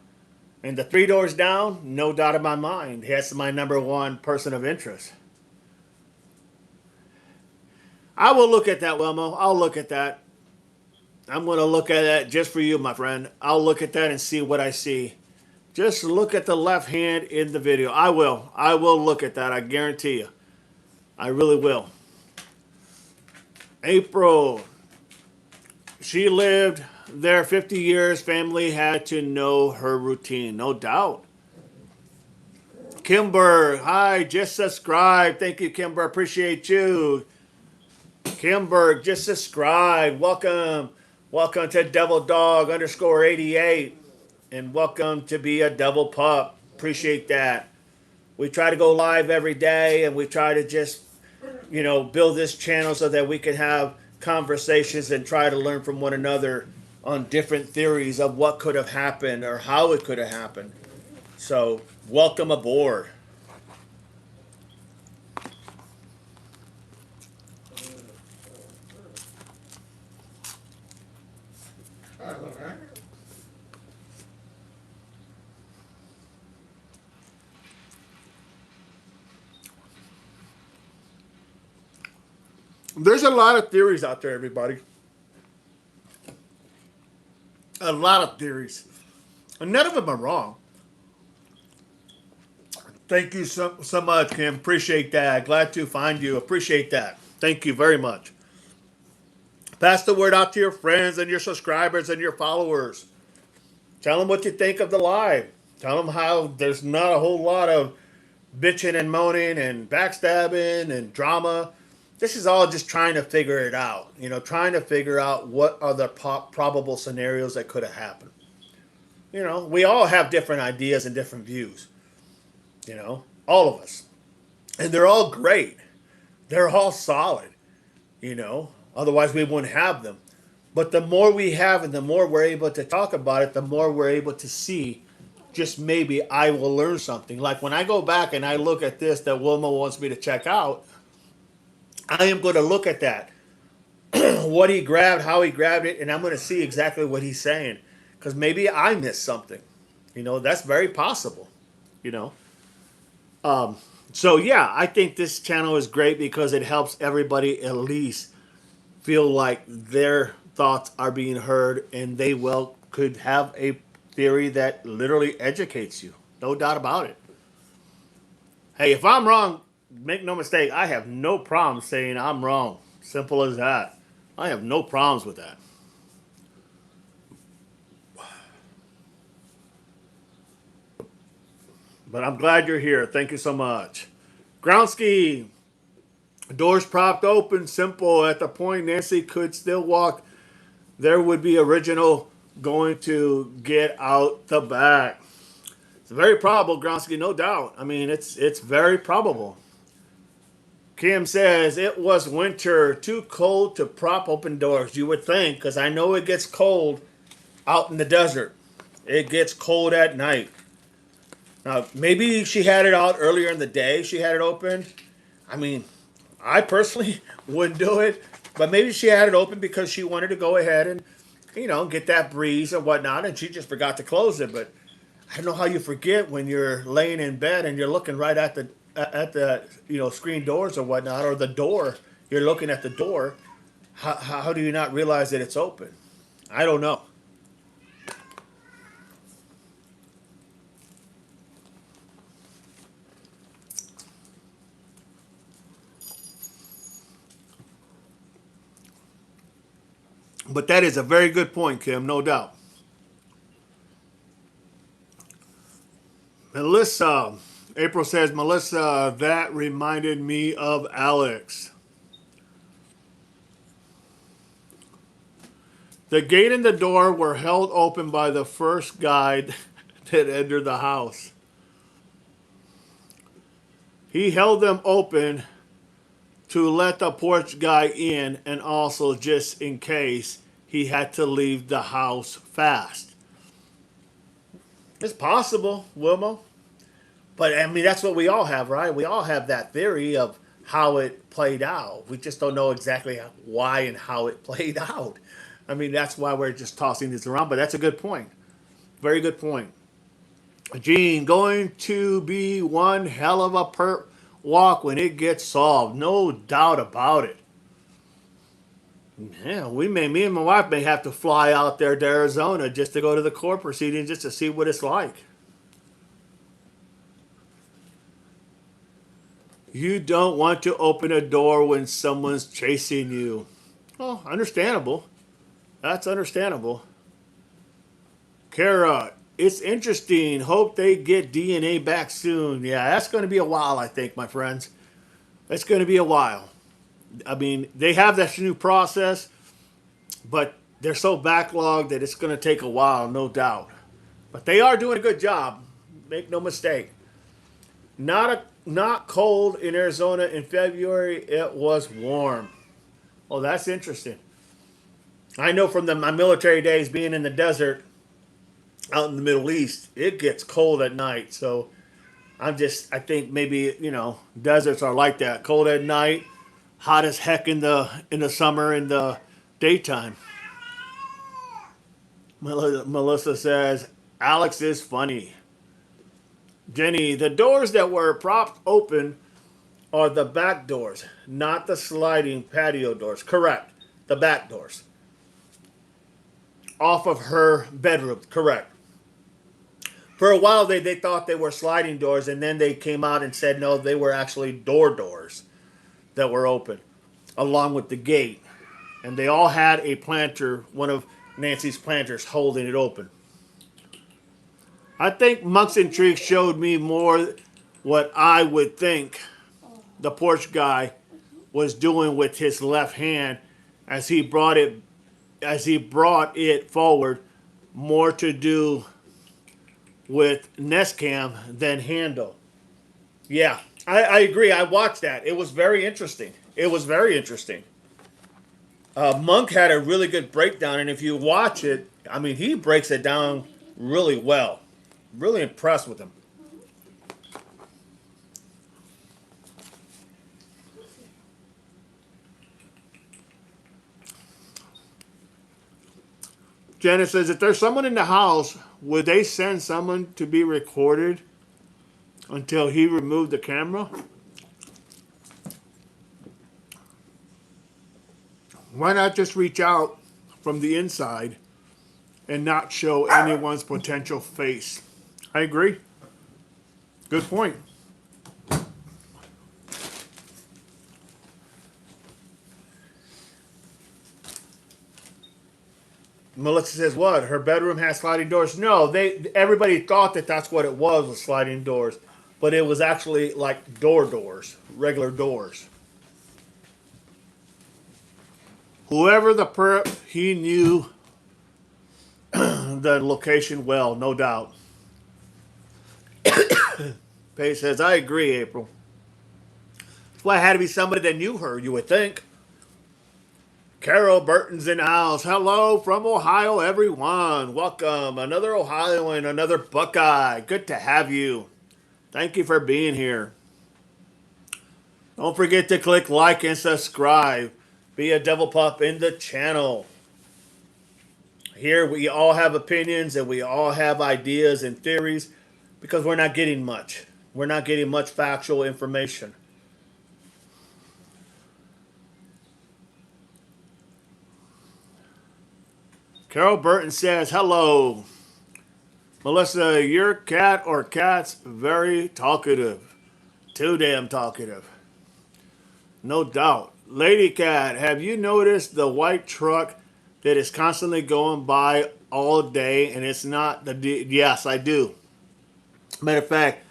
And the 3 doors down, no doubt in my mind, that's my number one person of interest. I will look at that, Wilmo. I'll look at that. I'm going to look at that just for you, my friend. I'll look at that and see what I see. Just look at the left hand in the video. I will. I will look at that. I guarantee you. I really will. April. She lived there 50 years. Family had to know her routine. No doubt. Kimber. Hi. Just subscribe. Thank you, Kimber. Appreciate you. Kimber. Just subscribe. Welcome. Welcome to Devil Dog _ 88. And welcome to be a Devil Pup. Appreciate that. We try to go live every day and we try to just, build this channel so that we can have conversations and try to learn from one another on different theories of what could have happened or how it could have happened. So, welcome aboard. There's a lot of theories out there, everybody. A lot of theories. And none of them are wrong. Thank you so much, Kim. Appreciate that. Glad to find you. Appreciate that. Thank you very much. Pass the word out to your friends and your subscribers and your followers. Tell them what you think of the live. Tell them how there's not a whole lot of bitching and moaning and backstabbing and drama. This is all just trying to figure it out. Trying to figure out what are the probable scenarios that could have happened. We all have different ideas and different views. All of us. And they're all great. They're all solid. Otherwise we wouldn't have them. But the more we have and the more we're able to talk about it, the more we're able to see just maybe I will learn something. Like when I go back and I look at this that Wilma wants me to check out, I am going to look at that. What he grabbed, how he grabbed it, and I'm going to see exactly what he's saying. Because maybe I missed something. That's very possible. You know. So yeah, I think this channel is great because it helps everybody at least feel like their thoughts are being heard and they could have a theory that literally educates you. No doubt about it. Hey, if I'm wrong, make no mistake, I have no problem saying I'm wrong. Simple as that. I have no problems with that. But I'm glad you're here. Thank you so much. Groundsky, doors propped open, simple. At the point Nancy could still walk, there would be original going to get out the back. It's very probable, Groundsky, no doubt. I mean, it's very probable. Kim says, it was winter, too cold to prop open doors. You would think, because I know it gets cold out in the desert. It gets cold at night. Now, maybe she had it out earlier in the day. She had it open. I mean, I personally wouldn't do it. But maybe she had it open because she wanted to go ahead and, get that breeze and whatnot. And she just forgot to close it. But I don't know how you forget when you're laying in bed and you're looking right at the screen doors or whatnot, or the door. You're looking at the door. How do you not realize that it's open? I don't know. But that is a very good point, Kim, no doubt. Melissa, April says, Melissa, that reminded me of Alex. The gate and the door were held open by the first guy that entered the house. He held them open to let the porch guy in and also just in case he had to leave the house fast. It's possible, Wilma. But, I mean, that's what we all have, right? We all have that theory of how it played out. We just don't know exactly why and how it played out. I mean, that's why we're just tossing this around. But that's a good point. Very good point. Gene, going to be one hell of a walk when it gets solved. No doubt about it. Yeah, me and my wife may have to fly out there to Arizona just to go to the court proceedings just to see what it's like. You don't want to open a door when someone's chasing you. Oh, understandable. That's understandable. Kara, it's interesting. Hope they get DNA back soon. Yeah, that's going to be a while, I think, my friends. It's going to be a while. I mean, they have that new process, but they're so backlogged that it's going to take a while, no doubt. But they are doing a good job. Make no mistake. Not cold in Arizona in February. It was warm. Oh, that's interesting. I know from my military days being in the desert out in the Middle East, it gets cold at night. So I think maybe, deserts are like that. Cold at night, hot as heck in the summer in the daytime. Melissa says, Alex is funny. Jenny, the doors that were propped open are the back doors, not the sliding patio doors. Correct. The back doors. Off of her bedroom. Correct. For a while, they thought they were sliding doors, and then they came out and said, no, they were actually doors that were open, along with the gate. And they all had a planter, one of Nancy's planters, holding it open. I think Monk's Intrigue showed me more what I would think the porch guy was doing with his left hand as he brought it forward, more to do with Nest Cam than handle. Yeah, I agree. I watched that. It was very interesting. It was very interesting. Monk had a really good breakdown, and if you watch it, I mean, he breaks it down really well. Really impressed with him. Janet says, if there's someone in the house, would they send someone to be recorded until he removed the camera? Why not just reach out from the inside and not show anyone's potential face? I agree. Good point. Melissa says, what? Her bedroom has sliding doors? No, everybody thought that that's what it was sliding doors. But it was actually like doors, regular doors. Whoever the perp, he knew the location well, no doubt. Paige says, I agree, April. That's why it had to be somebody that knew her, you would think. Carol Burton's in the house. Hello from Ohio, everyone. Welcome. Another Ohioan, another Buckeye. Good to have you. Thank you for being here. Don't forget to click like and subscribe. Be a devil pup in the channel. Here we all have opinions and we all have ideas and theories because we're not getting much. We're not getting much factual information. Carol Burton says, hello. Melissa, your cat or cats very talkative. Too damn talkative. No doubt. Lady Cat, have you noticed the white truck that is constantly going by all day and it's not the... Yes, I do. Matter of fact,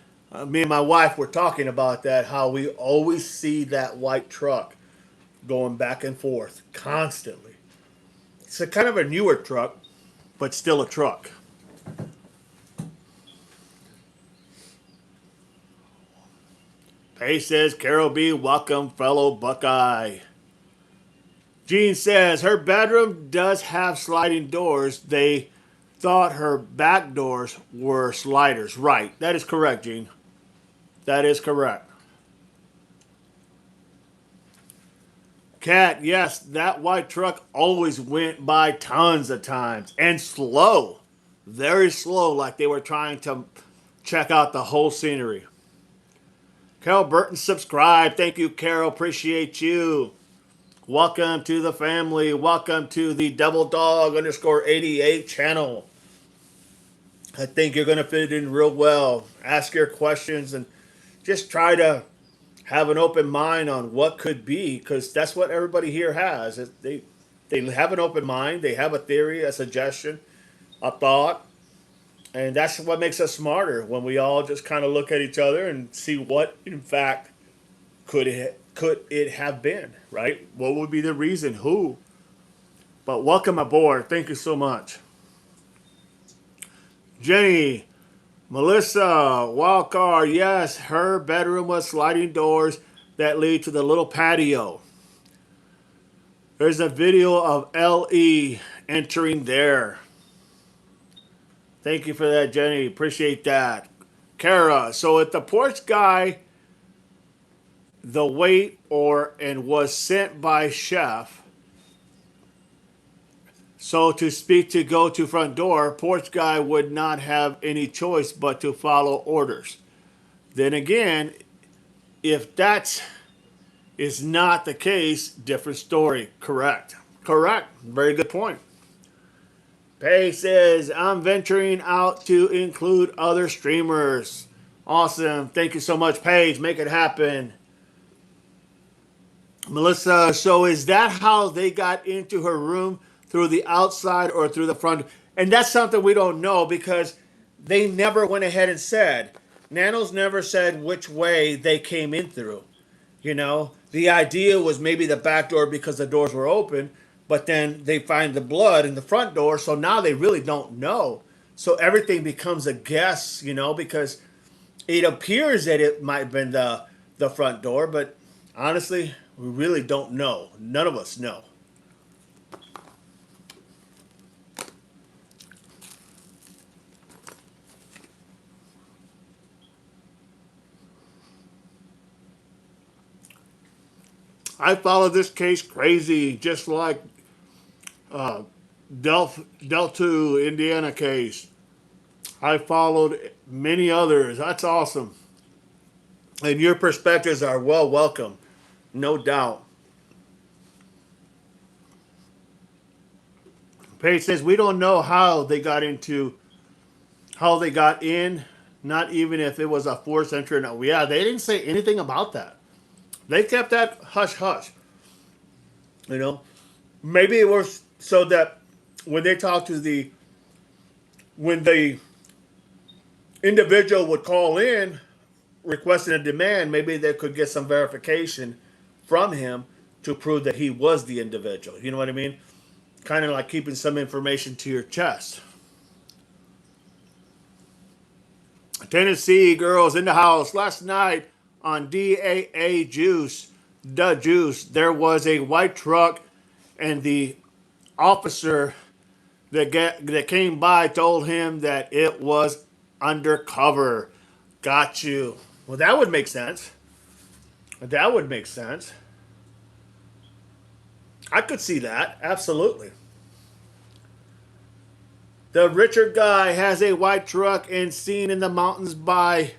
me and my wife were talking about that, how we always see that white truck going back and forth constantly. It's a kind of a newer truck, but still a truck. Pace says, Carol B, welcome, fellow Buckeye. Jean says, her bedroom does have sliding doors. They thought her back doors were sliders. Right. That is correct, Jean. That is correct. Cat, yes, that white truck always went by tons of times. And slow. Very slow, like they were trying to check out the whole scenery. Carol Burton, subscribe. Thank you, Carol. Appreciate you. Welcome to the family. Welcome to the Devil Dog _88 channel. I think you're going to fit in real well. Ask your questions and just try to have an open mind on what could be, because that's what everybody here has. They have an open mind. They have a theory, a suggestion, a thought. And that's what makes us smarter, when we all just kind of look at each other and see what, in fact, could it have been, right? What would be the reason? Who? But welcome aboard. Thank you so much. Jenny, Melissa, wild card. Yes, her bedroom was sliding doors that lead to the little patio. There's a video of L.E. entering there. Thank you for that, Jenny. Appreciate that. Kara, so if the porch guy, the wait and was sent by chef, so to speak, to go to front door, porch guy would not have any choice but to follow orders. Then again, if that is not the case, different story. Correct. Correct. Very good point. Pay says, I'm venturing out to include other streamers. Awesome. Thank you so much, Paige. Make it happen. Melissa, so is that how they got into her room? Through the outside or through the front? And that's something we don't know, because they never went ahead and said. Nanos never said which way they came in through. You know, the idea was maybe the back door because the doors were open, but then they find the blood in the front door, so now they really don't know. So everything becomes a guess, you know, because it appears that it might have been the front door, but honestly, we really don't know. None of us know. I follow this case crazy, just like Delta, Indiana case. I followed many others. That's awesome. And your perspectives are well welcome, no doubt. Paige says we don't know how they got in, not even if it was a forced entry or not. Yeah, they didn't say anything about that. They kept that hush hush. You know, maybe it was so that when they talked to when the individual would call in requesting a demand, maybe they could get some verification from him to prove that he was the individual. You know what I mean? Kind of like keeping some information to your chest. Tennessee girls in the house last night on DAA Juice, the Juice. There was a white truck, and the officer that came by told him that it was undercover. Got you. Well, that would make sense. That would make sense. I could see that. Absolutely. The Richard guy has a white truck and seen in the mountains by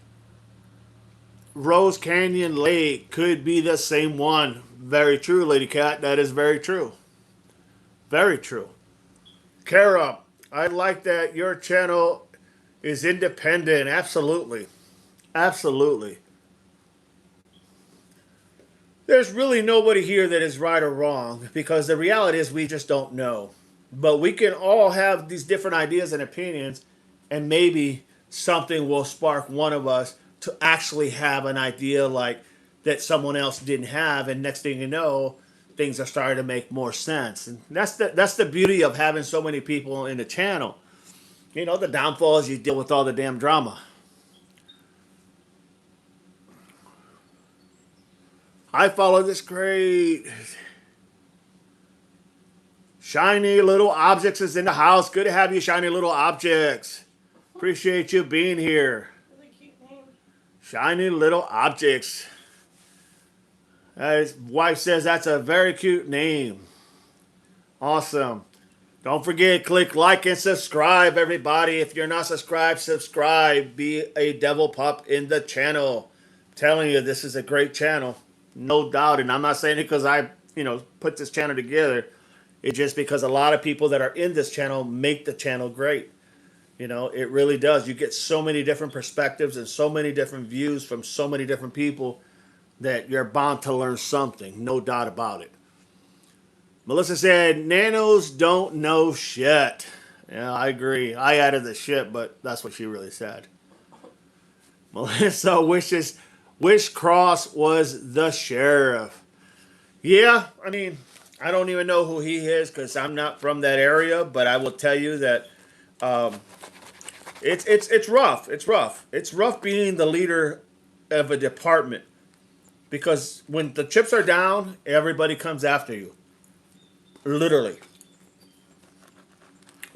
Rose Canyon Lake. Could be the same one. Very true, Lady Cat. That is very true. Very true. Kara, I like that your channel is independent. Absolutely. Absolutely. There's really nobody here that is right or wrong because the reality is we just don't know. But we can all have these different ideas and opinions, and maybe something will spark one of us to actually have an idea like that someone else didn't have, and next thing you know, things are starting to make more sense. And that's the beauty of having so many people in the channel. You know, the downfall is you deal with all the damn drama. I follow this great shiny little objects is in the house. Good to have you, shiny little objects. Appreciate you being here. Really cute name. Shiny little objects. His wife says that's a very cute name. Awesome. Don't forget, click like and subscribe, everybody. If you're not subscribed, subscribe. Be a devil pup in the channel. I'm telling you, this is a great channel. No doubt. And I'm not saying it because I, put this channel together. It's just because a lot of people that are in this channel make the channel great. It really does. You get so many different perspectives and so many different views from so many different people that you're bound to learn something. No doubt about it. Melissa said, nanos don't know shit. Yeah, I agree. I added the shit, but that's what she really said. Melissa wish Cross was the sheriff. Yeah, I don't even know who he is because I'm not from that area, but I will tell you that it's rough. It's rough. It's rough being the leader of a department because when the chips are down, everybody comes after you. Literally.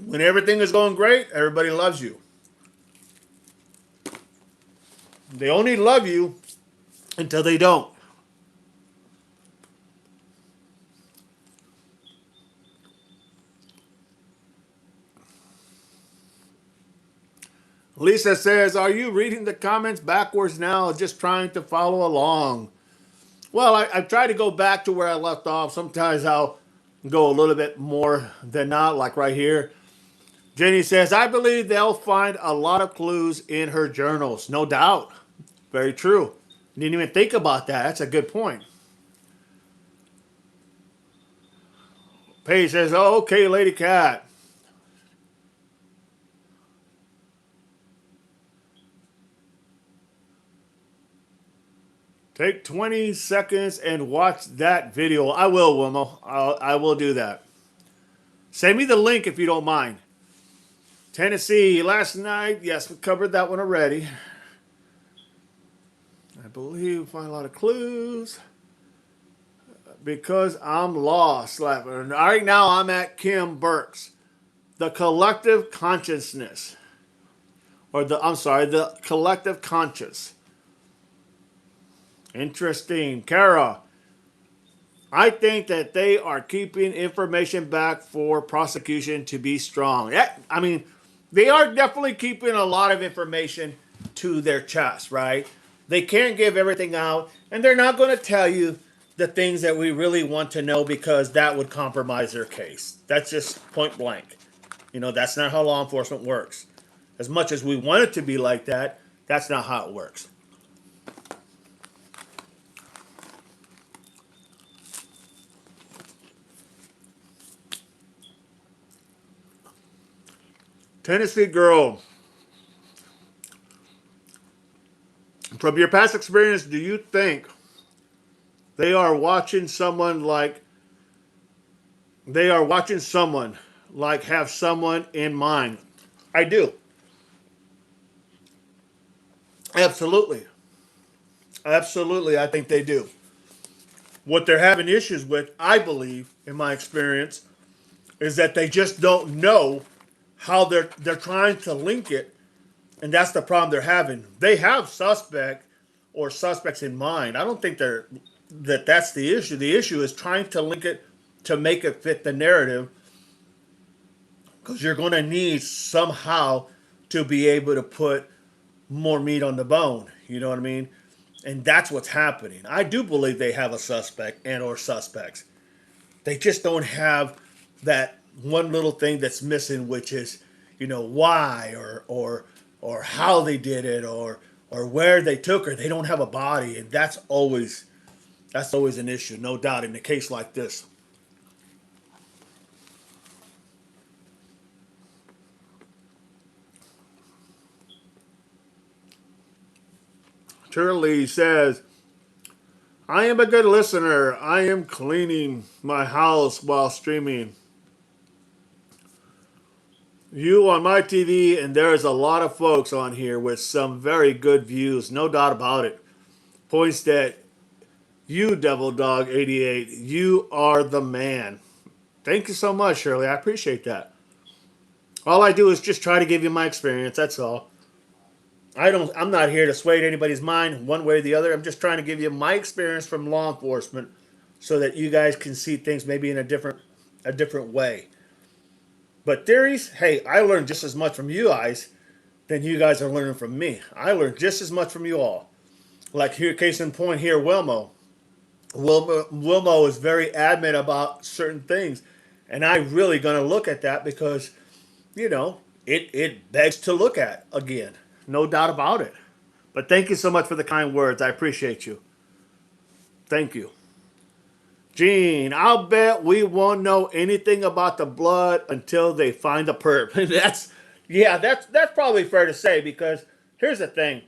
When everything is going great, everybody loves you. They only love you until they don't. Lisa says, are you reading the comments backwards now, just trying to follow along? Well, I try to go back to where I left off. Sometimes I'll go a little bit more than not, like right here. Jenny says, I believe they'll find a lot of clues in her journals. No doubt. Very true. Didn't even think about that. That's a good point. Paige says, oh, okay, Lady Cat. Take 20 seconds and watch that video. I will, Wilmo. I will do that. Send me the link if you don't mind. Tennessee, last night. Yes, we covered that one already. I believe we find a lot of clues. Because I'm lost. Right now I'm at Kim Burke's. The collective consciousness. The collective conscious. Interesting. Kara, I think that they are keeping information back for prosecution to be strong. Yeah, I mean, they are definitely keeping a lot of information to their chest, right? They can't give everything out, and they're not going to tell you the things that we really want to know because that would compromise their case. That's just point blank. That's not how law enforcement works. As much as we want it to be like that, that's not how it works. Tennessee girl, from your past experience, do you think they are watching someone like have someone in mind? I do. Absolutely. Absolutely, I think they do. What they're having issues with, I believe, in my experience, is that they just don't know how they're trying to link it, and that's the problem they're having. They have suspects in mind. I don't think that's the issue. The issue is trying to link it to make it fit the narrative, because you're going to need somehow to be able to put more meat on the bone. You know what I mean? And that's what's happening. I do believe they have a suspect and or suspects. They just don't have that one little thing that's missing, which is, why or how they did it or where they took her. They don't have a body, and that's always an issue, no doubt, in a case like this. Turley says, I am a good listener. I am cleaning my house while streaming you on my TV, and there's a lot of folks on here with some very good views, no doubt about it. Points that you, Devil Dog 88, you are the man. Thank you so much, Shirley. I appreciate that. All I do is just try to give you my experience. That's all. I'm not here to sway anybody's mind one way or the other. I'm just trying to give you my experience from law enforcement so that you guys can see things maybe in a different way. But theories, hey, I learned just as much from you guys than you guys are learning from me. I learned just as much from you all. Like here, case in point here, Wilmo. Wilmo is very adamant about certain things, and I'm really going to look at that because, it begs to look at again. No doubt about it. But thank you so much for the kind words. I appreciate you. Thank you. Gene, I'll bet we won't know anything about the blood until they find the perp. that's probably fair to say, because here's the thing.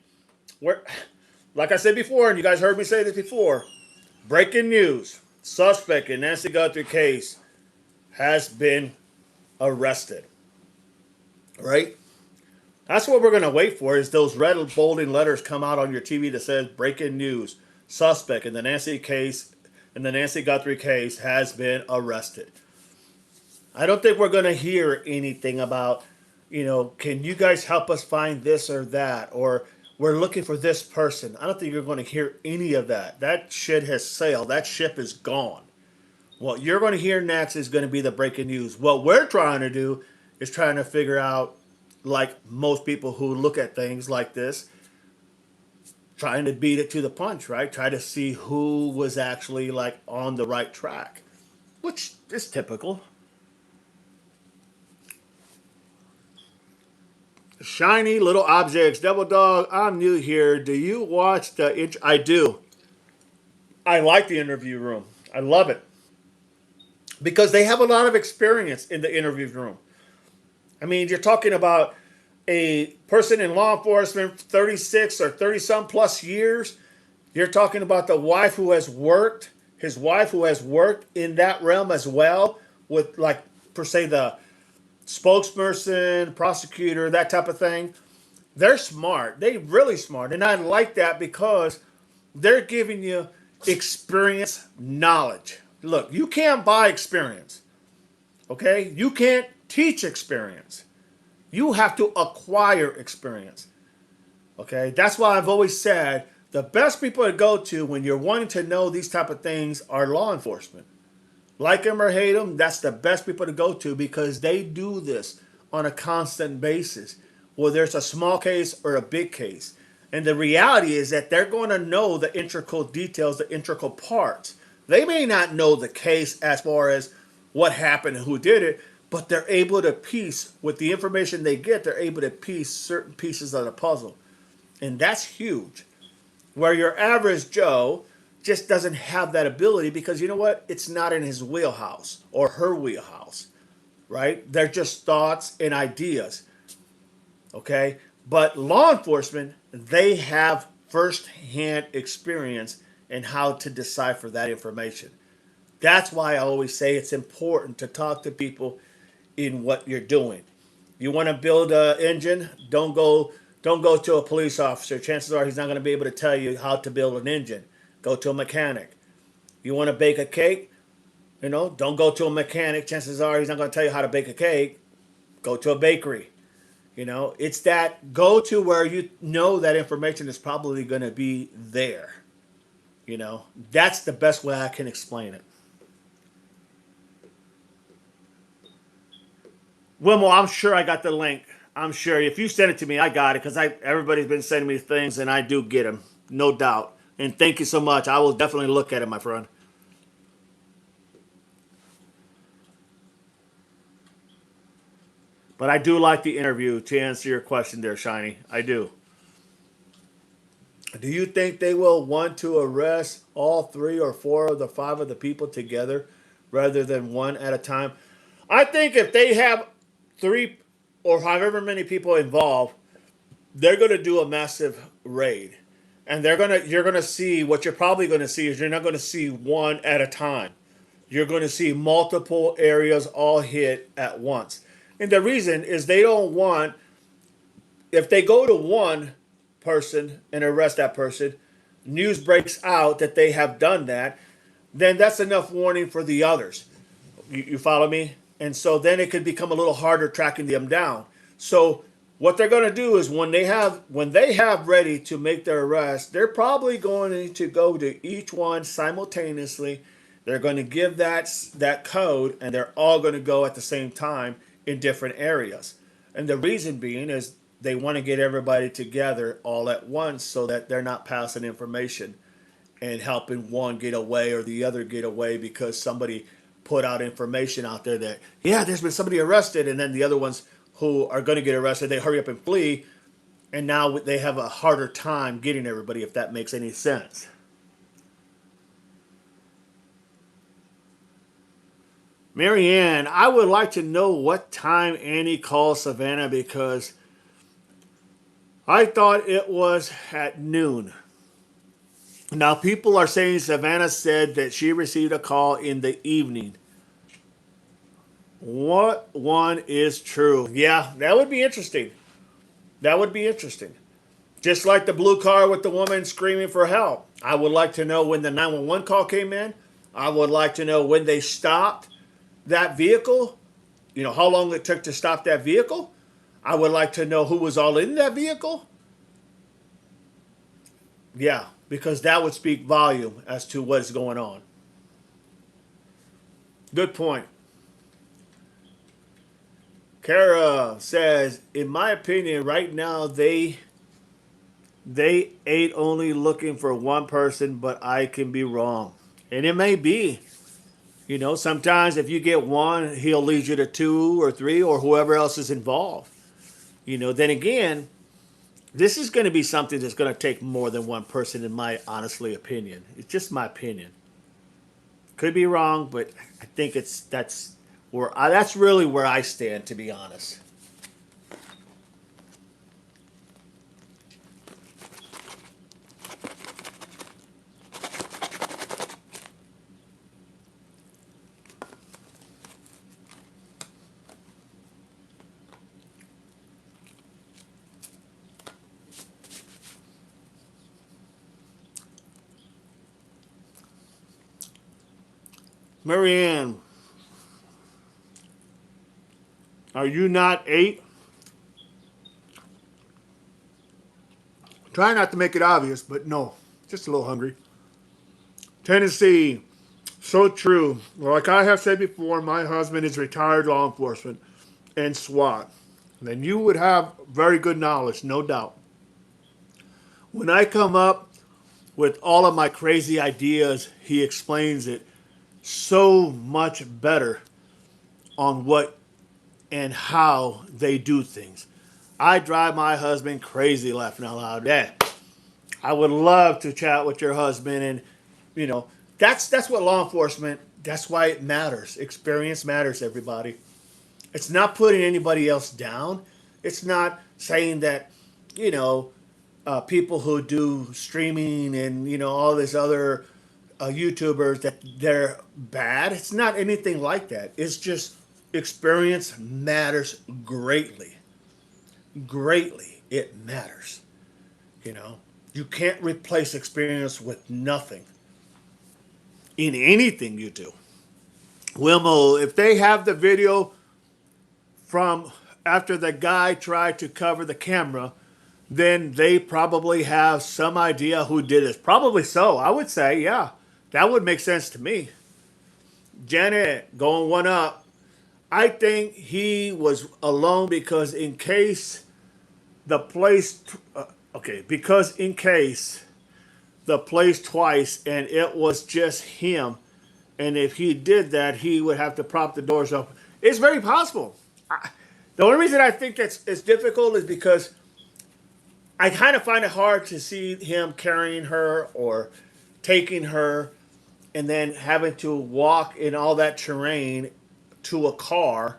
Like I said before, and you guys heard me say this before, breaking news. Suspect in Nancy Guthrie case has been arrested. Right? That's what we're going to wait for, is those red bolding letters come out on your TV that says breaking news. Suspect in the Nancy Guthrie case has been arrested. I don't think we're going to hear anything about, can you guys help us find this or that? Or we're looking for this person. I don't think you're going to hear any of that. That shit has sailed. That ship is gone. What you're going to hear next is going to be the breaking news. What we're trying to do is trying to figure out, like most people who look at things like this, trying to beat it to the punch, right? Try to see who was actually like on the right track, which is typical. Shiny little objects. Devil Dog, I'm new here. Do you watch the... I do. I like the interview room. I love it. Because they have a lot of experience in the interview room. I mean, you're talking about a person in law enforcement, 36 or 30-some plus years, You're talking about the wife who has worked, his wife who has worked in that realm as well, with like per se the spokesperson, prosecutor, that type of thing. They're smart. They really smart, and I like that because they're giving you experience, knowledge. Look, you can't buy experience. Okay, you can't teach experience. You have to acquire experience. Okay, that's why I've always said the best people to go to when you're wanting to know these type of things are law enforcement. Like them or hate them, that's the best people to go to because they do this on a constant basis, whether there's a small case or a big case. And the reality is that they're going to know the integral details, the integral parts. They may not know the case as far as what happened and who did it, but they're able to piece, with the information they get, they're able to piece certain pieces of the puzzle. And that's huge. Where your average Joe just doesn't have that ability because you know what? It's not in his wheelhouse or her wheelhouse, right? They're just thoughts and ideas, okay? But law enforcement, they have first-hand experience in how to decipher that information. That's why I always say it's important to talk to people in what you're doing. You want to build an engine? Don't go to a police officer. Chances are he's not going to be able to tell you how to build an engine. Go to a mechanic. You want to bake a cake? Don't go to a mechanic. Chances are he's not going to tell you how to bake a cake. Go to a bakery. It's that go to where you know that information is probably going to be there. That's the best way I can explain it. Wilmo, I'm sure I got the link. I'm sure if you send it to me, I got it because everybody's been sending me things and I do get them, no doubt. And thank you so much. I will definitely look at it, my friend. But I do like the interview to answer your question there, Shiny. I do. Do you think they will want to arrest all three or four of the five of the people together rather than one at a time? I think if they have three or however many people involved, they're going to do a massive raid. And you're going to see what you're probably going to see is you're not going to see one at a time. You're going to see multiple areas all hit at once. And the reason is they don't want, if they go to one person and arrest that person, news breaks out that they have done that, then that's enough warning for the others. You follow me? And so then it could become a little harder tracking them down. So what they're going to do is when they have ready to make their arrest, they're probably going to go to each one simultaneously. They're going to give that code, and they're all going to go at the same time in different areas. And the reason being is they want to get everybody together all at once so that they're not passing information and helping one get away or the other get away because somebody put out information out there that, yeah, there's been somebody arrested, and then the other ones who are going to get arrested, they hurry up and flee, and now they have a harder time getting everybody, if that makes any sense. Marianne, I would like to know what time Annie called Savannah because I thought it was at noon. Now, people are saying Savannah said that she received a call in the evening. What one is true? Yeah, that would be interesting. That would be interesting. Just like the blue car with the woman screaming for help. I would like to know when the 911 call came in. I would like to know when they stopped that vehicle. How long it took to stop that vehicle. I would like to know who was all in that vehicle. Yeah, because that would speak volume as to what is going on. Good point. Kara says, in my opinion, right now they ain't only looking for one person, but I can be wrong. And it may be. Sometimes if you get one, he'll lead you to two or three or whoever else is involved. Then again, this is going to be something that's going to take more than one person, in my honestly opinion. It's just my opinion. Could be wrong, but I think that's really where I stand, to be honest. Marianne, are you not 8? Try not to make it obvious, but no, just a little hungry. Tennessee, so true. Like I have said before, my husband is retired law enforcement and SWAT. Then you would have very good knowledge, no doubt. When I come up with all of my crazy ideas, he explains it so much better on what and how they do things. I drive my husband crazy laughing out loud. Yeah, I would love to chat with your husband, and you know that's what law enforcement. That's why it matters. Experience matters, everybody. It's not putting anybody else down. It's not saying that you know people who do streaming and all this other YouTubers that they're bad. It's not anything like that. It's just experience matters greatly. Greatly, it matters. You know, you can't replace experience with nothing in anything you do. Wilmo, if they have the video from after the guy tried to cover the camera, then they probably have some idea who did this. Probably so. I would say, yeah, that would make sense to me. Janet, going one up. I think he was alone because in case the place, because in case the place twice and it was just him, and if he did that, he would have to prop the doors open. It's very possible. The only reason I think it's difficult is because I kind of find it hard to see him carrying her or taking her and then having to walk in all that terrain to a car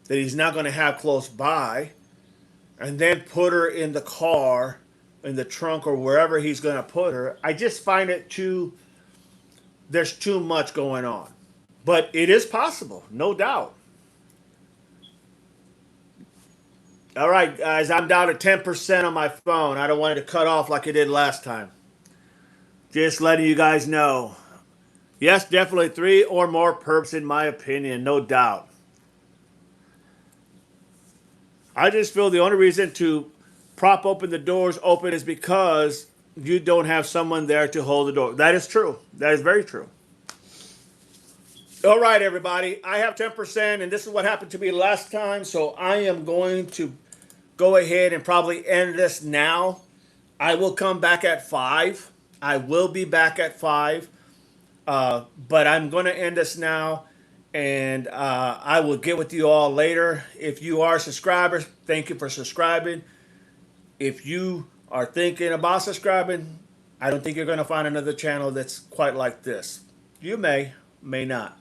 that he's not going to have close by and then put her in the car, in the trunk or wherever he's going to put her. I just find it there's too much going on. But it is possible, no doubt. All right, guys, I'm down to 10% on my phone. I don't want it to cut off like it did last time. Just letting you guys know. Yes, definitely 3 or more perps in my opinion, no doubt. I just feel the only reason to prop open the doors open is because you don't have someone there to hold the door. That is true. That is very true. All right, everybody. I have 10%, and this is what happened to me last time, so I am going to go ahead and probably end this now. I will come back at 5. I will be back at 5. But I'm going to end this now, and I will get with you all later. If you are subscribers, thank you for subscribing. If you are thinking about subscribing, I don't think you're going to find another channel that's quite like this. You may not.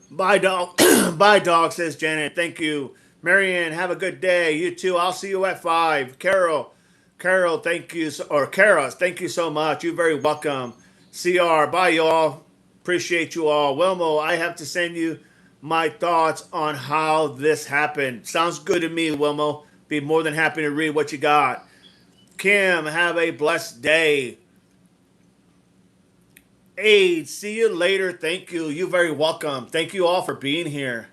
Bye, dog. Bye, dog, says Janet. Thank you. Marianne, have a good day. You too. I'll see you at 5. Carol, thank you. Or Kara, thank you so much. You're very welcome. CR, bye, y'all. Appreciate you all. Wilmo, I have to send you my thoughts on how this happened. Sounds good to me, Wilmo. Be more than happy to read what you got. Kim, have a blessed day. Aid, see you later. Thank you. You're very welcome. Thank you all for being here.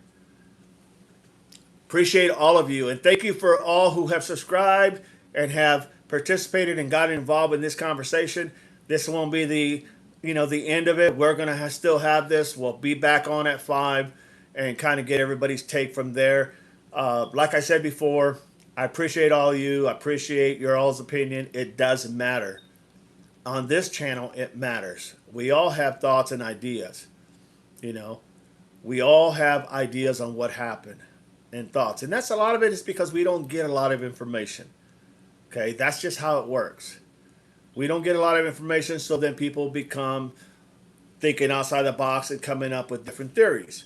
Appreciate all of you. And thank you for all who have subscribed and have participated and got involved in this conversation. This won't be the end of it. We're going to still have this. We'll be back on at 5 and kind of get everybody's take from there. Like I said before, I appreciate all of you. I appreciate your all's opinion. It does matter. On this channel, it matters. We all have thoughts and ideas. We all have ideas on what happened and thoughts. And that's a lot of it is because we don't get a lot of information. Okay, that's just how it works. We don't get a lot of information, so then people become thinking outside the box and coming up with different theories.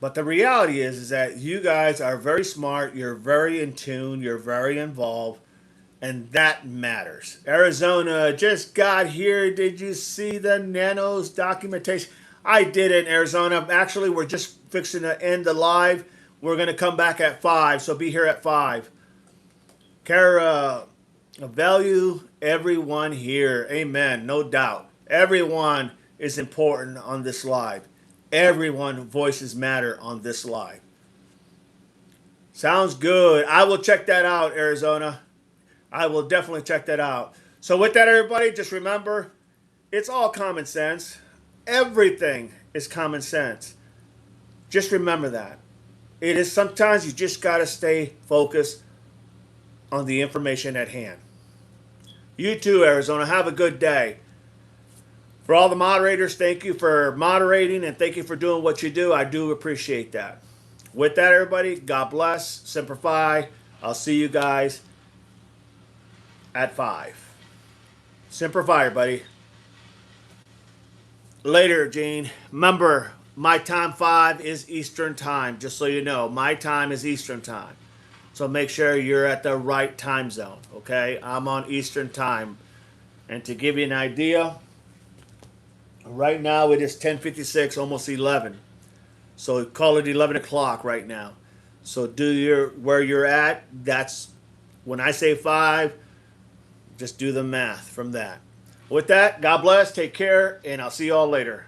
But the reality is that you guys are very smart, you're very in tune, you're very involved, and that matters. Arizona just got here. Did you see the Nanos documentation? I didn't, Arizona. Actually, we're just fixing to end the live. We're going to come back at 5, so be here at 5. Kara, value everyone here. Amen. No doubt. Everyone is important on this live. Everyone voices matter on this live. Sounds good. I will check that out, Arizona. I will definitely check that out. So with that, everybody, just remember, it's all common sense. Everything is common sense. Just remember that. It is sometimes you just got to stay focused on the information at hand. You too, Arizona. Have a good day. For all the moderators, thank you for moderating and thank you for doing what you do. I do appreciate that. With that, everybody, God bless. Semper Fi. I'll see you guys at 5. Semper Fi, everybody. Later, Gene. Remember, my time 5 is Eastern time, just so you know. My time is Eastern time. So make sure you're at the right time zone, okay? I'm on Eastern time. And to give you an idea, right now it is 10:56, almost 11. So call it 11 o'clock right now. So where you're at, that's when I say 5, just do the math from that. With that, God bless, take care, and I'll see you all later.